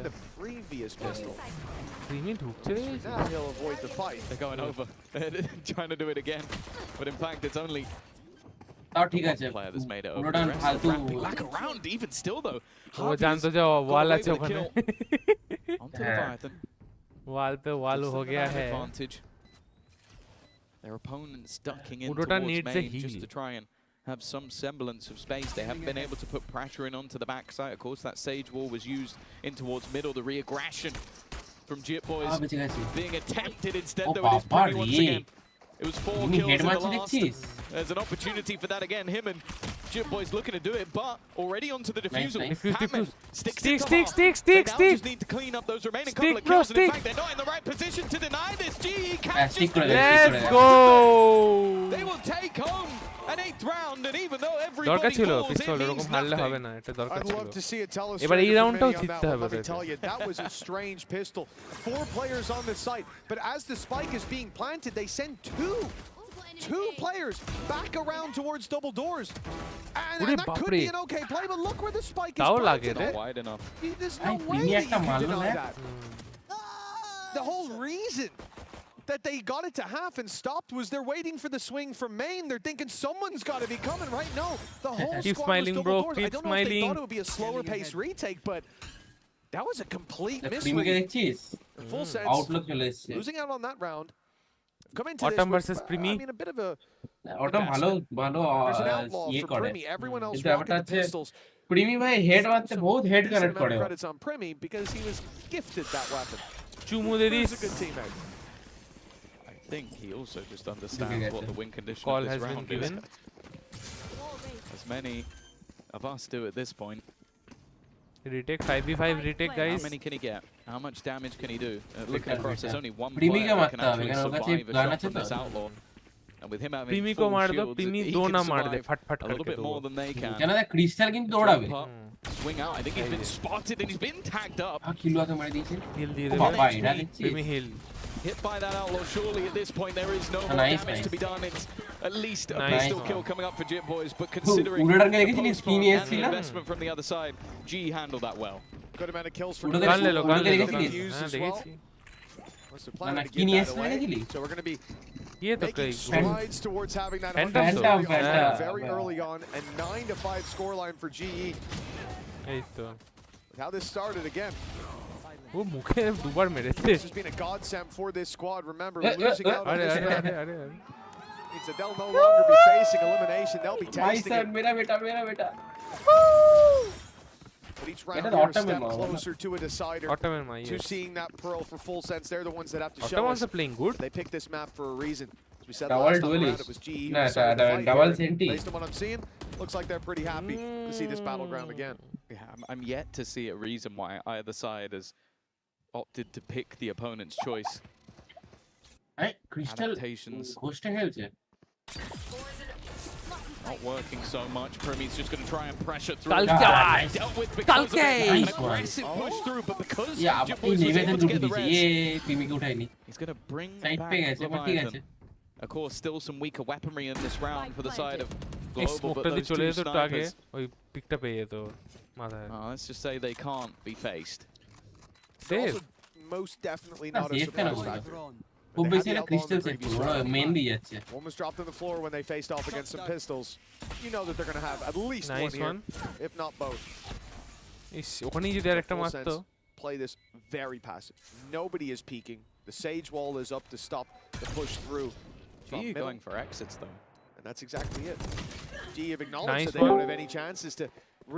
The previous pistol. Now he'll avoid the fight. They're going over, trying to do it again, but in fact, it's only ঠিক আছে player that's made it over. ওটা ফালতু Back around, even still though. ও জানতো যে ওয়াল আছে ওখানে Onto Leviathan. वाल पे वाल हो गया है Their opponents ducking in towards main just to try and have some semblance of space. They haven't been able to put pressure in onto the backside. Of course, that Sage wall was used in towards middle. The re-aggression from GeForce being attempted instead, though it is Premi once again. It was 4 kills in the last. There's an opportunity for that again. Him and GeForce looking to do it, but already onto the defusal. Stick. They now just need to clean up those remaining couple of kills, and in fact, they're not in the right position to deny this. GE can't just Let's go! They will take home an 8th round, and even though everybody falls, it means nothing. I'd love to see it tell us. Let me tell you, that was a strange pistol. 4 players on the site, but as the spike is being planted, they send two players back around towards double doors. And that could be an okay play, but look where the spike is planted. Not wide enough. There's no way that you can deny that. The whole reason that they got it to half and stopped was they're waiting for the swing from main. They're thinking someone's got to be coming right now. The whole keep squad smiling, was bro. double doors. Keep I don't know smiling. if they thought it would be a slower paced retake, but that was a complete misread. Full sense. Losing out on that round. Coming to Autumn this versus with, Primi. I mean, a bit of a Autumn ভালো there's an outlaw for Primi. Everyone else rocking the pistols. Primi ভাই head মারতে বহুত head connect করে Credits on Primi because he was gifted that weapon. চুমু দে this He's a good teammate. I think he also just understands what the win condition Call of this has been round given. is. As many of us do at this point. Retake 5v5 retake, guys. How many can he get? How much damage can he do? Looking across, there's only one Primi player that can ka actually survive a shot from this outlaw. And with him having Primi ko full maar do, shields, Primi he do can na maar de, survive fat fat a little karke bit do. more than they can. জানা crystal কিন্তু দৌড়াবে Swing out. I think he's been spotted and he's been tagged up. Kilo আগে মারি দিয়েছে Heal দিয়ে বাবা দেবে এটা দেখছিস Primi heal. Hit by that outlaw, surely at this point there is no more damage to be done. It's at least a pistol kill coming up for Jit Boys, but considering the postpone and the investment from the other side, G handled that well. Good amount of kills for গান লে লো গান লে লো Fuse as well. Must have planned to কি get নিয়ে that এসেছিস away. So we're going to be ये तो making कई strides towards having that Phantom very early on, and 9-5 scoreline for GE. এই তো How this started again. वो मुखे দুবার মেরেছে This has been a godsend for this squad. Remember, losing out on this round means that they'll no longer be facing elimination. They'll be tasting it. मेरा बेटा But each round they're a step closer to a decider, to seeing that pearl for full sense. They're the ones that have to show us. playing good. They picked this map for a reason. As we said Double last time around, it was GE. double senti. Based on what I'm seeing, looks like they're pretty happy to see this battleground again. Yeah, I'm yet to see a reason why either side has opted to pick the opponent's choice. Crystal Adaptations ঘোষটা খেলছে not working so much. Primi's just going to try and pressure through. Dealt with because of an aggressive push through, but because GeForce was able to get the rest, he's going to bring back Leviathan. Of course, still some weaker weaponry in this round for the side of Global, but those two snipers, let's just say they can't be faced. Also, most definitely not a surprise factor. খুব বেশি না crystal set পুরো mainly যাচ্ছে One was dropped on the floor when they faced off against some pistols. You know that they're going to have at least one here, if not both. ওখানেই যদি আরেকটা মারতো Play this very passive. Nobody is peeking. The Sage wall is up to stop the push through. GE going for exits though. And that's exactly it. GE have acknowledged that they don't have any chances to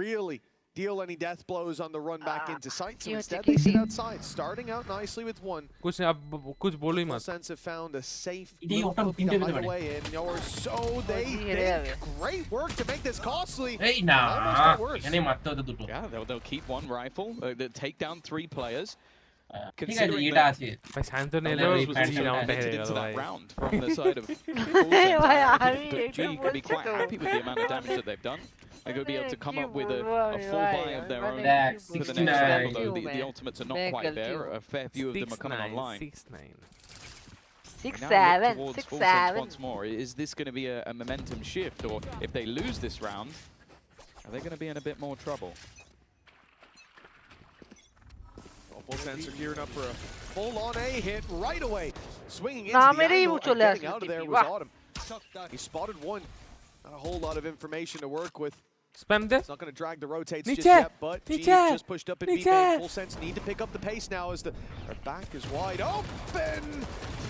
really deal any death blows on the run back into sight. So instead they sit outside, starting out nicely with one. कुछ बोलो ही मत Sense have found a safe hideaway in, or so they think. Great work to make this costly. এখানে মারতে হতো দুটো Yeah, they'll keep one rifle. They'll take down 3 players. ঠিক আছে এটা আছে ভাই শান্তন এলো was রাউন্ড into হেরে গেল that ভাই round from the side of G could be quite happy with the amount of damage that they've done. They're going to be able to come up with a full buy of their own for the next round, although the ultimates are not quite there. A fair few of them are coming online. 6-7 towards full sense once more. Is this going to be a momentum shift, or if they lose this round, are they going to be in a bit more trouble? Full sense are gearing up for a full-on A hit right away. Swinging into Nah, the angle and chole getting out of there was Autumn. He spotted one. Not a whole lot of information to work with. Spam there. It's not going to drag the rotates just yet, but G just pushed up in B-main. Full sense need to pick up the pace now as their back is wide open.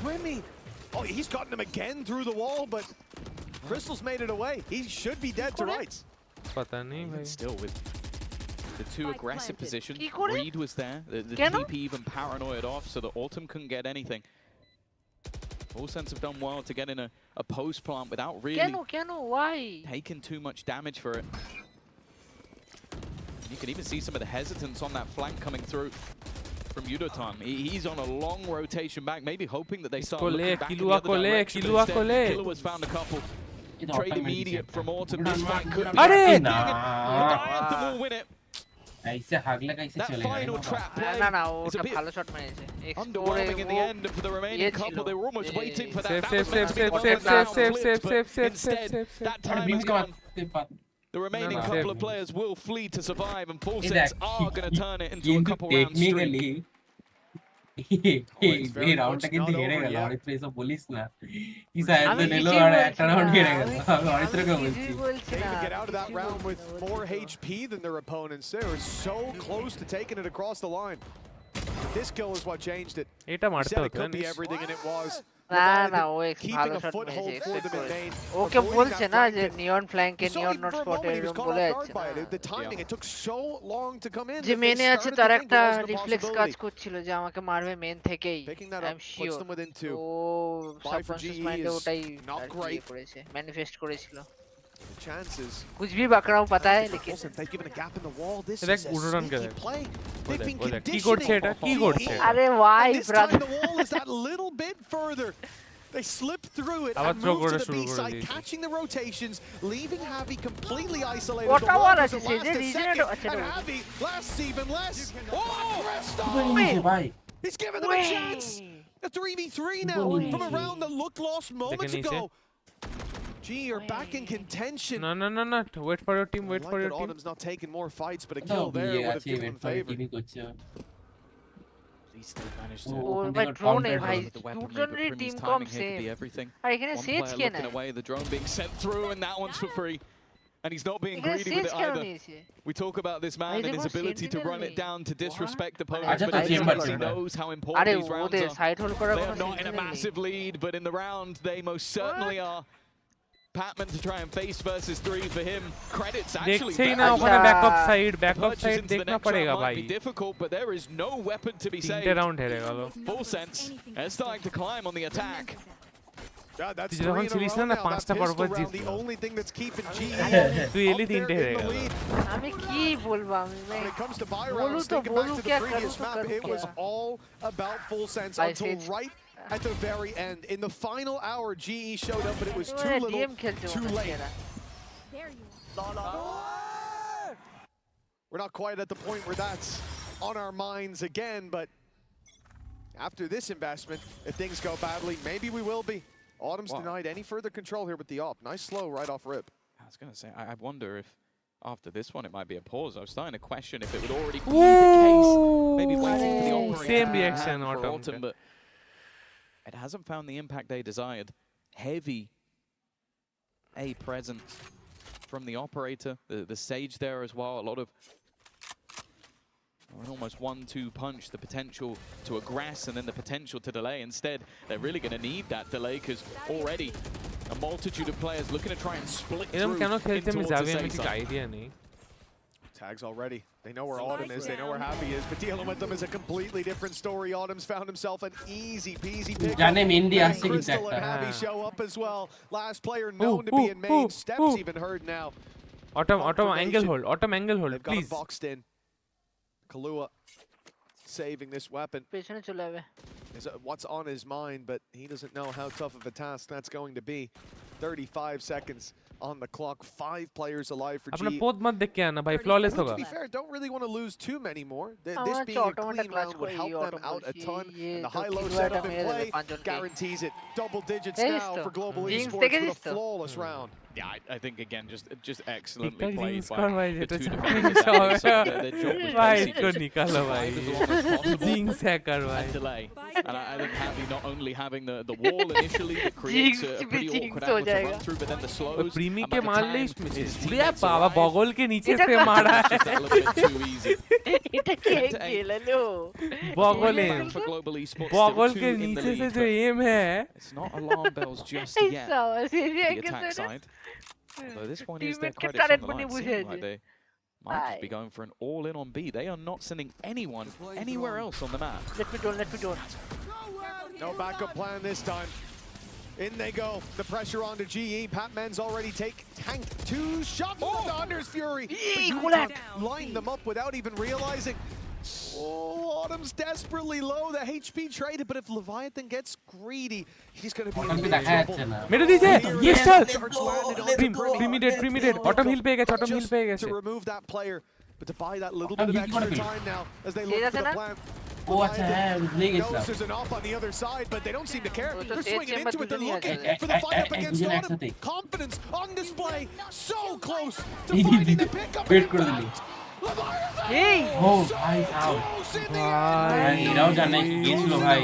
Primi Oh, he's gotten him again through the wall, but Crystal's made it away. He should be dead to rights. पता नहीं भाई. Still with the two aggressive positions. Reed was there. The TP even paranoid off, so the Autumn couldn't get anything. All Sense have done well to get in a post plant without really why? taking too much damage for it. You can even see some of the hesitance on that flank coming through from Yudotan. He's on a long rotation back, maybe hoping that they start looking back in the other direction. Kilua's found a couple. Trade immediate from Autumn. This fight could be Diatham will win it. That final trap play is a bit underwhelming in the end for the remaining couple. They were almost waiting for that. That was meant to be one of the down flips, but instead, that time is gone. The remaining couple of players will flee to survive, and Full Sets are going to turn it into a couple round streak. এই রাউন্ডটা কিন্তু হেরে গেল অরিত্র এসব বলিস না কি সাহেব তো নিলো আর একটা রাউন্ড হেরে গেল অরিত্রকে বলছি They even get out of that round with more HP than their opponents. They were so close to taking it across the line. This kill is what changed it. এটা মারতে হতো It could be everything, and it was. না ও ভালো shot মেরেছে ওকে বলছে না যে নিয়ন ফ্ল্যাঙ্কে নিয়ন not স্পটে এরকম বলে আছে The timing, it took so long to come in. যে মেনে আছে তার একটা রিফ্লেক্স কাজ করছিল যে আমাকে মারবে মেন থেকেই আই এম শিওর ও সাবকনশিয়াস মাইন্ডে ওটাই করেছে ম্যানিফেস্ট করেছিল chances कुछ भी बक रहा हूं पता है लेकिन they've given a gap in the wall. This is a sneaky play. They've been conditioning. अरे why brother the wall is that little bit further. They slipped through it and moved to the B side, catching the rotations, leaving Javi completely isolated. What the was last it? and Javi lasts even less. Oh, he's given them a chance. A 3v3 now from a round that looked lost moments ago. G are back in contention. No. Wait for your team. Wait for your team. Autumn's not taking more fights, but a kill there would have given them favor. भाई drone है भाई दूसरी team कम से अरे एखाনে সেজ কেন the drone being sent through and that one's for free and he's not being greedy with it either. We talk about this man and his ability to run it down to disrespect opponents, but he knows how important these rounds are. They are not in a massive lead, but in the round they most certainly are. Patman to try and face versus 3 for him. Credits actually backup side देखना पड़ेगा भाई. Be difficult, but there is no weapon to be saved. Full Sense is starting to climb on the attack. Yeah, that's the only thing that's keeping G in the lead. When it comes to buy rounds, thinking back to the previous map, it was all about Full Sense until right at the very end. In the final hour, GE showed up, but it was too little, too late. We're not quite at the point where that's on our minds again, but after this investment, if things go badly, maybe we will be. Autumn's denied any further control here with the op. Nice slow right off rip. I was going to say, I wonder if after this one it might be a pause. I was starting to question if it would already be the case. Maybe waiting for the operator. Same reaction, Autumn, but it hasn't found the impact they desired. Heavy A presence from the operator, the Sage there as well. A lot of an almost 1-2 punch, the potential to aggress and then the potential to delay. Instead, they're really going to need that delay because already a multitude of players looking to try and split through towards the side. Tags already. They know where Autumn is. They know where Happy is. But dealing with them is a completely different story. Autumn's found himself an easy-peasy pick. Crystal and Happy show up as well. Last player known to be in main. Steps even heard now. Autumn angle hold. Autumn angle hold, They've please. Got him boxed in. Kalua saving this weapon. What's on his mind, but he doesn't know how tough of a task that's going to be. 35 seconds on the clock. 5 players alive for G. अपना पोत मत देख के आना भाई, flawless होगा. To be fair, don't really want to lose too many more. This being a clean round would help them out a ton. And the high-low setup in play guarantees it. Double digits now for Global Esports with a flawless round. Yeah, I think again, just excellently played by the two Jinx defenders. Their job was basically Bhai, just survive as long as possible Jinx hacker, bhai. and delay. And I think Happy not only having the wall initially that creates a pretty awkward angle to run through, but then the slows. प्रीमी and के by the मार time ले his इसमें teammates बाबा arrive, बगल के नीचे से मारा है just a little bit too easy. এটা কে খেলালো बगल For Global Esports, बगल still के 2 in the नीचे से lead, जो but एम है it's not alarm bells just yet. The attack side. Although this one is their credits on the line. It seems like they might just be going for an all-in on B. They are not sending anyone anywhere else on the map. Let me do. No backup plan this time. In they go. The pressure onto GE. Patman's already tanked 2 shots from the Hunter's Fury. Lined them up without even realizing. Oh, Autumn's desperately low. The HP traded, but if Leviathan gets greedy, he's going to be in big trouble. मेरे दीजिए ये star प्रीमिडेट autumn हिल पे गया To remove that player, but to buy that little bit of extra time now as they look for the plan. Oh, अच्छा है knows there's an op on the other side, but they don't seem to care. They're swinging into it. They're looking for the fight up against Autumn. Confidence on display. So close to finding the pickup. Hey! Oh, भाई साहब भाई इराव जाने की guess लो भाई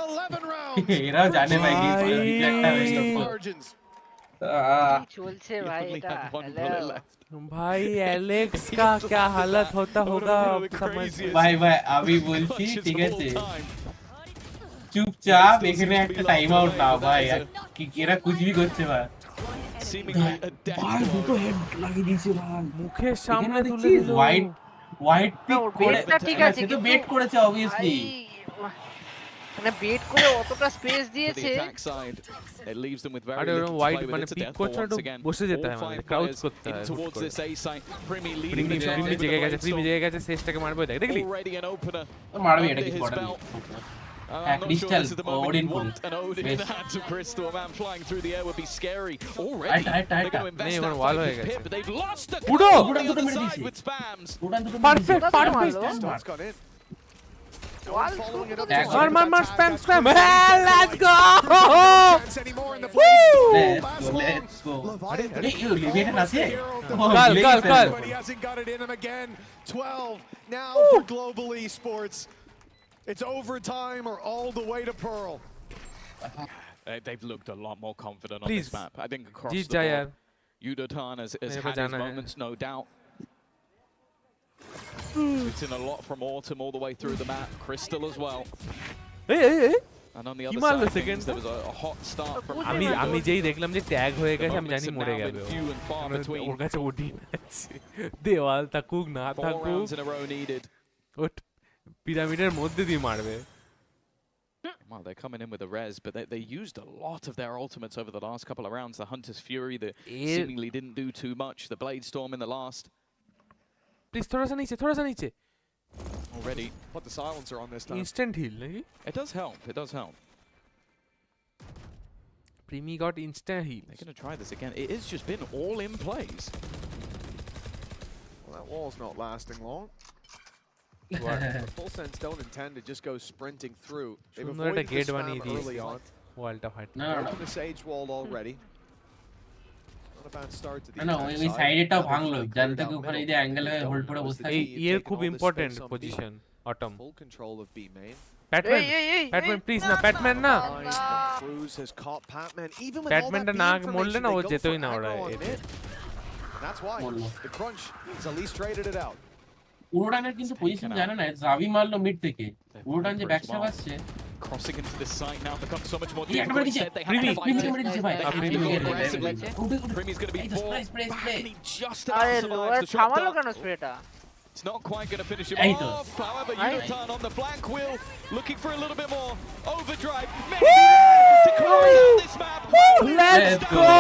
11 rounds. इराव जाने भाई guess लो लगता है चलছে ভাই এটা भाई एलेक्स का क्या हालत होता होगा समझ भाई अभी बोलছি ঠিক আছে চুপচাপ এখানে একটা টাইম আউট নাও ভাই কি এরা कुछ भी করছে ভাই Seemingly a ভাই দুটো হেড লাগিয়ে দিয়েছে ভাই মুখের সামনে তুলে দিল হোয়াইট পিক করে ঠিক আছে সে তো বেট করেছে obviously মানে বেট করে অতটা স্পেস দিয়েছে It leaves them with very अरे little to white play with. माने It's a pick death coach ball तो once again. बसे देता है माने क्राउच करता है towards this A site. Primi leading प्रीमी the charge. जगह गया प्रीमी जगह गया सेस्टा के मारबो देख ली Already an opener. मारबो এটা কি পড়া I'm not sure this is the moment you want an Odin in the hands of Crystal. A man flying through the air would be scary. Already, they're going to invest that fight with Pip, but they've lost the control on the other side with spams. Perfect. Got in. Mar spam let's go let's go अरे ये limited আছে कल But he hasn't got it in him again. 12 now for Global Esports. It's overtime or all the way to Pearl. They've looked a lot more confident on Please. this map. I think across Jeet the ja board, Yudotan has had his moments, no doubt. It's in a lot from Autumn all the way through the map. Crystal as well. Hey. And on the other side of things, there was a hot start from আমি যেই দেখলাম যে tag হয়ে গেছে আমি জানি মরে যাবে few and far between. ওর কাছে ওডি আছে দেওয়াল থাকুক না 4 থাকুক rounds in a row needed. ও পিরামিডের মধ্যে দিয়ে মারবে Well, they're coming in with a res, but they used a lot of their ultimates over the last couple of rounds. The Hunter's Fury that seemingly didn't do too much. The Blade Storm in the last. Please, थोड़ा सा नीचे. Already. Put the silencer on this time. Instant heal, नहीं? It does help. It does help. Primi got instant heal. They're going to try this again. It has just been all in plays. Well, that wall's not lasting long. Full Sense don't intend to just go sprinting through. They've avoided the spam early on. Open the Sage wall already. Not a bad start to the no, we side-টাও ভাঙলো জানতে কি ওখানে এই angle হয়ে hold করে বসে এই এর খুব important position autumn Full control of B main. Patman please না Patman না Cruz has caught Patman even with Patman টা না মরলে না ও যেতই না ওরা That's why the crunch has at least traded it out. উড়ানের কিন্তু পজিশন জানে না জাভি মারলো মিড থেকে উড়ান যে ব্যাকস্টাপ আসছে Crossing into this site now becomes so much more difficult. They have to fight it. Primi's going to be bought back and he just about survives the shot dart. It's not quite going to finish him off. However, Yudotan on the flank wheel, looking for a little bit more overdrive. Maybe to close out this map. Let's go!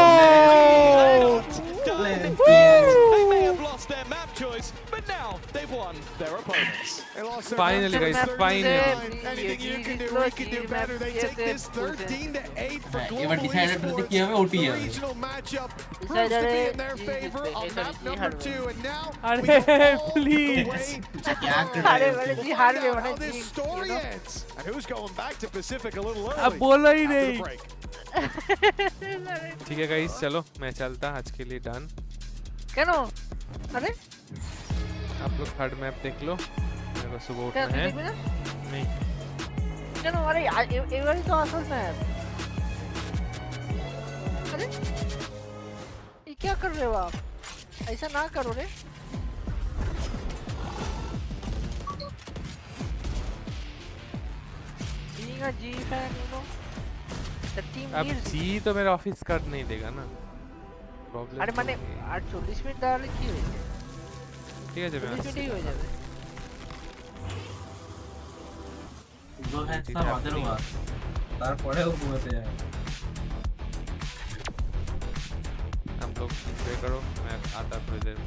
They may have lost their map choice, but now they've won their opponents. Finally, guys, finally. Anything you can do, we can do better. They take this 13-8 for Global Esports. The regional matchup proves to be in their favor on map number 2, and now we can all please. how this story ends. And who's going back to Pacific a little early after the break? ठीक है guys चलो मैं चलता आज के लिए done क्यों अरे आप लोग थर्ड मैप देख लो मेरे को सुबह उठना है नहीं क्यों अरे ये वाली तो असल मैप अरे ये क्या कर रहे हो आप ऐसा ना करो रे being a G fan you know the team अब needs जी तो मेरा ऑफिस कर नहीं देगा ना प्रॉब्लम अरे माने 40 मिनट डाले की हुई ठीक है जब 40 मिनट ही हो जाए दो है सब आदर हुआ তারপরে ও ঘুমাতে যায় हम लोग एंजॉय करो मैं आता थोड़ी देर में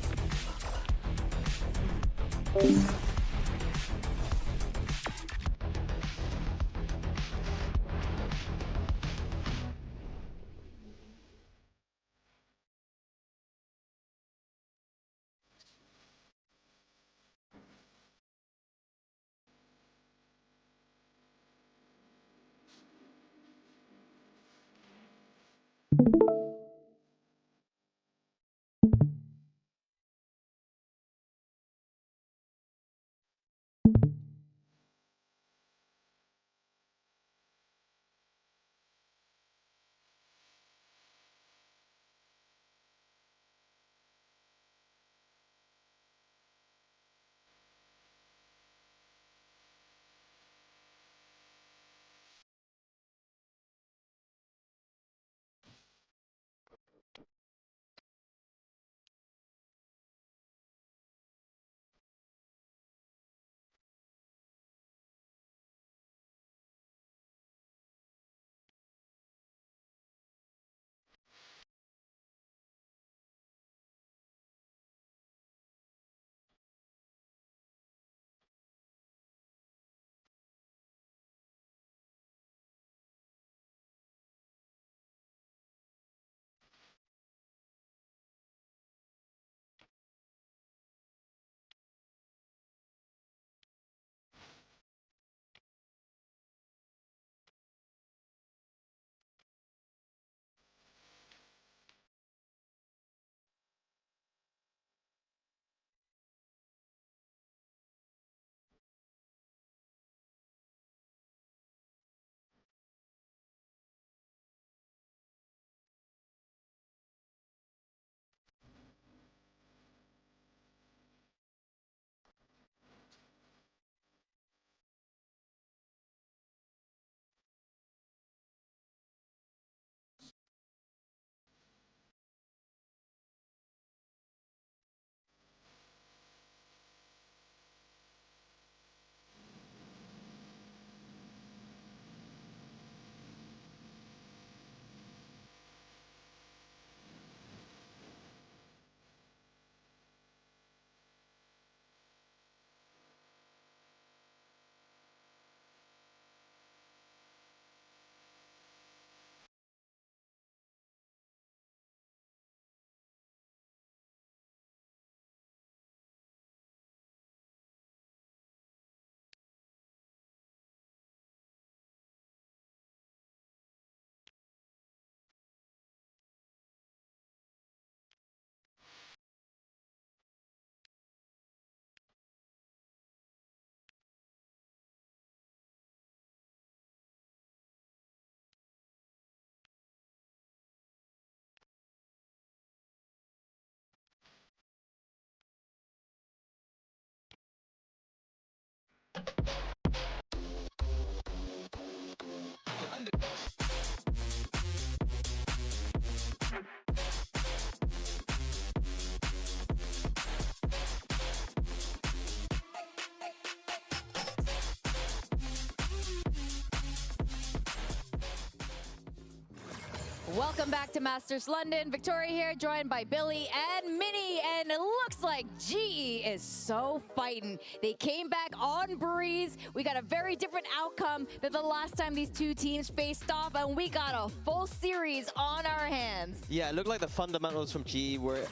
Welcome back to Masters London. Victoria here, joined by Billy and Minnie. And it looks looks like GE is so fighting. They came back on Breeze. We got a very different outcome than the last time these two teams faced off, and we got a full series on our hands. Yeah, it looked like the fundamentals from GE were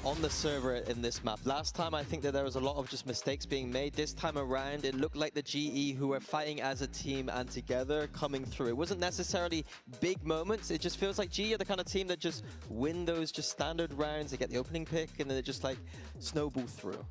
on the server in this map. Last time, I think that there was a lot of just mistakes being made. This time around, it looked like the GE who were fighting as a team and together coming through. It wasn't necessarily big moments. It just feels like GE are the kind of team that just win those just standard rounds. They get the opening pick, and then they just like snowball through.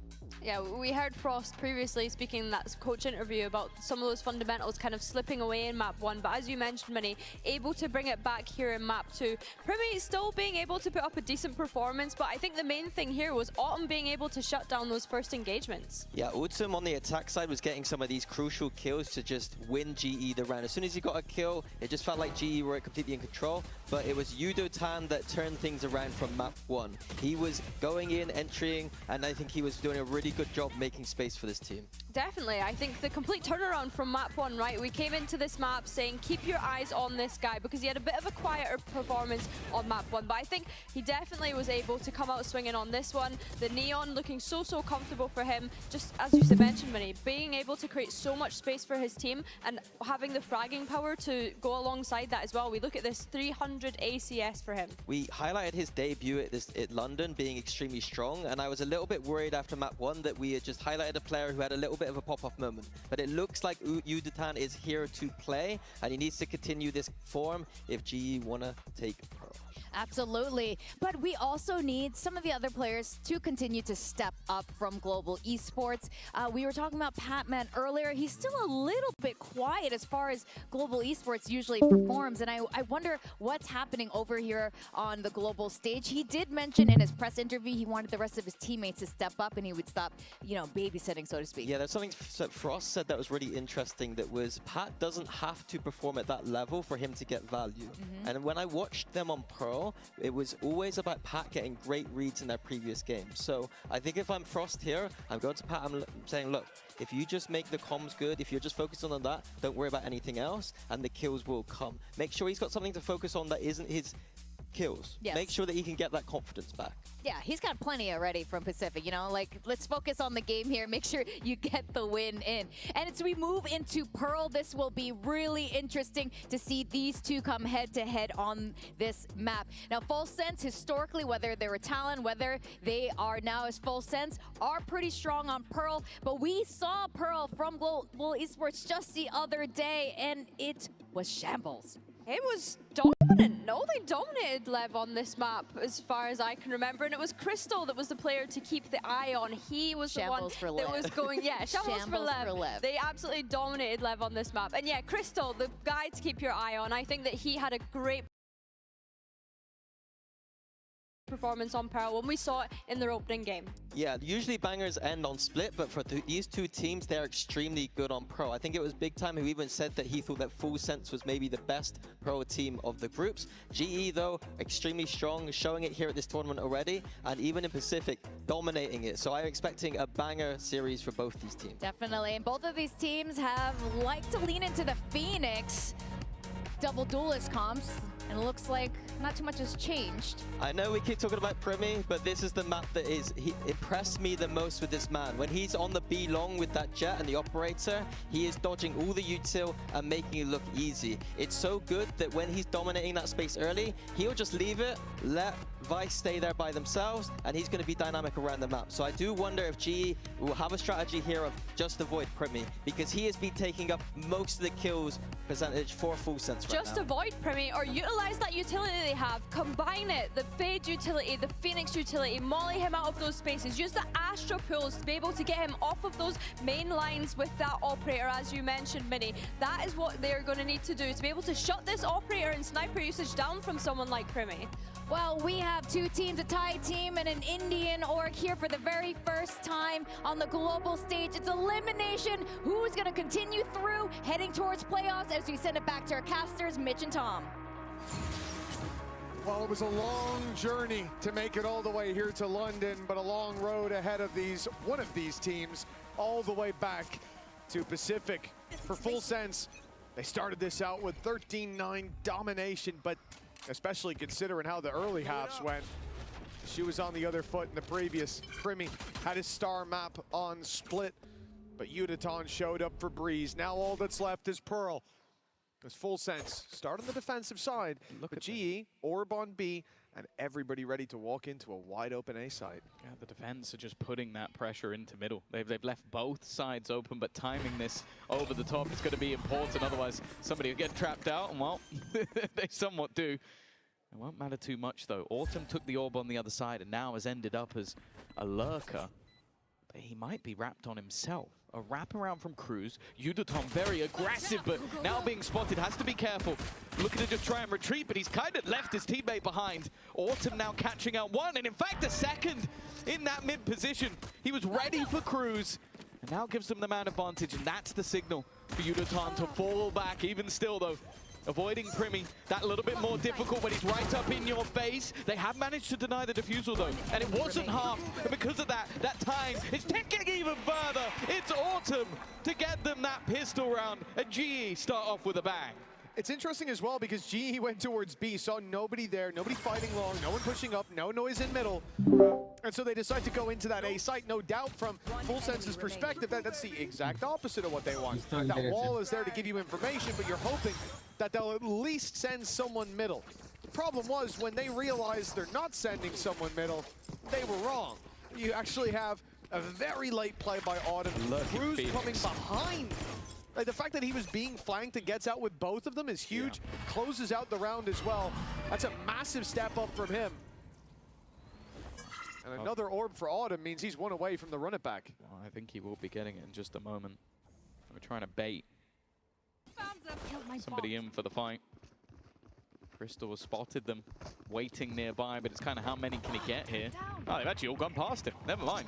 Yeah, we heard Frost previously speaking in that coach interview about some of those fundamentals kind of slipping away in map 1, but as you mentioned, Minnie, able to bring it back here in map 2. Primi still being able to put up a decent performance, but I think the main thing here was Autumn being able to shut down those first engagements. Yeah, Autumn on the attack side was getting some of these crucial kills to just win GE the round. As soon as he got a kill, it just felt like GE were completely in control, but it was Yudo-tan that turned things around from map 1. He was going in, entering, and I think he was doing a really good job making space for this team. Definitely. I think the complete turnaround from map 1, right? We came into this map saying, keep your eyes on this guy, because he had a bit of a quieter performance on map 1. But I think he definitely was able to come out swinging on this one. The Neon looking so comfortable for him. Just as you mentioned, Minnie, being able to create so much space for his team and having the fragging power to go alongside that as well. We look at this 300 ACS for him. We highlighted his debut at London being extremely strong, and I was a little bit worried after map 1 that we had just highlighted a player who had a little bit of a pop-off moment. But it looks like Yudo-tan is here to play, and he needs to continue this form if GE want to take Pearl. Absolutely. But we also need some of the other players to continue to step up from global esports. We were talking about Patman earlier. He's still a little bit quiet as far as global esports usually performs. And I wonder what's happening over here on the global stage. He did mention in his press interview he wanted the rest of his teammates to step up and he would stop, you know, babysitting, so to speak. Yeah, there's something that Frost said that was really interesting, that was Pat doesn't have to perform at that level for him to get value. And when I watched them on Pearl, it was always about Pat getting great reads in their previous games. So I think if I'm Frost here, I'm going to Pat, I'm saying, look, if you just make the comms good, if you're just focusing on that, don't worry about anything else, and the kills will come. Make sure he's got something to focus on that isn't his kills. Yes. Make sure that he can get that confidence back. Yeah, he's got plenty already from Pacific, you know, like, let's focus on the game here, make sure you get the win in. And as we move into Pearl, this will be really interesting to see these two come head-to-head on this map. Now, Full Sense, historically, whether they're a Talon, whether they are now as Full Sense, are pretty strong on Pearl, but we saw Pearl from Global Esports just the other day, and it was shambles. It was dominant. No, they dominated Lev on this map as far as I can remember, and it was Crystal that was the player to keep the eye on. He was shambles the one that was going, shambles for Lev. They absolutely dominated Lev on this map. And yeah, Crystal, the guy to keep your eye on. I think that he had a great performance on Pearl when we saw it in their opening game. Yeah, usually bangers end on split, but for these two teams, they're extremely good on Pro. I think it was Big Time who even said that he thought that Full Sense was maybe the best Pro team of the groups. GE, though, extremely strong, showing it here at this tournament already, and even in Pacific, dominating it. So I'm expecting a banger series for both these teams. Definitely, and both of these teams have liked to lean into the Phoenix double duelist comps, and it looks like not too much has changed. I know we keep talking about Primi, but this is the map that he impressed me the most with this man. When he's on the B long with that jet and the operator, he is dodging all the util and making it look easy. It's so good that when he's dominating that space early, he'll just leave it, let Vice stay there by themselves, and he's going to be dynamic around the map. So I do wonder if GE will have a strategy here of just avoid Primi, because he has been taking up most of the kills percentage for Full Sense right Just now. avoid Primi or utilize that utility they have. Combine it, the Fade utility, the Phoenix utility, molly him out of those spaces. Use the Astra pulls to be able to get him off of those main lines with that operator, as you mentioned, Minnie. That is what they're going to need to do, to be able to shut this operator and sniper usage down from someone like Primi. Well, we have two teams, a Thai team and an Indian org here for the very first time on the global stage. It's elimination. Who's going to continue through, heading towards playoffs as we send it back to our casters, Mitch and Tom. Well, it was a long journey to make it all the way here to London, but a long road ahead of one of these teams all the way back to Pacific. For Full Sense, they started this out with 13-9 domination, but especially considering how the early halves went, She was on the other foot in the previous. Primi had his star map on split, but Udaton showed up for Breeze. Now all that's left is Pearl. It's full sense. Start on the defensive side. Look at GE, Orb on B, and everybody ready to walk into a wide open A site. Yeah, the defense are just putting that pressure into middle. They've left both sides open, but timing this over the top is going to be important. Otherwise, somebody will get trapped out, and well, they somewhat do. It won't matter too much, though. Autumn took the orb on the other side and now has ended up as a lurker. But he might be wrapped on himself. A wraparound from Cruz. Udaton very aggressive, but now being spotted, has to be careful. Looking to just try and retreat, but he's kind of left his teammate behind. Autumn now catching out one, and in fact a second in that mid position. He was ready for Cruz, and now gives them the man advantage, and that's the signal for Udaton to fall back. Even still, though, avoiding Primi, that little bit more difficult when he's right up in your face. They have managed to deny the defusal, though, and it wasn't half. And because of that time is ticking even further. It's Autumn to get them that pistol round, and GE start off with a bang. It's interesting as well because GE went towards B, saw nobody there, nobody fighting long, no one pushing up, no noise in middle. And so they decide to go into that A site. No doubt from Full Sense's perspective, that's the exact opposite of what they want. That wall is there to give you information, but you're hoping that they'll at least send someone middle. The problem was when they realized they're not sending someone middle, they were wrong. You actually have a very late play by Autumn. Cruz coming behind. Like, the fact that he was being flanked and gets out with both of them is huge. Yeah. Closes out the round as well. That's a massive step up from him. And another orb for Autumn means he's one away from the run it back. Well, I think he will be getting it in just a moment. We're trying to bait somebody in for the fight. Crystal has spotted them waiting nearby, but it's kind of how many can he get here? Oh, they've actually all gone past him. Never mind.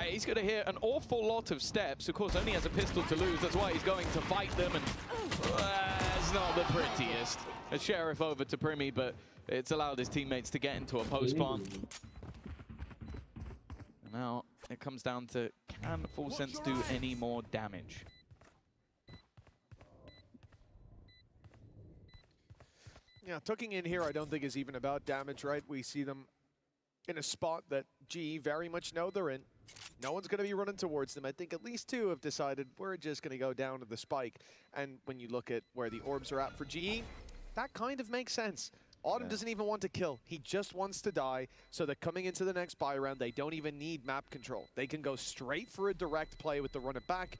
He's going to hear an awful lot of steps. Of course, only has a pistol to lose. That's why he's going to fight them. And it's not the prettiest. A Sheriff over to Primi, but it's allowed his teammates to get into a post-spawn. Now it comes down to, can Full Sense do any more damage? Yeah, tucking in here I don't think is even about damage, right? We see them in a spot that GE very much know they're in. No one's going to be running towards them. I think at least two have decided we're just going to go down to the spike. And when you look at where the orbs are at for GE, that kind of makes sense. Autumn doesn't even want to kill. He just wants to die, so that coming into the next buy round, they don't even need map control. They can go straight for a direct play with the run it back.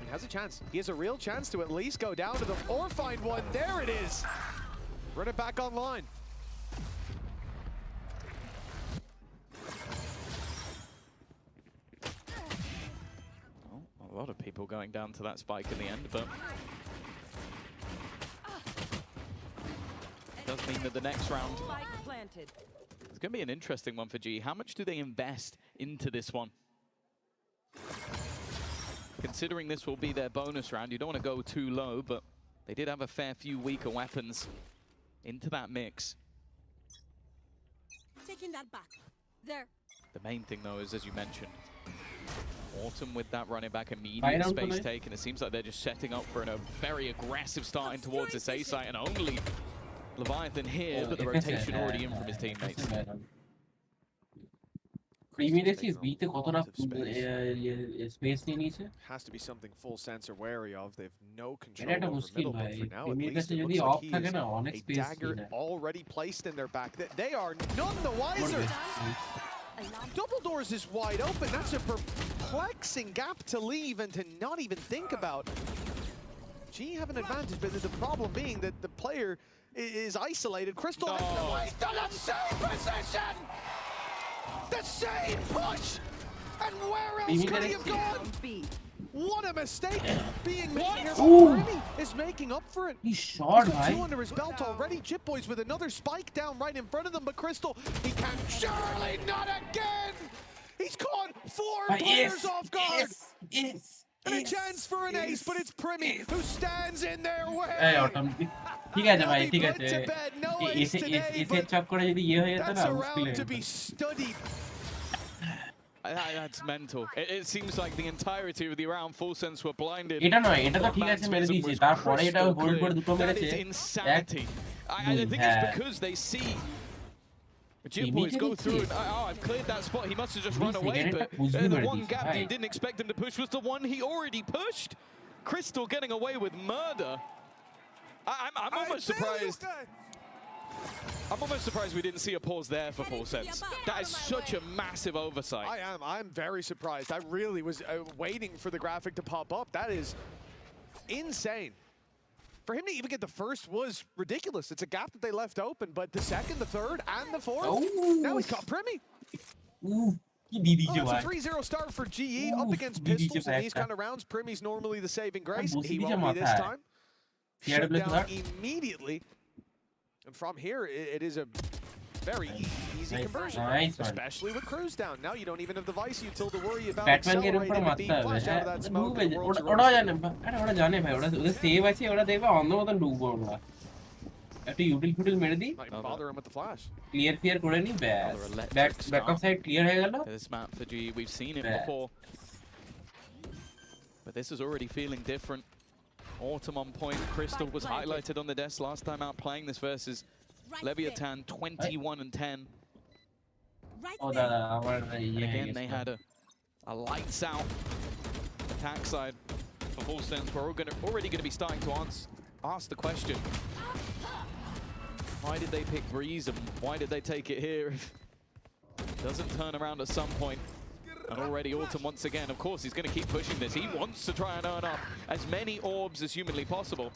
He has a chance. He has a real chance to at least go down to them or find one. There it is. Run it back online. A lot of people going down to that spike in the end, but it does mean that the next round is going to be an interesting one for G. How much do they invest into this one? Considering this will be their bonus round, you don't want to go too low, but they did have a fair few weaker weapons into that mix. Taking that back. There. The main thing, though, is, as you mentioned, Autumn with that running back, immediate space taken. It seems like they're just setting up for a very aggressive start in towards this A site, and only Leviathan here, but the rotation already in from his teammates. Has to be something Full Sense are wary of. They've no control over middle, but for now, at least it looks like he is a dagger already placed in their back. They are none the wiser. Double doors is wide open. That's a perplexing gap to leave and to not even think about. G have an advantage, but the problem being that the player is isolated. Crystal has the same position! The same push! And where else could he have gone? What a mistake being made here. Primi is making up for it. He's short, got two under his belt already. Chip Boys with another spike down right in front of them, but Crystal, he can't. Surely not again! He's caught four players off guard. And a chance for an ace, but it's Primi who stands in their way. That's a round to be studied. That's mental. It seems like the entirety of the round Full Sense were blinded. That is insanity. I think it's because they see GeForce go through and, I've cleared that spot. He must have just run away, but the one gap that he didn't expect him to push was the one he already pushed. Crystal getting away with murder. I'm almost surprised. I'm almost surprised we didn't see a pause there for Full Sense. That is such a massive oversight. I'm very surprised. I really was waiting for the graphic to pop up. That is insane. For him to even get the first was ridiculous. It's a gap that they left open, but the second, the third, and the fourth, now he's got Primi. It's a 3-0 start for GE up against Pistols in these kind of rounds. Primi's normally the saving grace. He won't be this time. Shut down immediately. And from here, it is a very easy conversion, especially with Cruz down. Now you don't even have the Vice util to worry about accelerating and being flushed out of that smoke. Might bother him with the flash. Clear fear couldn't bad. Back of side clear hai galo. This map for GE, we've seen it before. But this is already feeling different. Autumn on point. Crystal was highlighted on the desk last time out playing this versus Leviathan, 21-10. Again, they had a lights out attack side for Full Sense. We're already going to be starting to ask the question: why did they pick Breeze and why did they take it here if it doesn't turn around at some point? And already Autumn once again, of course, he's going to keep pushing this. He wants to try and earn up as many orbs as humanly possible.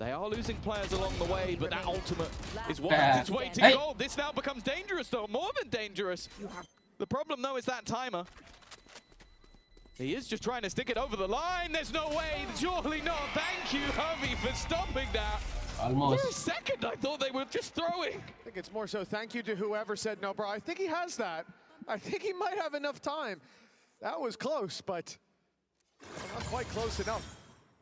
They are losing players along the way, but that ultimate is worth its weight in gold. This now becomes dangerous, though, more than dangerous. The problem, though, is that timer. He is just trying to stick it over the line. There's no way, surely not. Thank you, Hovey, for stopping that. Almost. For a second, I thought they were just throwing. I think it's more so thank you to whoever said no, bro. I think he has that. I think he might have enough time. That was close, but not quite close enough.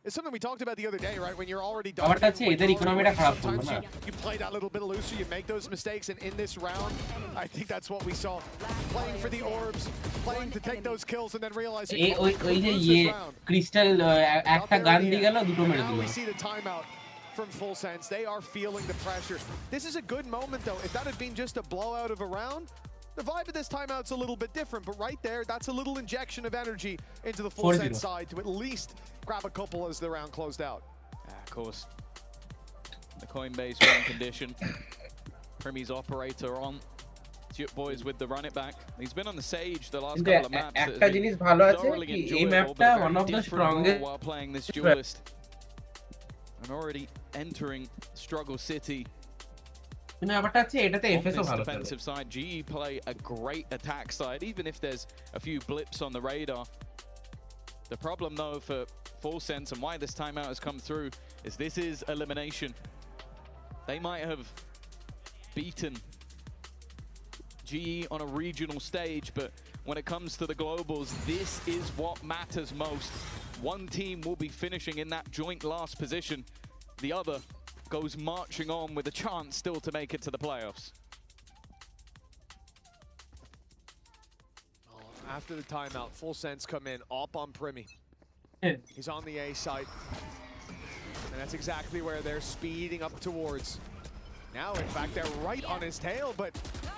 It's something we talked about the other day, right? When you're already done. Sometimes you play that little bit looser, you make those mistakes, and in this round, I think that's what we saw. Playing for the orbs, playing to take those kills, and then realizing Crystal now we see the timeout from Full Sense. They are feeling the pressure. This is a good moment, though. If that had been just a blowout of a round, the vibe of this timeout's a little bit different, but right there, that's a little injection of energy into the Full Sense side to at least grab a couple as the round closed out. Of course. The Coinbase win condition. Primi's operator on. Jip Boys with the run it back. He's been on the Sage the last couple of maps. একটা জিনিস ভালো আছে কি এই ম্যাপটা one of the strongest while playing this duelist. And already entering Struggle City. On this defensive side, GE play a great attack side, even if there's a few blips on the radar. The problem, though, for Full Sense and why this timeout has come through is this is elimination. They might have beaten GE on a regional stage, but when it comes to the globals, this is what matters most. One team will be finishing in that joint last position. The other goes marching on with a chance still to make it to the playoffs. After the timeout, Full Sense come in, up on Primi. He's on the A site. And that's exactly where they're speeding up towards. Now, in fact, they're right on his tail, but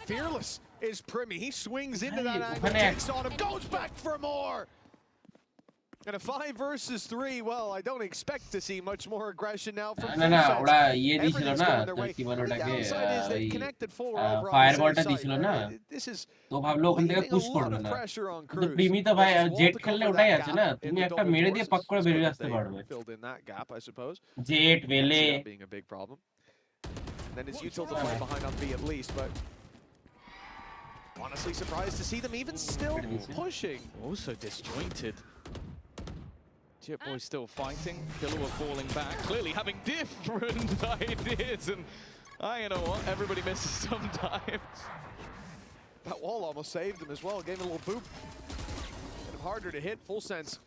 fearless is Primi. He swings into that angle, takes on him, goes back for more! And a 5 versus 3, well, I don't expect to see much more aggression now from Full Sense. Everything's going their way. The downside is they've connected 4 over on the same side. This is putting a lot of pressure on Cruz. Primi to bhai jet khelne otai ache na tumi ekta mere diye pak kore beriye aste parbe. Filled in that gap, I suppose. Jet vele being a big problem. And then it's util to play behind on B at least, but honestly surprised to see them even still pushing. Also disjointed. Jip Boy still fighting. Killua falling back, clearly having different ideas, and you know what? Everybody misses sometimes. That wall almost saved him as well. Gave him a little boop. Made him harder to hit. Full Sense.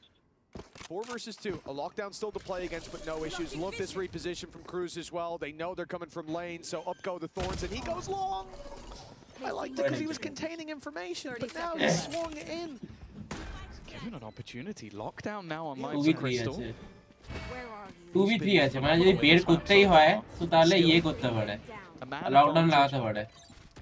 4 versus 2. A lockdown still to play against, but no issues. Love this reposition from Cruz as well. They know they're coming from lane, so up go the Thorns, and he goes long. I liked it because he was containing information, but now he swung in. Given an opportunity, lockdown now on Lightsync Crystal. 2v3 আছে মানে যদি বের করতেই হয় তো তাহলে ইয়ে করতে পারে লকডাউন লাগাতে পারে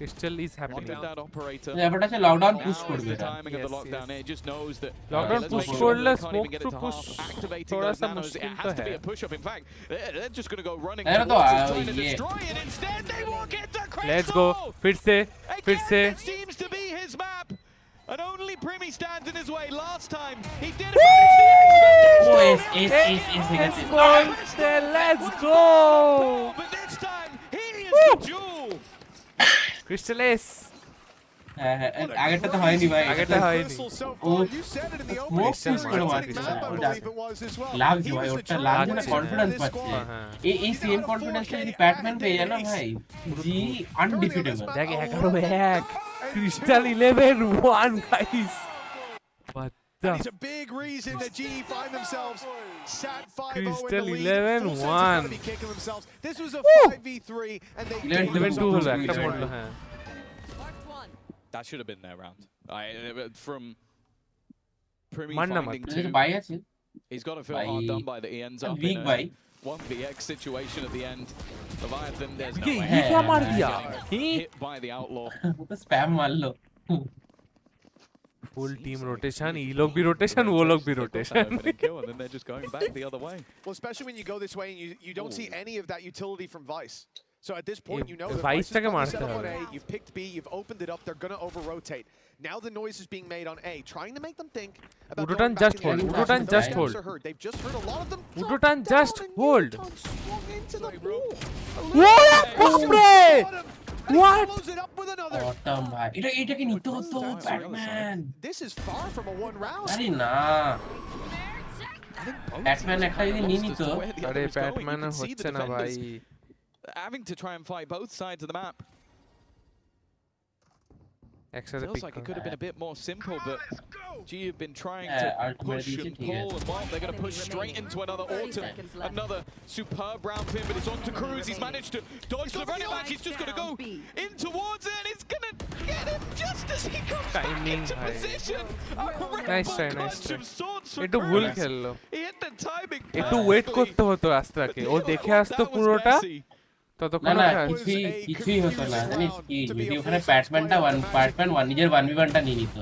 Crystal is happening. That operator. ব্যাপারটা হচ্ছে লকডাউন পুশ করবে The timing of the lockdown, it just knows that Lockdown let's push make sure করলে they can't even smoke get to it to push half, activating थोड़ा those सा nanos. It मुश्किल has तो to be है. a push up. In fact, they're just going to go running है ना तो towards it, trying to ये destroy it. Instead, they walk into Crystal. Let's go. फिर से Again, it seems to be his map. And only Primi stands in his way. Last time, he did manage the expectation. Oh, yes. Let's go. But this time, he is the jewel. Crystal S. আগেরটা তো হয়নি ভাই আগেরটা হয়নি ও smoke push করে মারছে লাগছে ভাই ওটা লাগছে না কনফিডেন্স পাচ্ছে এই সেম কনফিডেন্সটা যদি প্যাটম্যান পেয়ে যায় না ভাই জি আনডিফিটেবল দেখ 11-1 Crystal 11-1 guys what And it's a big reason that GE find themselves sat 5-0 in the Crystal lead. 11-1 Be kicking themselves. This was a 5v3 and they 11-2 হলো একটা পড়লো হ্যাঁ That should have been their round. From Primi Manna finding he's got to feel hard done by that he ends up weak in by 1vx situation at the end. Leviathan, there's no way. ये क्या मार दिया Hit by the outlaw. वो तो spam मार लो full team rotation ये लोग भी rotation वो लोग भी rotation And then they're just going back the other way. Well, especially when you go this way and you don't see any of that utility from Vice. So at this point, you know that Vice Vice take is set up मारता on है A, you've picked B, you've opened it up, they're going to over-rotate. Now the noise is being made on A, trying to make them think about Udotan going back just in the hold, other Udotan direction. just Those hold. steps are heard. They've just heard a lot of them Udotan just hold swung into the wall. what বাপরে what Follows it up with another. Autumn ভাই এটাকে নিতে হতো Batman This is far from a one round. আরে না Batman একটা যদি নিয়ে নিত আরে ব্যাটম্যান হচ্ছে না ভাই Having to try and fight both sides of the map. Feels like it could have been a bit more simple, but G have been trying to push and pull, and well, they're going to push straight into another autumn, another superb round for him, but it's on to Cruz. He's managed to dodge the running back. He's just going to go in towards it, and it's going to get him just as he comes back into position. nice try একটু Cruz. ভুল খেললো He hit the timing একটু wait করতে হতো আস্তাকে ও দেখে আসতো পুরোটা না না কিছুই হতো না জানিস কি যদি ওখানে ব্যাটম্যানটা ব্যাটম্যান নিজের 1v1টা নিয়ে নিত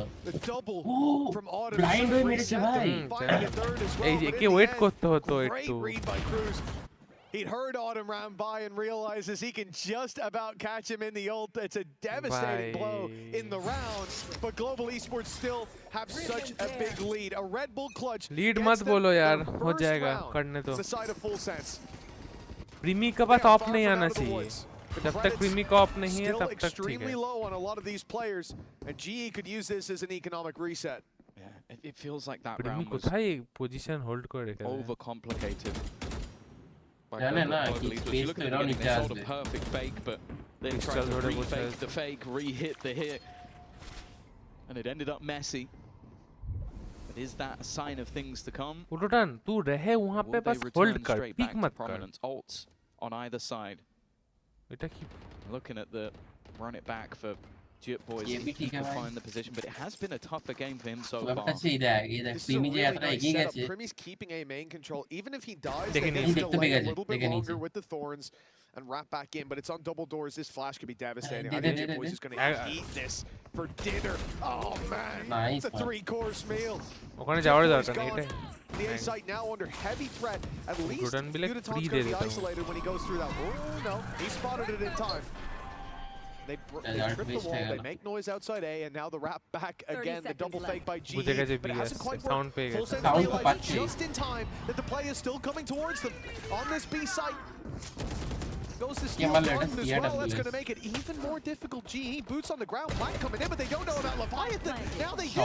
ও ব্লাইন্ড হয়ে মেরেছে ভাই এই একে ওয়েট করতে হতো একটু He'd heard Autumn round by and realizes he can just about catch him in the ult. It's a devastating blow in the round, but Global Esports still have such a big lead. A Red Bull clutch. Lead मत बोलो यार हो जाएगा करने दो प्रीमी के पास of नहीं आना चाहिए जब तक प्रीमी का ऑफ नहीं है तब तक ठीक है low on a lot of these players, and GE could use this as an economic reset. Yeah, it feels like that Primmie round was कोথায় पोजीशन होल्ड করে রেখে overcomplicated. জানে না কি স্পেস তো এরাও নিতে Sort আসবে of perfect fake, but then tried to refake the fake, re-hit the hit, and it ended up messy. But is that a sign of things to come? उडोटन तू रहे वहां पे बस होल्ड कर पिक मत कर Ults on either side. এটা কি Looking at the run it back for Jip Boys to find the position, but it has been a tougher game for him so far. Primi's keeping a main control. Even if he dies, they can delay a little bit longer with the Thorns and wrap back in, but it's on double doors. This flash could be devastating. I think Jip Boys is going to eat this for dinner. Oh man, it's a 3-course meal. ওখানে যাওয়ার দরকার নেই এটা The A site now under heavy threat. At least Udotan's going to be isolated when he goes through that. Oh no, he spotted it in time. They trip the wall, they make noise outside A, and now the wrap back again, the double fake by GE, but it hasn't quite worked. Full Sense realizes just in time that the play is still coming towards them on this B site. Goes to steal as well, that's going to make it even more difficult. GE boots on the ground, Black coming in, but they don't know about Leviathan. Now they do.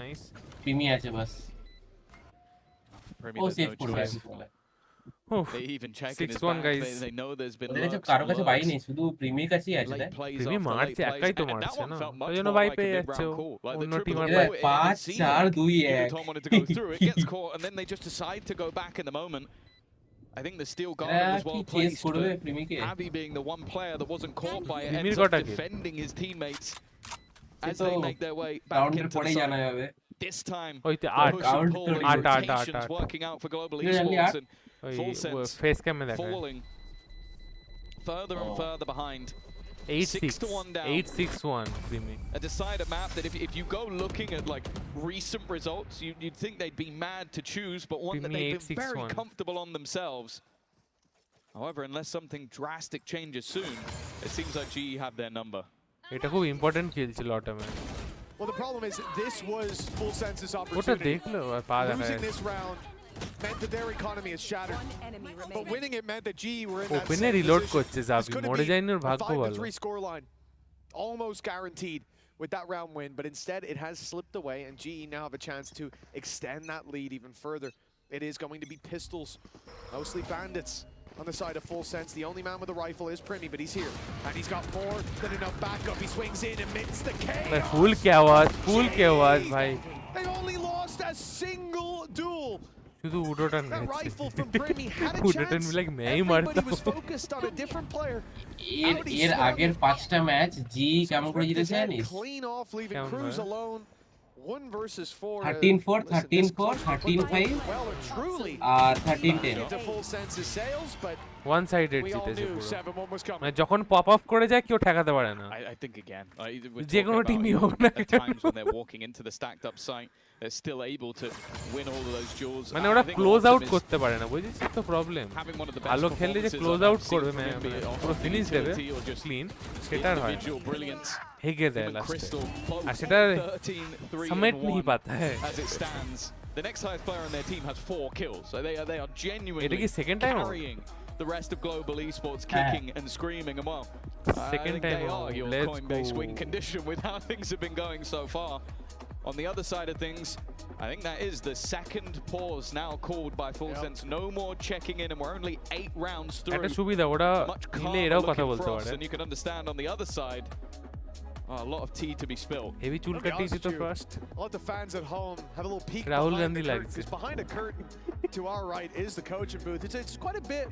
nice প্রিমি আছে বাস ও save করবে They even check in his 6-1 back. guys They know there's been কারো কাছে by নেই শুধু প্রিমির কাছেই আছে তাই প্রিমি মারছে একাই তো মারছে না ওই জন্য বাই পেয়ে যাচ্ছে অন্য টিমের 5-4-2-1 wanted to go through it, gets caught, and then they just decide to go back in the moment. I think the steel guard was well placed, but Abby being the one player that wasn't caught by it, ends up defending his teammates as they make their way back into the side. This time, the push and pull and rotations working out for Global Esports, and Full Sense falling further and further behind. 6-1 down. 8-6-1, Primi. A decider map that if you go looking at like recent results, you'd think they'd be mad to choose, but one that they've been very comfortable on themselves. However, unless something drastic changes soon, it seems like GE have their number. এটা খুব important খেল ছিল অটোমে। Well, the problem is this was Full Sense's opportunity. Losing this round meant that their economy is shattered. But winning it meant that GE were in that same position. This could have been a 5-3 scoreline. Almost guaranteed with that round win, but instead it has slipped away, and GE now have a chance to extend that lead even further. It is going to be pistols, mostly bandits. On the side of Full Sense, the only man with a rifle is Primi, but he's here. And he's got more than enough backup. He swings in amidst the chaos. Fool क्या आवाज भाई. They only lost a single duel. শুধু উডোটান That rifle from Primi had a উডোটান chance. like मैं ही मारता Everybody was focused on a different player. এর আগের 5টা match জি কেমন করে জিতেছে জানিস? Clean off, leaving Cruz alone. 1 versus 4. 13-4, 13-4, 13-5, আর 13-10. One sided জিতেছে পুরো। মানে যখন পপ আপ করে যায় কেউ ঠেকাতে পারে না। I think again, যে কোনো টিমই হোক না at times when they're walking into the stacked up site, they're still able to win all of those duels. মানে ওরা ক্লোজ আউট করতে পারে না, বুঝছিস তো প্রবলেম। ভালো খেললে যে ক্লোজ আউট করবে পুরো ফিনিশ দেবে ক্লিন, সেটা হয় হেগে দেয় লাস্টে। আর সেটা সমেট नहीं पाता है। As it stands, the next highest player on their team has 4 kills, so they are genuinely এটা কি second time carrying the rest of global esports, kicking and screaming them well. Second time, they are your let's Coinbase go. win condition with how things have been going so far. On the other side of things, I think that is the second pause now called by Full Sense. No more checking in, and we're only 8 rounds through. একটা সুবিধা ওরা নিলে এরাও কথা বলতে পারে। And you can understand on the other side, a lot of tea to be spilled. Heavy chul katti to first. All the fans at home have a little peek Rahul behind Gandhi the curtain, likes because behind a curtain to our right is the coaching booth. It's quite a bit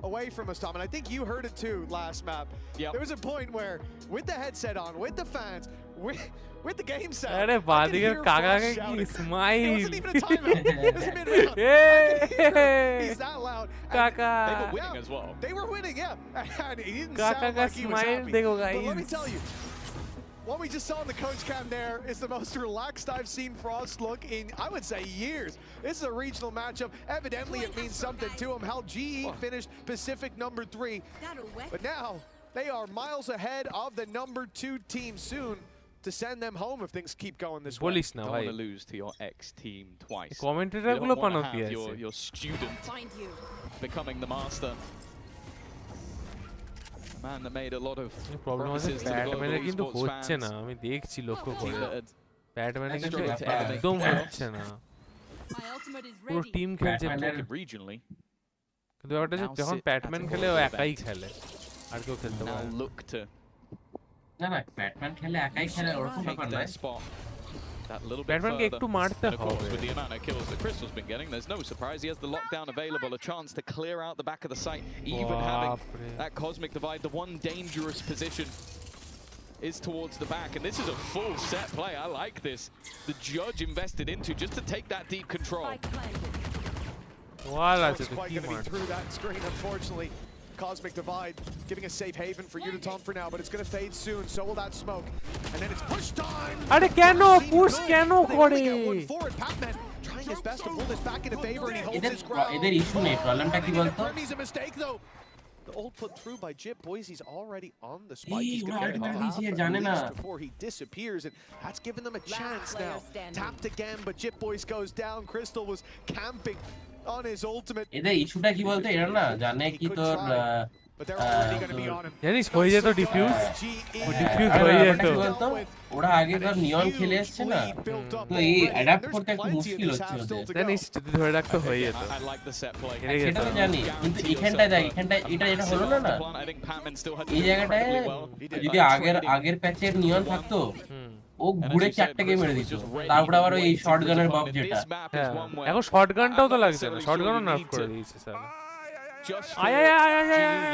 away from us, Tom, and I think you heard it too last map. There was a point where, with the headset on, with the fans, with the game sound, अरे बादिगर काका की smile. It wasn't even a timeout. It was mid-round. He's that loud. काका। They were winning as well. They were winning, yeah. And he didn't काका sound का like he was smile happy. देखो But let me guys. tell you, what we just saw in the coach cam there is the most relaxed I've seen Frost look in, I would say, years. This is a regional matchup. Evidently, it means something to him. How GE finished Pacific number 3. But now, they are miles ahead of the number 2 team soon to send them home if things keep going this way. Police now, Don't want to lose to your ex-team twice. Commentator you gulo don't want to panoti have ache. your student becoming the master. Man that made a lot of promises to the global কিন্তু esports হচ্ছে fans. না, আমি দেখছি লক্ষ্য করে। Team that had ব্যাটম্যানে কিন্তু struggled to ever make একদম playoffs. হচ্ছে না। পুরো টিম খেলছে। Talking regionally. কিন্তু ব্যাপারটা হচ্ছে যখন ব্যাটম্যান খেলে ও একাই খেলে, আর কেউ খেলতে পারে Now look to না না ব্যাটম্যান খেলে একাই খেলে ওরকম ব্যাপার take নয়। their spot that little bit ব্যাটম্যানকে further. একটু মারতে And of course, হবে। with the amount of kills that Crystal's been getting, there's no surprise he has the lockdown available, a chance to clear out the back of the site, even having that cosmic divide. The one dangerous position is towards the back, and this is a full set play. I like this. The judge invested into just to take that deep control. Voila, So it's quite going to be through that screen, unfortunately. Cosmic divide giving a safe haven for Udatom for now, but it's going to fade soon. So will that smoke, and then it's push time. আরে কেন push কেন করে? Pac-Man trying his best to pull this back into favor, and he holds এদের his ground. এদের issue নেই, প্রবলেমটা কি বলতো? Premi's a mistake though. The ult put through by Jip. Boys, he's already on the spike. Hey, He's going to ultimate get easy, half জানে at না। least before he disappears, and that's giving them a chance now. Tapped again, but Jip Boys goes down. Crystal was camping on his ultimate. এদের ইস্যুটা কি বলতো, এরা না জানে কি তোর জানিস হয়ে যেত ডিফিউজ হয়ে যেত। ওরা আগে ধর নিয়ন খেলে এসছে না, তো এই অ্যাডাপ্ট করতে একটু মুশকিল হচ্ছে ওদের। জানিস যদি ধরে রাখতে হয়ে যেত। সেটা তো জানি, কিন্তু এখানটায় দেখ, এখানটায় এটা যেটা হলো না না, এই জায়গাটায় যদি আগের প্যাচের নিয়ন থাকতো ও ঘুরে 4টে গেম মেরে দিত, তারপর আবার ওই শর্টগানের বক্স যেটা, এখন শর্টগানটাও তো লাগছে না, শর্টগানও নার্ফ করে দিয়েছে sir. Just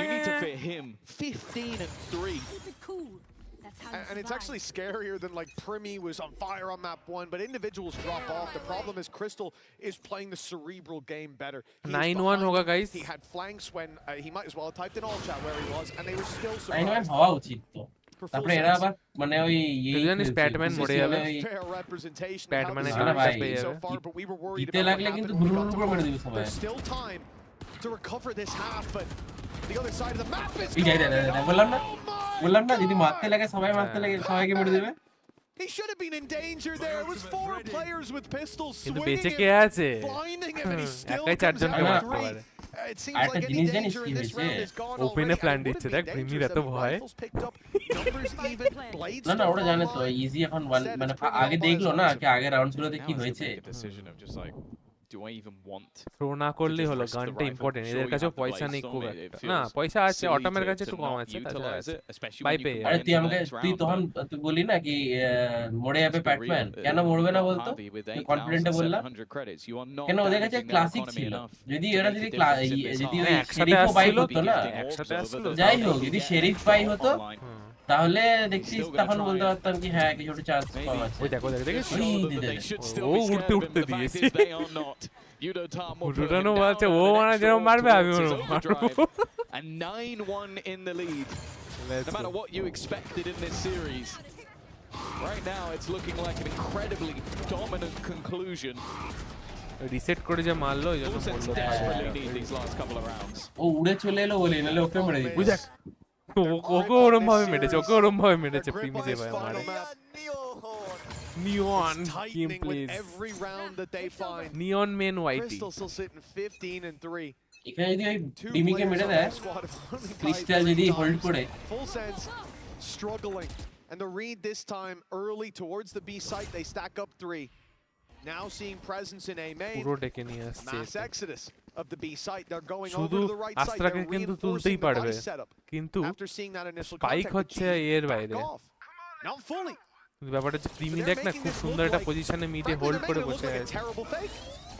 you need to fit him 15-3. And it's actually scarier than like Primi was on fire on map 1, but individuals drop off. The problem is Crystal is playing the cerebral game better. 9-1 hoga guys. He had flanks when he might as well have typed in all chat where he was, and they were still 9-1 হওয়া উচিত তো। তারপরে এরা আবার মানে ওই জানিস Batman মরে যাবে ব্যাটম্যানের গানটা পেয়ে যাবে জিতে লাগলে কিন্তু ধুরুর উপর মেরে দিবে সবাই to recover this half, but the other side of the map is বললাম না যদি মারতে লাগে সবাই মারতে লাগে সবাইকে মেরে দিবে he should have been in danger there. It was 4 players with pistols কিন্তু swinging বেঁচে কে আছে blinding him and he still একাই চারজনকে মারতে পারে it seems like any danger in this round is gone ওপেনে প্ল্যান দিচ্ছে দেখ প্রিমির এত ভয় না না ওরা জানে তো ইজি এখন মানে আগে দেখলো না কি আগে রাউন্ডস গুলোতে কি হয়েছে do I even want throw না করলেই হলো গানটা ইম্পর্টেন্ট এদের কাছেও পয়সা নেই খুব একটা না পয়সা আছে অটোমের কাছে একটু কম আছে বাই পে আরে তুই তখন তুই বলি না কি মরে যাবে ব্যাটম্যান কেন মরবে না বলতো তুই কনফিডেন্টে বললা কেন ওদের কাছে ক্লাসিক ছিল যদি এরা যদি শেরিফ বাই হতো না যাই হোক যদি শেরিফ বাই হতো তাহলে দেখছিস তখন বলতে পারতাম কি হ্যাঁ কিছু একটা চান্স কম আছে ওই দেখো দেখেছিস ও উঠতে উঠতে দিয়েছে উঠুটানো বলছে ও মানে যেরকম মারবে আমি মারবো and 9-1 in the lead no matter what you expected in this series right now it's looking like an incredibly dominant conclusion reset করে যে মারলো এই জন্য ও উড়ে চলে এলো বলে নালে ওকে মেরে দিই বুঝাক ওকে ওরম ভাবে মেরেছে প্রিমি যে ভাই মারে Neon game plays every round that they find Neon main ওয়াইটি still sitting 15 and 3 এখানে যদি ওই প্রিমিকে মেরে দেয় ক্রিস্টাল যদি হোল্ড করে full sense struggling and the read this time early towards the B site they stack up 3 now seeing presence in A main পুরো ডেকে নিয়ে আসছে mass exodus of the B site they're going over to the right side আস্ত্রাকে কিন্তু তুলতেই পারবে কিন্তু spike হচ্ছে এর বাইরে not fully ব্যাপারটা হচ্ছে প্রিমি দেখ না খুব সুন্দর একটা পজিশনে মিডে হোল্ড করে বসে আছে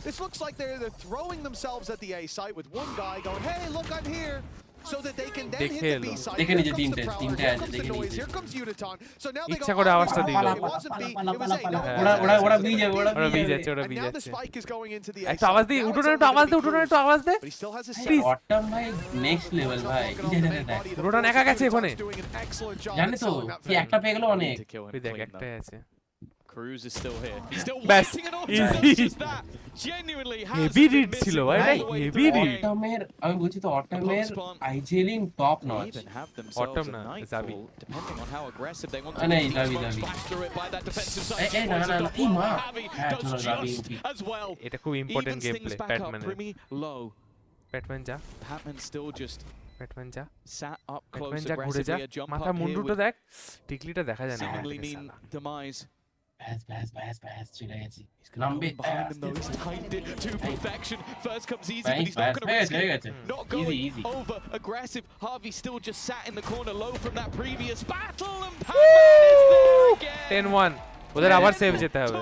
This looks like they're throwing themselves at the A site with one guy going, hey, look, I'm here. So that they can then hit the B site. দেখে নিয়ে তিনটে Here comes Udaton. So now they ইচ্ছা করে আওয়াজটা দিল ওরা B যাবে ওরা বি যাচ্ছে একটা আওয়াজ দি উঠোনে একটু আওয়াজ দে প্লিজ অটম ভাই নেক্সট লেভেল ভাই উঠোন একা গেছে ওখানে জানি তো কি একটা পেয়ে গেল অনেক তুই দেখ একটাই আছে Cruz is still here. He's still Best. waiting and all just that. Genuinely has heavy read ছিল ভাই হেভি রিড অটমের আমি বলছি তো অটমের আইজেলিং টপ নচ অটম না যাবি depending on how aggressive they want to नहीं যাবি flash through it by that defensive side. এই না এই মা Does just as well. এটা খুব ইম্পর্টেন্ট গেম প্লে ব্যাটম্যানের low. ব্যাটম্যান যা Batman still just ব্যাটম্যান যা sat up close ঘুরে যা aggressively a jump মাথা up মুন্ডুটা here দেখ টিকলিটা দেখা যায় না seemingly mean demise. ব্যাস চলে গেছি He's going to come behind him though. He's timed it to perfection. First comes easy, but he's not going to risk it. Not going over aggressive. Harvey still just sat in the corner low from that previous battle, and Batman is there again. 10-1 ওদের আবার save যেতে হবে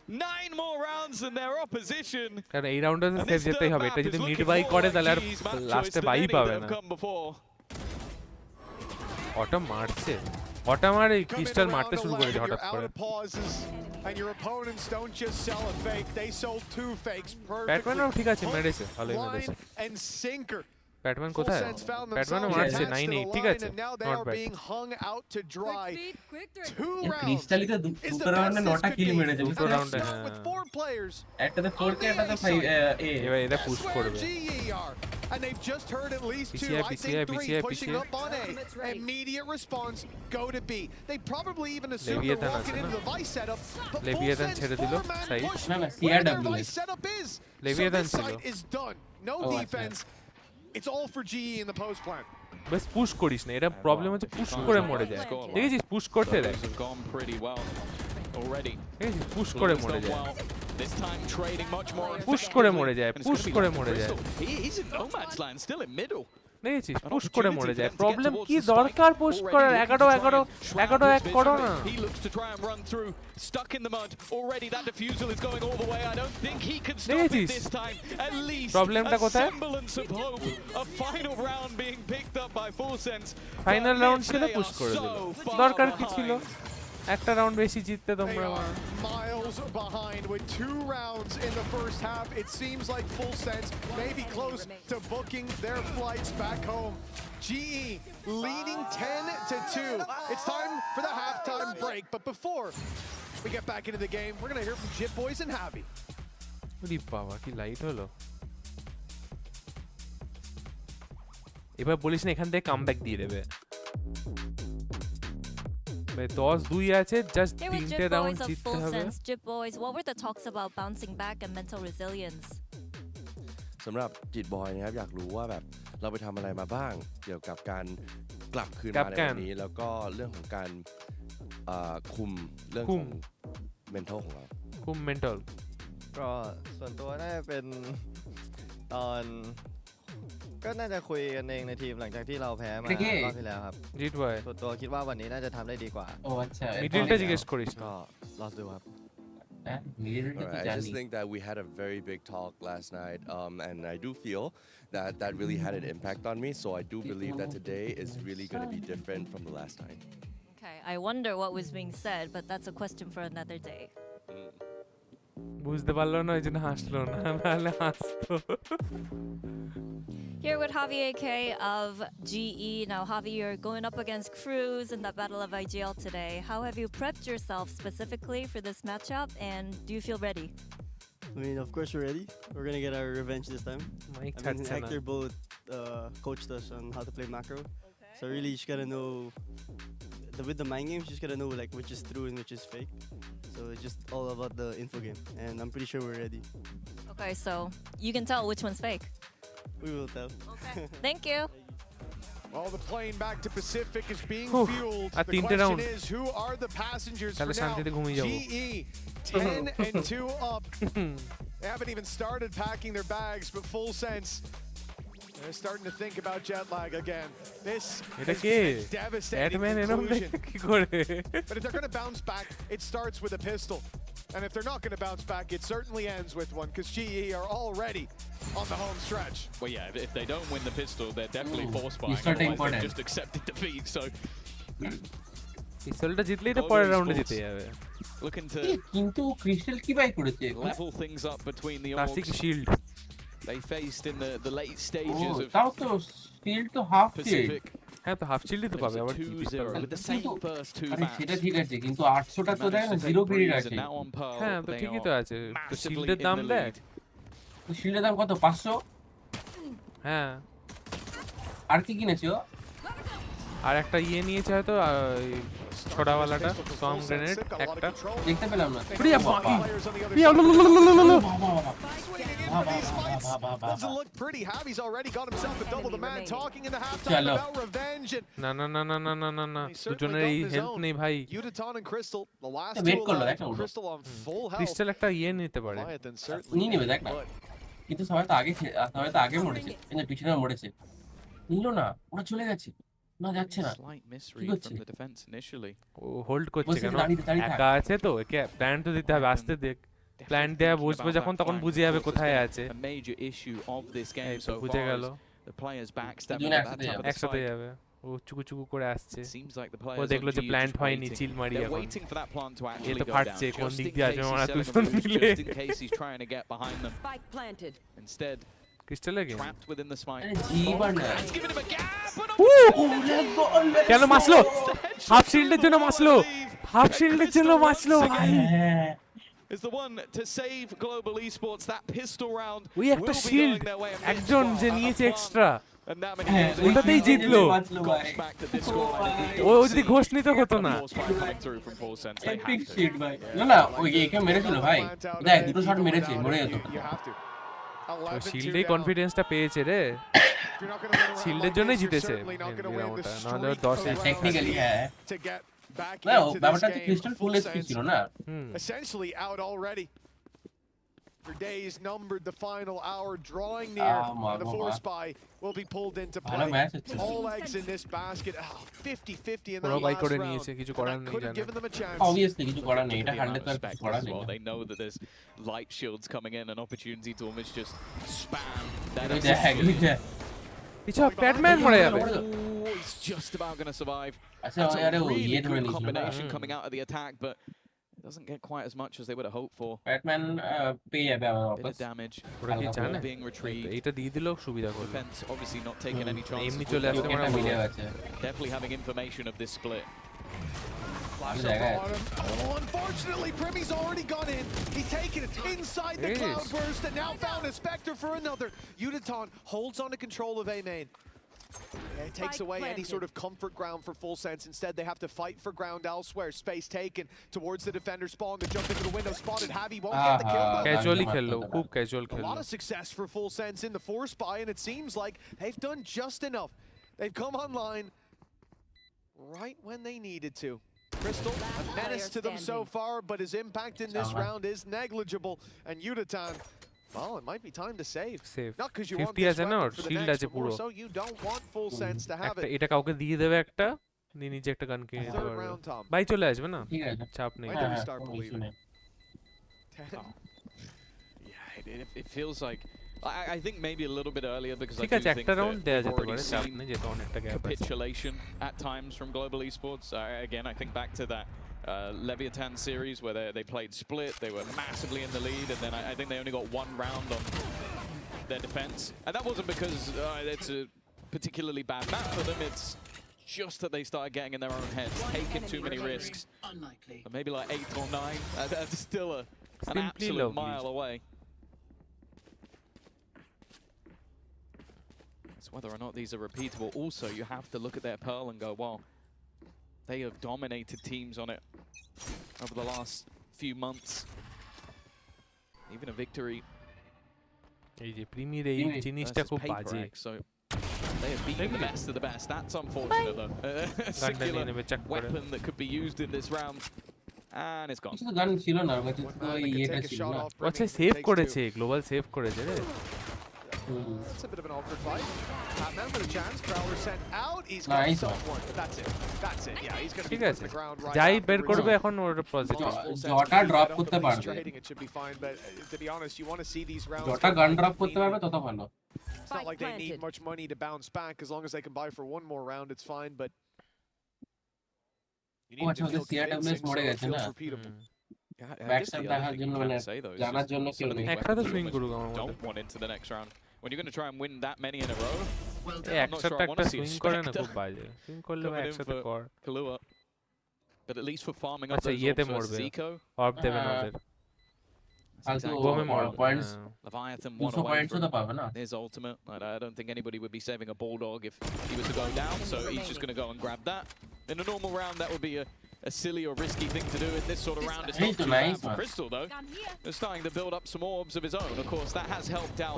9 more rounds in their opposition. কারণ এই রাউন্ডে save যেতেই হবে এটা যদি মিড বাই করে তাহলে আর লাস্টে বাই পাবে না অটো মারছে অটম আর ক্রিস্টাল মারতে শুরু করেছে হঠাৎ করে and your opponents don't just sell a fake, they sold 2 fakes perfectly. ব্যাটম্যানও ঠিক আছে মেরেছে ভালোই মেরেছে and sinker. ব্যাটম্যান কোথায় ব্যাটম্যানও মারছে 9-8 ঠিক আছে নট ব্যাড ক্রিস্টালি তো দুটো রাউন্ডে 9টা কিল মেরেছে দুটো রাউন্ডে একটাতে 4 কে একটাতে 5 এ এবার এটা পুশ করবে And they've just heard at least 2, I think 3 pushing up on A. Immediate response, go to B. They probably even assume they're walking into the Vice setup, but Leviathan ছেড়ে দিল সাইড না না সিআরডব্লিউ the Vice setup is. Leviathan So this side is done. No defense. It's all for GE in the post plan. Bus push করিস না এটা problem হচ্ছে push করে মরে যায় দেখেছিস পুশ করতে দেয় already পুশ করে মরে যায় this time trading much more push করে মরে যায় পুশ করে মরে যায় he's in no man's land still in middle দেখেছিস পুশ করে মরে যায় প্রবলেম কি দরকার পুশ করার 11 1 করো না he looks to try and run through stuck in the mud already that defusal is going all the way I don't think he can stop it this time at least প্রবলেমটা কোথায় semblance of hope a final round being picked up by Full Sense final round ছিল push করে দিল দরকার কি ছিল একটা round বেশি জিততে তোমরা miles behind with 2 rounds in the first half. It seems like Full Sense may be close to booking their flights back home. GE leading 10-2. It's time for the halftime break, but before we get back into the game, we're going to hear from Jip Boys and Javi. ওরে বাবা কি light হলো এবার বলিস না এখান থেকে comeback দিয়ে দেবে 10-2 আছে জাস্ট তিনটে রাউন্ড জিততে হবে Jip Boys, what were the talks about bouncing back and mental resilience? สำหรับจิตบอยนะครับอยากรู้ว่าแบบเราไปทำอะไรมาบ้างเกี่ยวกับการกลับคืนมาในวันนี้แล้วก็เรื่องของการคุมเรื่องของ mental ของเราคุม mental ก็ส่วนตัวน่าจะเป็นตอนก็น่าจะคุยกันเองในทีมหลังจากที่เราแพ้มารอบที่แล้วครับส่วนตัวคิดว่าวันนี้น่าจะทำได้ดีกว่าโอ้ใช่มิดเดิลজিজ্ঞেস করিসก็รอดูครับ I just think that we had a very big talk last night, and I do feel that that really had an impact on me. So I do believe that today is really going to be different from the last time. Okay, I wonder what was being said, but that's a question for another day. বুঝতে পারলো না ওইজন্য হাসলো না নাহলে হাসতো Here with Javi AK of GE. Now, Javi, you're going up against Cruz in that Battle of IGL today. How have you prepped yourself specifically for this matchup, and do you feel ready? I mean, of course we're ready. We're gonna get our revenge this time. I mean, Hector both coached us on how to play macro. So really, you just gotta know, with the mind games, you just gotta know like which is true and which is fake. So it's just all about the info game, and I'm pretty sure we're ready. Okay, so you can tell which one's fake. We will tell. Okay. Thank you. Well, the plane back to Pacific is being Whew. fueled. At The question round. is, who are the passengers for শান্তিতে ঘুমিয়ে now? যাবো GE 10-2 up. They haven't even started packing their bags, but full sense. They're starting to think about jet lag again. This is a devastating conclusion. But if they're going to bounce back, it starts with a pistol. And if they're not going to bounce back, it certainly ends with one, because GE are already on the home stretch. Well, yeah, if they don't win the pistol, they're definitely force buying. Otherwise, they've just accepted defeat. So পিস্তলটা জিতলেই তো পরের রাউন্ডে জিতে যাবে looking to কিন্তু crystal কি by করেছে level things up between the classic shield they faced in the late stages of তাও তো শিল্ড তো হাফ শিল্ড হ্যাঁ তো হাফ শিল্ডই তো পাবে আবার 2-0 with the same first two আরে maps. সেটা ঠিক আছে কিন্তু 800 টা তো দেয় না জিরো পিরিয়ড আছে হ্যাঁ তো ঠিকই তো আছে তো শিল্ডের দাম দেখ তো শিল্ডের দাম কত 500 হ্যাঁ আর কি কিনেছো আর একটা ইয়ে নিয়েছে হয়তো ছোটাওয়ালাটা সম গ্রেনেড একটা দেখতে পেলাম না প্রিয়া বাকি Doesn't look pretty. Javi's already got himself a double. The man talking in the halftime about revenge. না না না না না না না দুজনের এই হেল্প নেই ভাই Udaton and Crystal, the last two alive. Crystal on full health. Crystal একটা ইয়ে নিতে পারে নিয়ে নেবে দেখ না কিন্তু সবাই তো আগে মরেছে কিন্তু পিছনে মরেছে নিল না ওরা চলে গেছে না যাচ্ছে না কি করছে ও হোল্ড করছে কেন একা আছে তো একে প্ল্যান তো দিতে হবে আসতে দেখ প্ল্যান দেয়া বুঝবে যখন তখন বুঝে যাবে কোথায় আছে বুঝে গেল একসাথে যাবে ও চুকু চুকু করে আসছে ও দেখলো যে প্ল্যান্ট হয়নি চিল মারি এখন এ তো ফাটছে কোন দিক দিয়ে আসবে আমরা দুজন মিলে ক্রিস্টাল লাগে কেন মাসলো হাফ শিল্ডের জন্য মাসলো হাফ শিল্ডের জন্য মাসলো ভাই is the one to save global esports. That pistol round ওই একটা শিল্ড একজন যে নিয়েছে এক্সট্রা ওটাতেই জিতলো ও যদি ঘোষ নিতে হতো না এপিক শিট ভাই না না ওই একে মেরেছিল ভাই দেখ দুটো শট মেরেছে মরে যেত ও শিল্ডেই কনফিডেন্সটা পেয়েছে রে শিল্ডের জন্যই জিতেছে নাহলে 10 টেকনিক্যালি হ্যাঁ না ব্যাপারটা তো ক্রিস্টাল ফুল এসপি ছিল না essentially out already. Your days numbered, the final hour drawing near, and the force buy will be pulled into play. All eggs in this basket. 50-50 in the last round. Could have given them a chance. Obviously, কিছু করার নেই এটা 100% করার নেই they know that there's light shields coming in, an opportunity to almost just spam that. পিছা প্যাডম্যান মরে যাবে He's just about going to survive. আচ্ছা আরে ও ইয়ে ধরে নিয়েছিল combination coming out of the attack, but Doesn't get quite as much as they would have hoped for. Batman পেয়ে যাবে আবার Bit of damage. ওরা কি জানে Being retrieved. এটা দিয়ে দিলেও সুবিধা করবে Defense obviously not taking any chances. এমনি চলে আসলে আমরা মিলে গেছে Definitely having information of this split. Flash up the bottom. Oh, unfortunately, Primmy's already gone in. He's taken it inside the cloudburst and now found a Spectre for another. Udaton holds on to control of A main. Yeah, it takes away any sort of comfort ground for Full Sense. Instead, they have to fight for ground elsewhere. Space taken towards the defender spawn to jump into the window. Spotted. Javi won't get the kill. Casually খেললো খুব casual A খেললো lot of success for Full Sense in the force buy, and it seems like they've done just enough. They've come online right when they needed to. Crystal, a menace to them so far, but his impact in this round is negligible. And Udaton, well, it might be time to save. Not because you want this weapon for the next, but more so you don't want Full Sense to have it. এটা কাউকে দিয়ে দেবে একটা নিয়ে নিজে একটা গান কিনে নিতে পারবে ভাই চলে আসবে না ঠিক আছে চাপ নেই Yeah, it feels like I think maybe a little bit earlier because I ঠিক do আছে think একটা রাউন্ড দেয়া they've যেতে already পারে চাপ seen নেই যেটা অনেকটা গ্যাপ আছে capitulation at times from Global Esports. Again, I think back to that Leviathan series where they played split, they were massively in the lead, and then I think they only got one round on their defense. And that wasn't because it's a particularly bad map for them, it's just that they started getting in their own heads, taking too many risks. But maybe like 8 or 9, that's still an absolute mile away. It's whether or not these are repeatable. Also, you have to look at their Pearl and go, wow, they have dominated teams on it over the last few months. Even a victory. এই যে premier এই জিনিসটা খুব বাজে So they have beaten the best of the best. That's unfortunate though. A singular weapon that could be used in this round. And it's gone. কিছু তো গান ছিল না ওর কাছে তো এইটা ছিল না আচ্ছা সেভ করেছে গ্লোবাল সেভ করেছে রে That's a bit of an awkward fight. Batman with a chance. Prowler sent out. He's got someone. But that's it. That's it. Yeah, he's going to be put on the ground right যাই after বের the করবে result. এখন ওর positive জটা drop করতে পারবে It should be fine, but to be honest, you want to see these rounds. জটা গান drop করতে পারবে তত ভালো It's not like they need much money to bounce back. As long as they can buy for one more round, it's fine. But you need to feel convincing, so it feels repeatable. ব্যাকস্ট্যাপ দেখার জন্য মানে জানার জন্য কেউ নেই একসাথে swing করুক আমার মতে Don't want into the next round. When you're going to try and win that many in a row, এই একসাথে একটা সুইং করে না খুব বাজে সুইং করলে একসাথে কর Kahlua. But at least for farming up আচ্ছা those ইয়েতে orbs মরবে versus Zico. অফ দেবে না ওদের গোমে মরবে পয়েন্টস Leviathan 200 পয়েন্টস তো পাবে না his ultimate. I don't think anybody would be saving a Bulldog if he was to go down, so he's just going to go and grab that. In a normal round, that would be a silly or risky thing to do. In this sort of round, it's not too bad for Crystal, though. They're starting to build up some orbs of his own. Of course, that has helped out.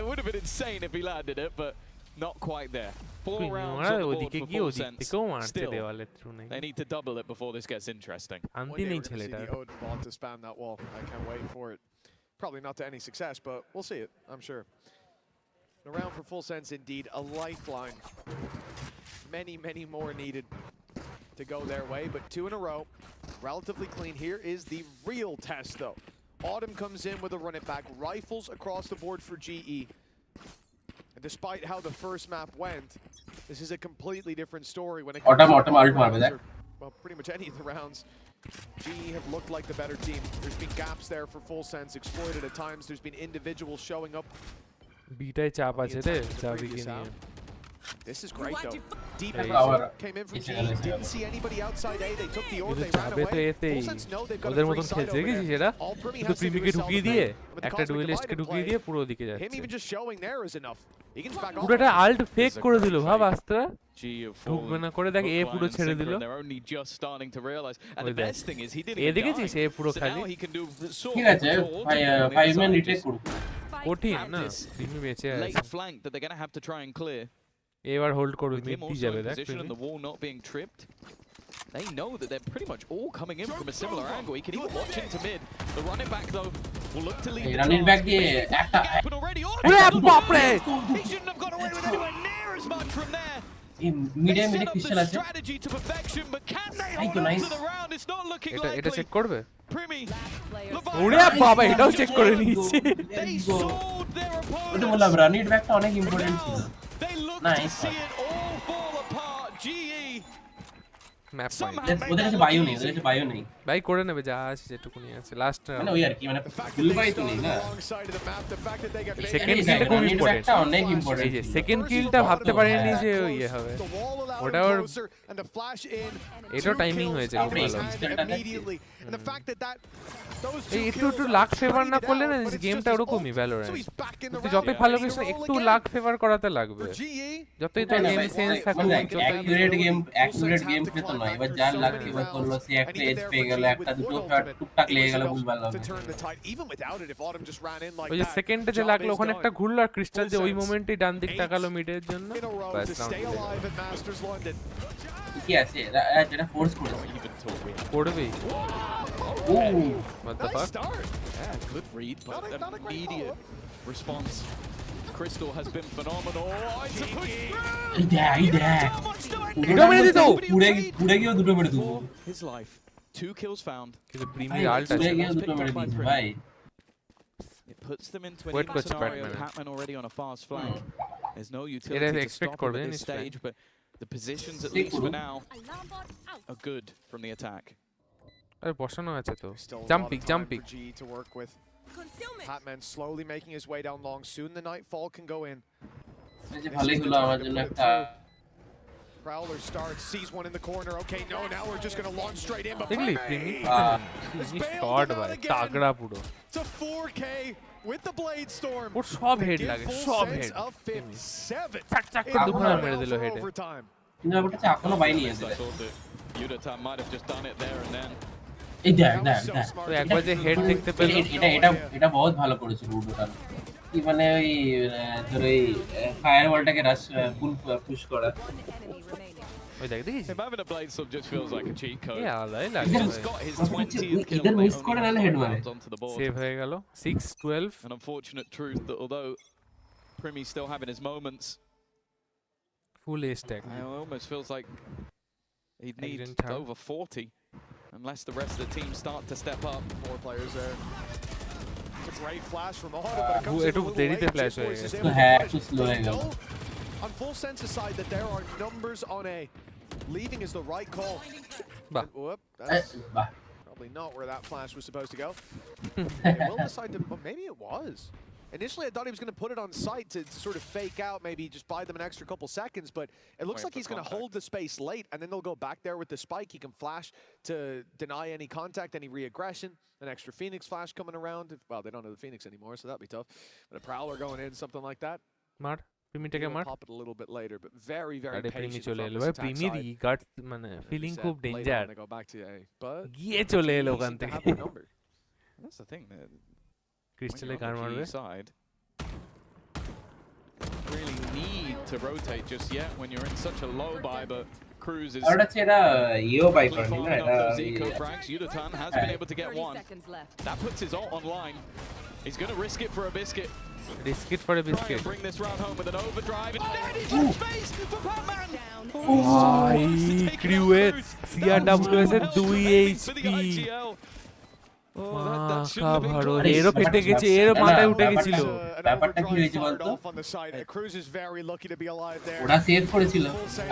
It would have been insane if he landed it, but not quite there. 4 rounds on the board for Full Sense. Still, they need to double it before this gets interesting. শান্তি নেই ছেলেটা Want to spam that wall. I can't wait for it. Probably not to any success, but we'll see it, I'm sure. The round for Full Sense, indeed, a lifeline. Many more needed to go their way, but 2 in a row. Relatively clean. Here is the real test, though. Autumn comes in with a run it back. Rifles across the board for GE. And despite how the first map went, this is a completely different story when it comes to well, pretty much any of the rounds. GE have looked like the better team. There's been gaps there for Full Sense, exploited at times. There's been individuals showing up. বিটায় চাপ আছে রে চাবিকে নিয়ে This is great though. Deep came in from G. Didn't see anybody outside A. They took the orb. They ran away. Full Sense know they've got a free side over there. All Primmy has to do is ঢুকিয়ে দিয়ে একটা ডুয়েলিস্টকে ঢুকিয়ে দিয়ে পুরো দিকে যাচ্ছে him even just showing there is enough. He can back off. পুরোটা Alt fake করে দিল ভাব আস্তা ঢুকবে না করে দেখ এ পুরো ছেড়ে দিল They're only just starting to realize. And the best thing is he didn't এ দেখেছিস এ পুরো খালি ঠিক আছে 5 ম্যান রিটেক করুক কঠিন না প্রিমি বেঁচে আছে late flank that they're going to have to try and clear. এবার হোল্ড করুক মিড দি যাবে দেখ the wall not being tripped. They know that they're pretty much all coming in from a similar angle. He can even watch into mid. The running back though will look to lead the running back দিয়ে একটা ওরে বাপ রে he shouldn't have got away with anywhere near as much from there. এই মিডে pistol আছে Strategy to perfection, but can they hold on to the round? It's not looking likely. এটা check করবে Primmy ওরে বাবা এটাও চেক করে নিয়েছে they sold their opponent. ওটা বললাম রানিং ব্যাকটা অনেক ইম্পর্টেন্ট ছিল They look to see it all fall apart. GE map ওদের কাছে বায়ো নেই, ওদের কাছে বায়ো নেই। ভাই করে নেবে যা আছে যেটুকুনি আছে লাস্ট মানে ওই আর কি মানে ফুল বাই তো নেই না। সেকেন্ড কিলটা খুব ইম্পর্টেন্ট, অনেক ইম্পর্টেন্ট। এই যে সেকেন্ড কিলটা ভাবতে পারিনি যে ইয়ে হবে, ওটা ওর এটা টাইমিং হয়েছে খুব ভালো। এই একটু একটু লাক ফেভার না করলে না গেমটা ওরকমই ভ্যালোরেন্ট, তুই যতই ভালো করিস না একটু লাক ফেভার করাতে লাগবে, যতই তোর গেম সেন্স থাকুক, অ্যাকুরেট গেম প্লে তো নয়। এবার যার লাক ফেভার করলো সে একটা এজ পেয়ে গেল, একটা দুটো শট টুকটাক লেগে গেল, ভুলভাল হবে। ওই যে সেকেন্ডে যে লাগলো ওখানে একটা ঘুরলো আর ক্রিস্টাল যে ওই মোমেন্টে ডান দিক তাকালো মিডের জন্য, বাস কি আছে যেটা ফোর্স করেছে করবেই। What the fuck? Yeah, good read, but immediate response. Crystal has been phenomenal. Oh, it's a push through. His life. 2 kills found. It puts them into an even scenario. Patman already on a fast flank. There's no utility to stop him at this stage, but the positions, at least for now, are good from the attack. আরে বসানো আছে তো, jumping jumping. Patman slowly making his way down long. Soon the nightfall can go in. ভালোই হলো আমার জন্য একটা। Prowler starts, sees one in the corner. Okay, no, now we're just going to launch straight in. But দেখলি প্রিমি shot ভাই তাগড়া পুরো। To 4K with the blade storm. ওর সব head লাগে, সব হেড চাক চাক করে দুখানা মেরে দিল হেডে। কিন্তু ব্যাপারটা এখনো বাইনি আছে। Yudotan might have just done it there and then. এই দেখ তো একবার যে হেড দেখতে পেল, এটা বহুত ভালো করেছিল উডোটান। কি মানে ওই তোর এই ফায়ারওয়ালটাকে রাশ পুশ করা। ওই দেখ দেখিস Him having a blade sub just feels like a cheat code. Yeah, like he's got his 20th kill onto the board. Save হয়ে গেল 6-12. An unfortunate truth that although Primmy's still having his moments, full ace stack. It almost feels like he'd need over 40 unless the rest of the team start to step up. 4 players there. It's a great flash from Auto, but it comes a little late. On full sense's side that there are numbers on A. Leaving is the right call. Whoop, that's probably not where that flash was supposed to go. They will decide to, well, maybe it was. Initially, I thought he was going to put it on site to sort of fake out, maybe just buy them an extra couple seconds, but it looks like he's going to hold the space late, and then they'll go back there with the spike. He can flash to deny any contact, any re-aggression. An extra Phoenix flash coming around. Well, they don't have the Phoenix anymore, so that'd be tough. But a Prowler going in, something like that. Mar, Primi take a mar. Pop it a little bit later, but very, very patient from this attack Primi side. got feeling খুব danger. They go back to A, but গিয়ে চলে এলো ওখান থেকে। That's the thing. ক্রিস্টালে গান মারবে। Really need to rotate just yet when you're in such a low buy, but Cruz is following up those eco frags. Yudotan has been able to get one. That puts his ult online. He's going to risk it for a biscuit. Risk it for a biscuit. Try and bring this round home with an overdrive. And there it is in space for Patman. Crew CRWS এর 2 HP. এরও ফেটে গেছে, এর মাথায় উঠে গেছিল। ব্যাপারটা কি হয়েছে বলতো, ওরা সেভ করেছিল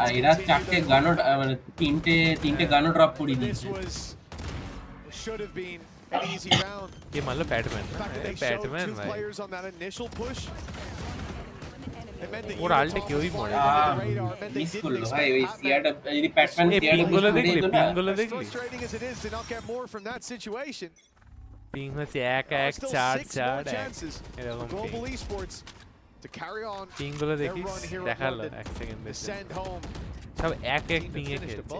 আর এরা চারটে গানও মানে তিনটে গানও ড্রপ করে দিয়েছে। কে মারলো? ব্যাটম্যান। ব্যাটম্যান ভাই ওর আলটে কেউই মরে মিস করলো ভাই ওই সিয়াটা। যদি ব্যাটম্যান পিংগুলো দেখলি, পিংগুলো দেখলি পিং হচ্ছে 1-1-4-4 এরকম পিংগুলো দেখিস, দেখালো 1 সেকেন্ডে সব 1-1 পিংয়ে খেলছে।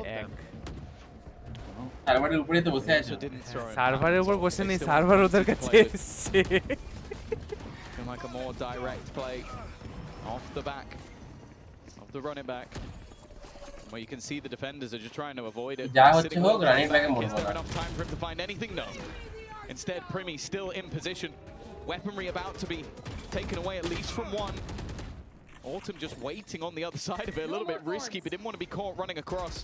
সার্ভারের উপরে তো বসে আছে, সার্ভারের উপর বসে নেই, সার্ভার ওদের কাছে এসেছে। Like a more direct play off the back of the running back, where you can see the defenders are just trying to avoid it. Running back Is there enough time for him to find anything? No. Instead, Primmy still in position. Weaponry about to be taken away, at least from one. Autumn just waiting on the other side of it, a little bit risky, but didn't want to be caught running across.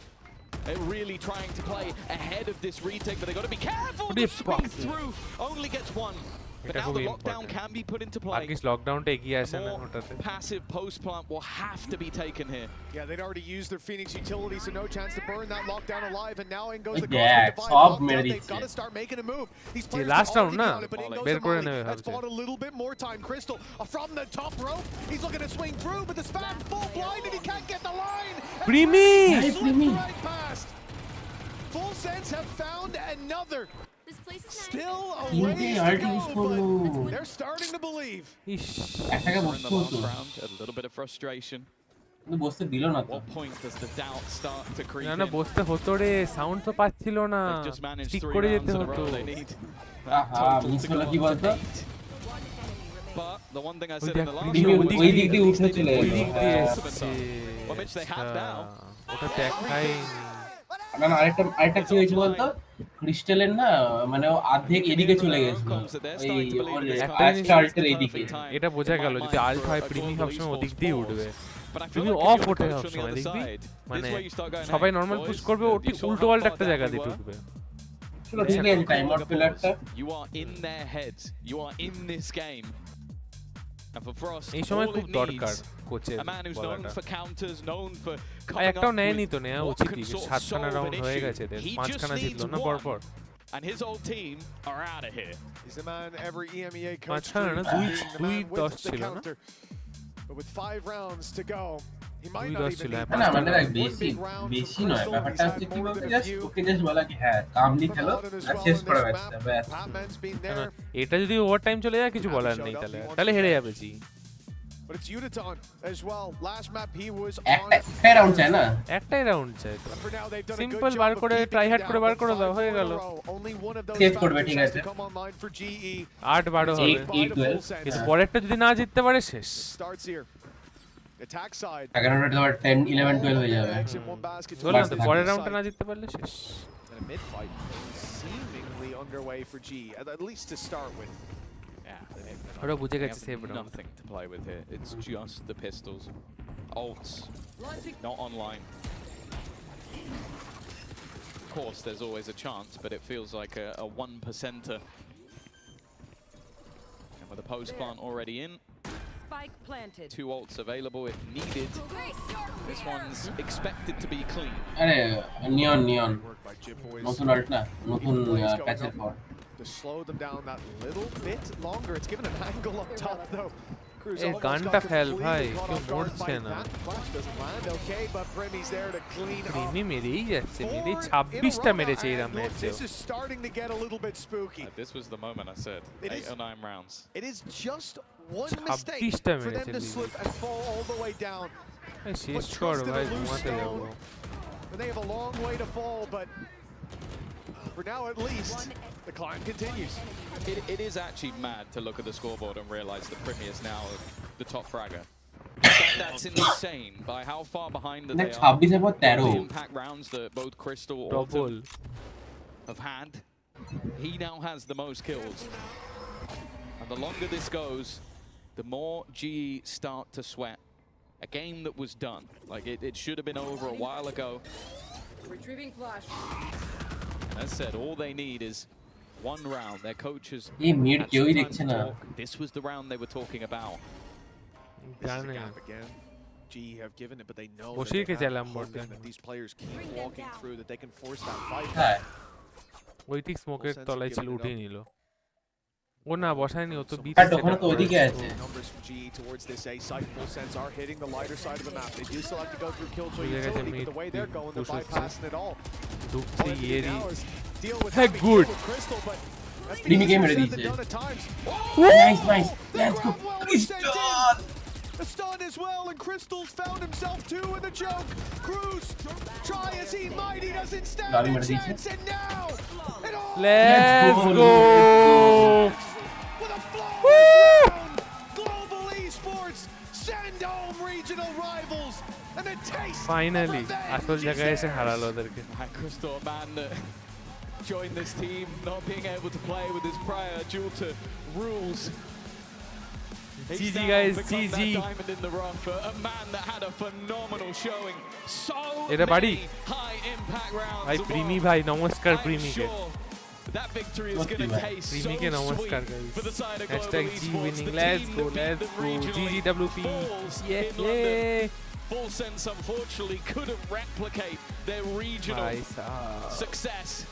They're really trying to play ahead of this retake, but they've got to be careful. Just spins through, only gets one. But now the lockdown can be put into play. Agis lockdown ta egiye ashe na hotate. Passive post plant will have to be taken here. Yeah, they'd already used their Phoenix utility, so no chance to burn that lockdown alive. And now in goes the Yeah, Cosmic top Divide. mid They've got to start making a move. These Je players last are round already na on it, but in goes ber the kore Molly. nebe That's bought a little bit more time. Crystal from the top rope. He's looking to swing through, but the spam full blind and he can't get the line. Primi! Right past. Full Sense have found another. Still a ways to go, but they're starting to believe. একটাকে In বসতে the হতো last round, a little bit of frustration. কিন্তু বসতে দিল না তো What point does the doubt start to creep না in? না বসতে হতো রে সাউন্ড তো পাচ্ছিল না They've just managed ঠিক 3 করে rounds যেতে in a হতো row. They need আহা মিস হলো কি বলতো But the one thing I ওই said in দেখ the last প্রিমি round ওই was দিক দিয়ে উঠে চলে ওই এলো দিক দিয়ে এসছে Well, Mitch, they have now. ওটা দেখাই না না আরেকটা কি হয়েছে বলতো ক্রিস্টালের না মানে ও অর্ধেক এদিকে চলে গেছিল এই ওর আজকে আল্টের এদিকে এটা বোঝা গেল যদি আল্ট হয় প্রিমি সবসময় ওদিক দিয়ে উঠবে প্রিমি অফ ওঠে সবসময় দেখবি মানে সবাই নর্মাল পুশ করবে ওটি উল্টো পাল্টা একটা জায়গা দিয়ে ঢুকবে You are in their heads. You are in this game. And for Frost, এই সময় all খুব it দরকার needs, কোচের a man who's known বলাটা for counters, known for R coming একটাও up নেয়নি with তো নেওয়া what উচিতই can sort of 7খানা solve round an হয়ে issue. গেছে এদের He 5খানা just জিতলো needs না one. পরপর And his whole team are out of here. He's the man every EMEA coach 5খানা না dreams of being the man 2-10 with the ছিল না counter. But with 5 rounds to go, he might দুই not দশ even ছিল, need হ্যাঁ, না much মানে time. দেখ One বেশি big round from বেশি নয় Crystal. ব্যাপারটা He's হচ্ছে had কি more বলতো than a just few. Okay just বলা কি হ্যাঁ কামলি খেলো Paladin as আর well শেষ in করে this ব্যাসটা map. ব্যাস Batman's been কেন there. এটা যদি ওভার টাইম চলে যায় কিছু বলার নেই তাহলে তাহলে হেরে যাবে জি But it's Uditon as well. Last map he was on. একটাই রাউন্ড চাই না একটাই রাউন্ড চাই তো For now they've done a good simple job bar of করে keeping try it hard down, করে বার but করে 5 দাও হয়ে more in গেল a row. Only one of those Save করবে, factors ঠিক has আছে। to come online for GE. 8-12 হবে 8-12 কিন্তু পরেরটা যদি না জিততে পারে শেষ Starts here. Attack side. 11 তোমার 10 11 12 হয়ে যাবে Eggs in one basket. বললাম তো Basket পরের side. রাউন্ডটা না জিততে পারলে শেষ And a mid fight seemingly underway for GE, at least to start with. Yeah, ওরা বুঝে they গেছে have save round nothing to play with here. It's just the pistols. Ults, not online. Of course, there's always a chance, but it feels like a 1%er. And with the post plant already in, Spike planted. 2 ults available if needed. This one's expected to be clean. আরে নিয়ন Work by Jib Boys. নতুন Alt না নতুন প্যাচের পর To slow them down that little bit longer. It's given an angle up top though. Cruz এই almost গানটা got fail completely ভাই caught কেউ off guard মরছে by না that. Flash doesn't land okay, but Primmy's there to clean up. প্রিমি মেরেই যাচ্ছে মেরেই 4 in a 26টা row, মেরেছে এই and রাম look, ম্যাচেও this is starting to get a little bit spooky. This was the moment I said. It 8 is- or 9 rounds. It is just one 26 mistake টা for them মেরেছে to lily. slip and fall all the way down. এই শেষ But কর trust in ভাই a loose ঘুমাতে যাবো stone. And they have a long way to fall, but for now at least, the climb continues. It is actually mad to look at the scoreboard and realize that Primi is now the top fragger. That's insane by how far behind that না they are. 26 এর পর 13 The impact rounds that both Crystal double Autumn have had. He now has the most kills. And the longer this goes, the more GE start to sweat. A game that was done. Like it should have been over a while ago. Retrieving flash. As said, all they need is one round. Their coaches এই mid had কেউই some time দেখছে to না talk. This was the round they were talking about. This is the জানে gap again. GE have given it, but they know বসিয়ে that they রেখেছে have alarm hope বোর্ডে। that these players keep walking through, that they can force that fight. হ্যাঁ ওই ঠিক স্মোকের তলায় ছিল উঠিয়ে নিল ও না বসায়নি ও তো বি আর ওখানে তো ওইদিকে আছে Numbers from GE towards this A site. Full Sense are hitting the lighter side of the map. They do still have to go through kill to ঠিক আছে, utility, but mid the way they're going, they're push হচ্ছে। bypassing it all. ঢুকছে All they need Yerry now is deal with হ্যাঁ having good deal with Crystal, but that's been Primi easier game said ready than છે. done at times. Nice nice let's go crystal The stun as well, and Crystal's found himself two in the choke. Cruz, try as he might, he doesn't stand Lobby a made it chance, and now it all let's go with a flawless round. Global Esports send home regional rivals, and a taste finally of revenge আসল is জায়গায় এসে theirs. হারালো ওদেরকে Crystal, a man that joined this team not being able to play with his prior due to rules. He's GG now guys, become GG. that diamond in the rough, a man that had a phenomenal showing. So এটা বাড়ি many high impact rounds. ভাই Well, প্রিমি ভাই নমস্কার I'm প্রিমিকে sure That victory is going to taste so sweet for the side of Global Esports. The Let's team go, who beat let's them go. regionally GGWP. falls Yeah, in London. Full Sense unfortunately couldn't replicate their regional success.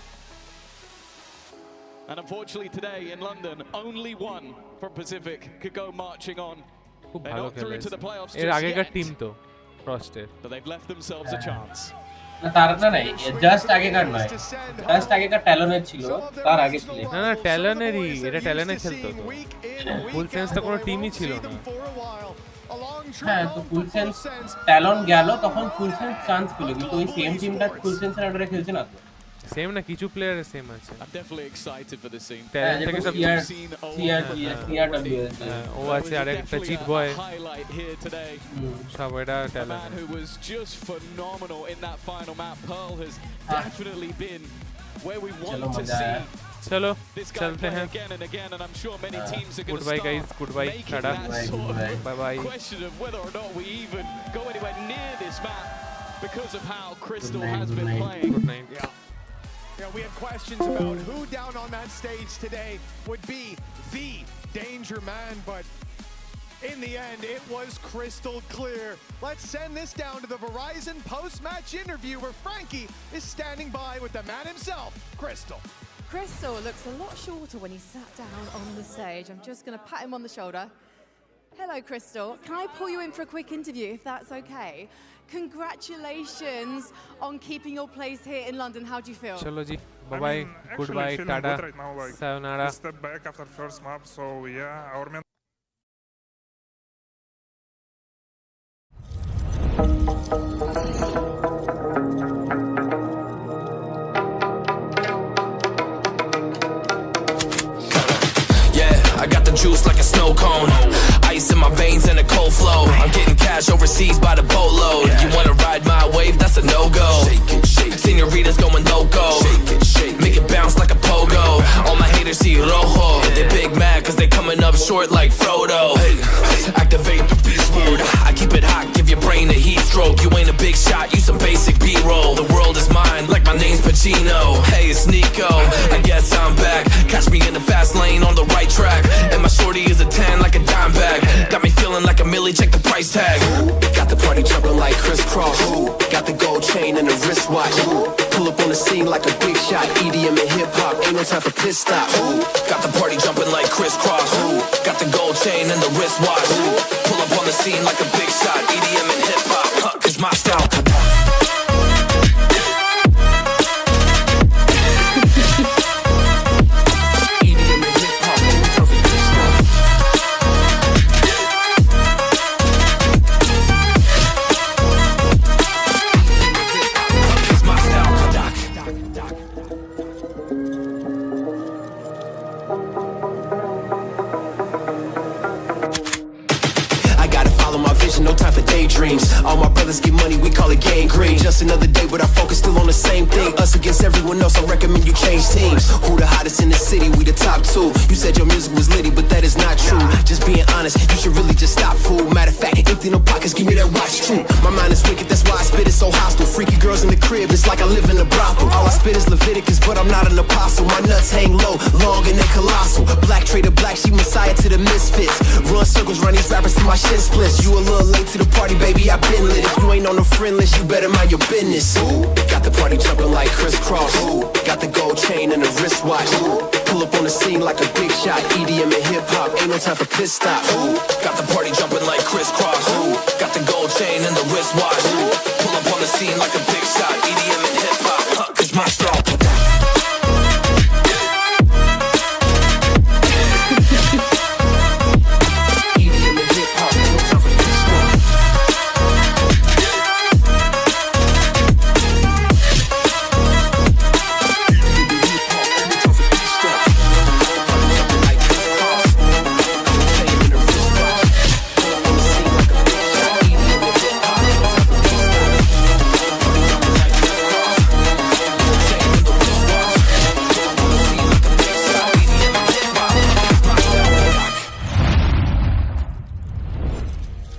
And unfortunately today in London, only one from Pacific could go marching on. They're not through to the playoffs just yet, but they've left themselves a chance. না তার না নাই just আগেকার নয় just আগেকার ট্যালনের ছিল তার আগে ছিল না না ট্যালনেরই এটা ট্যালনে খেলতো তো ফুল সেন্স তো কোনো টিমই ছিল না হ্যাঁ তো ফুল সেন্স ট্যালন গেল তখন ফুল সেন্স চান্স পেল কিন্তু ওই সেম টিমটা ফুল সেন্সের আন্ডারে খেলছে না তো সেম না কিছু প্লেয়ারের সেম আছে I'm definitely excited for this scene. Talon থেকে সব CRWS ও আছে আরেকটা cheat boy highlight here today. সব এটা A Talon man who was just phenomenal in that final map. Pearl has definitely been where we want to see. चलो This guy चलते play हैं again and again, and I'm sure many teams are going to goodbye guys start goodbye making Tata that sort of bye bye question of whether or not we even go anywhere near this map because of how Crystal has been playing. good night Yeah, we have questions about who down on that stage today would be the danger man, but in the end, it was crystal clear. Let's send this down to the Verizon post-match interview where Frankie is standing by with the man himself, Crystal. Crystal looks a lot shorter when he sat down on the stage. I'm just going to pat him on the shoulder. Hello, Crystal. Can I pull you in for a quick interview, if that's okay? Congratulations on keeping your place here in London. How do you feel? चलो जी bye bye goodbye Tata sayonara Step back after first map, so yeah, our man. I got the juice like a snow cone. Ice in my veins and a cold flow. I'm getting cash overseas by the boatload. You wanna ride my wave? That's a no-go. Senoritas going loco. Make it bounce like a pogo. All my haters see rojo. They big mad cause they coming up short like Frodo. Activate the beast mode. I keep it hot, give your brain a heat stroke. You ain't a big shot, you some basic B-roll. The world is mine like my name's Pacino. Hey, it's Nico. I guess I'm back. Catch me in the fast lane on the right track. And my shorty is a 10 like a dime bag. Got me feeling like a milli, check the price tag. Got the party jumping like crisscross. Got the gold chain and the wristwatch. Pull up on the scene like a big shot. EDM and hip hop, ain't no time for pit stop. Got the party jumping like crisscross. Got the gold chain and the wristwatch. Pull up on the scene like a big shot. EDM and hip hop, cause my style. No time for daydreams. All my brothers get money, we call it gangrene. Just another day, but our focus still on the same thing. Us against everyone else, I recommend you change teams. Who the hottest in the city? We the top two. You said your music was litty, but that is not true. Just being honest, you should really just stop, fool. Matter of fact, empty no pockets, give me that watch too. My mind is wicked, that's why I spit it so hostile. Freaky girls in the crib, it's like I live in a brothel. All I spit is Leviticus, but I'm not an apostle. My nuts hang low, long and they colossal. Black trader black, she messiah to the misfits. Run circles, run these rappers till my shit splits. You a little late to the party, baby, I been lit. If you ain't on the friend list, you better mind your business. Got the party jumping like crisscross. Got the gold chain and the wristwatch. Pull up on the scene like a big shot. EDM and hip hop, ain't no time for pit stop. Got the party jumping like crisscross.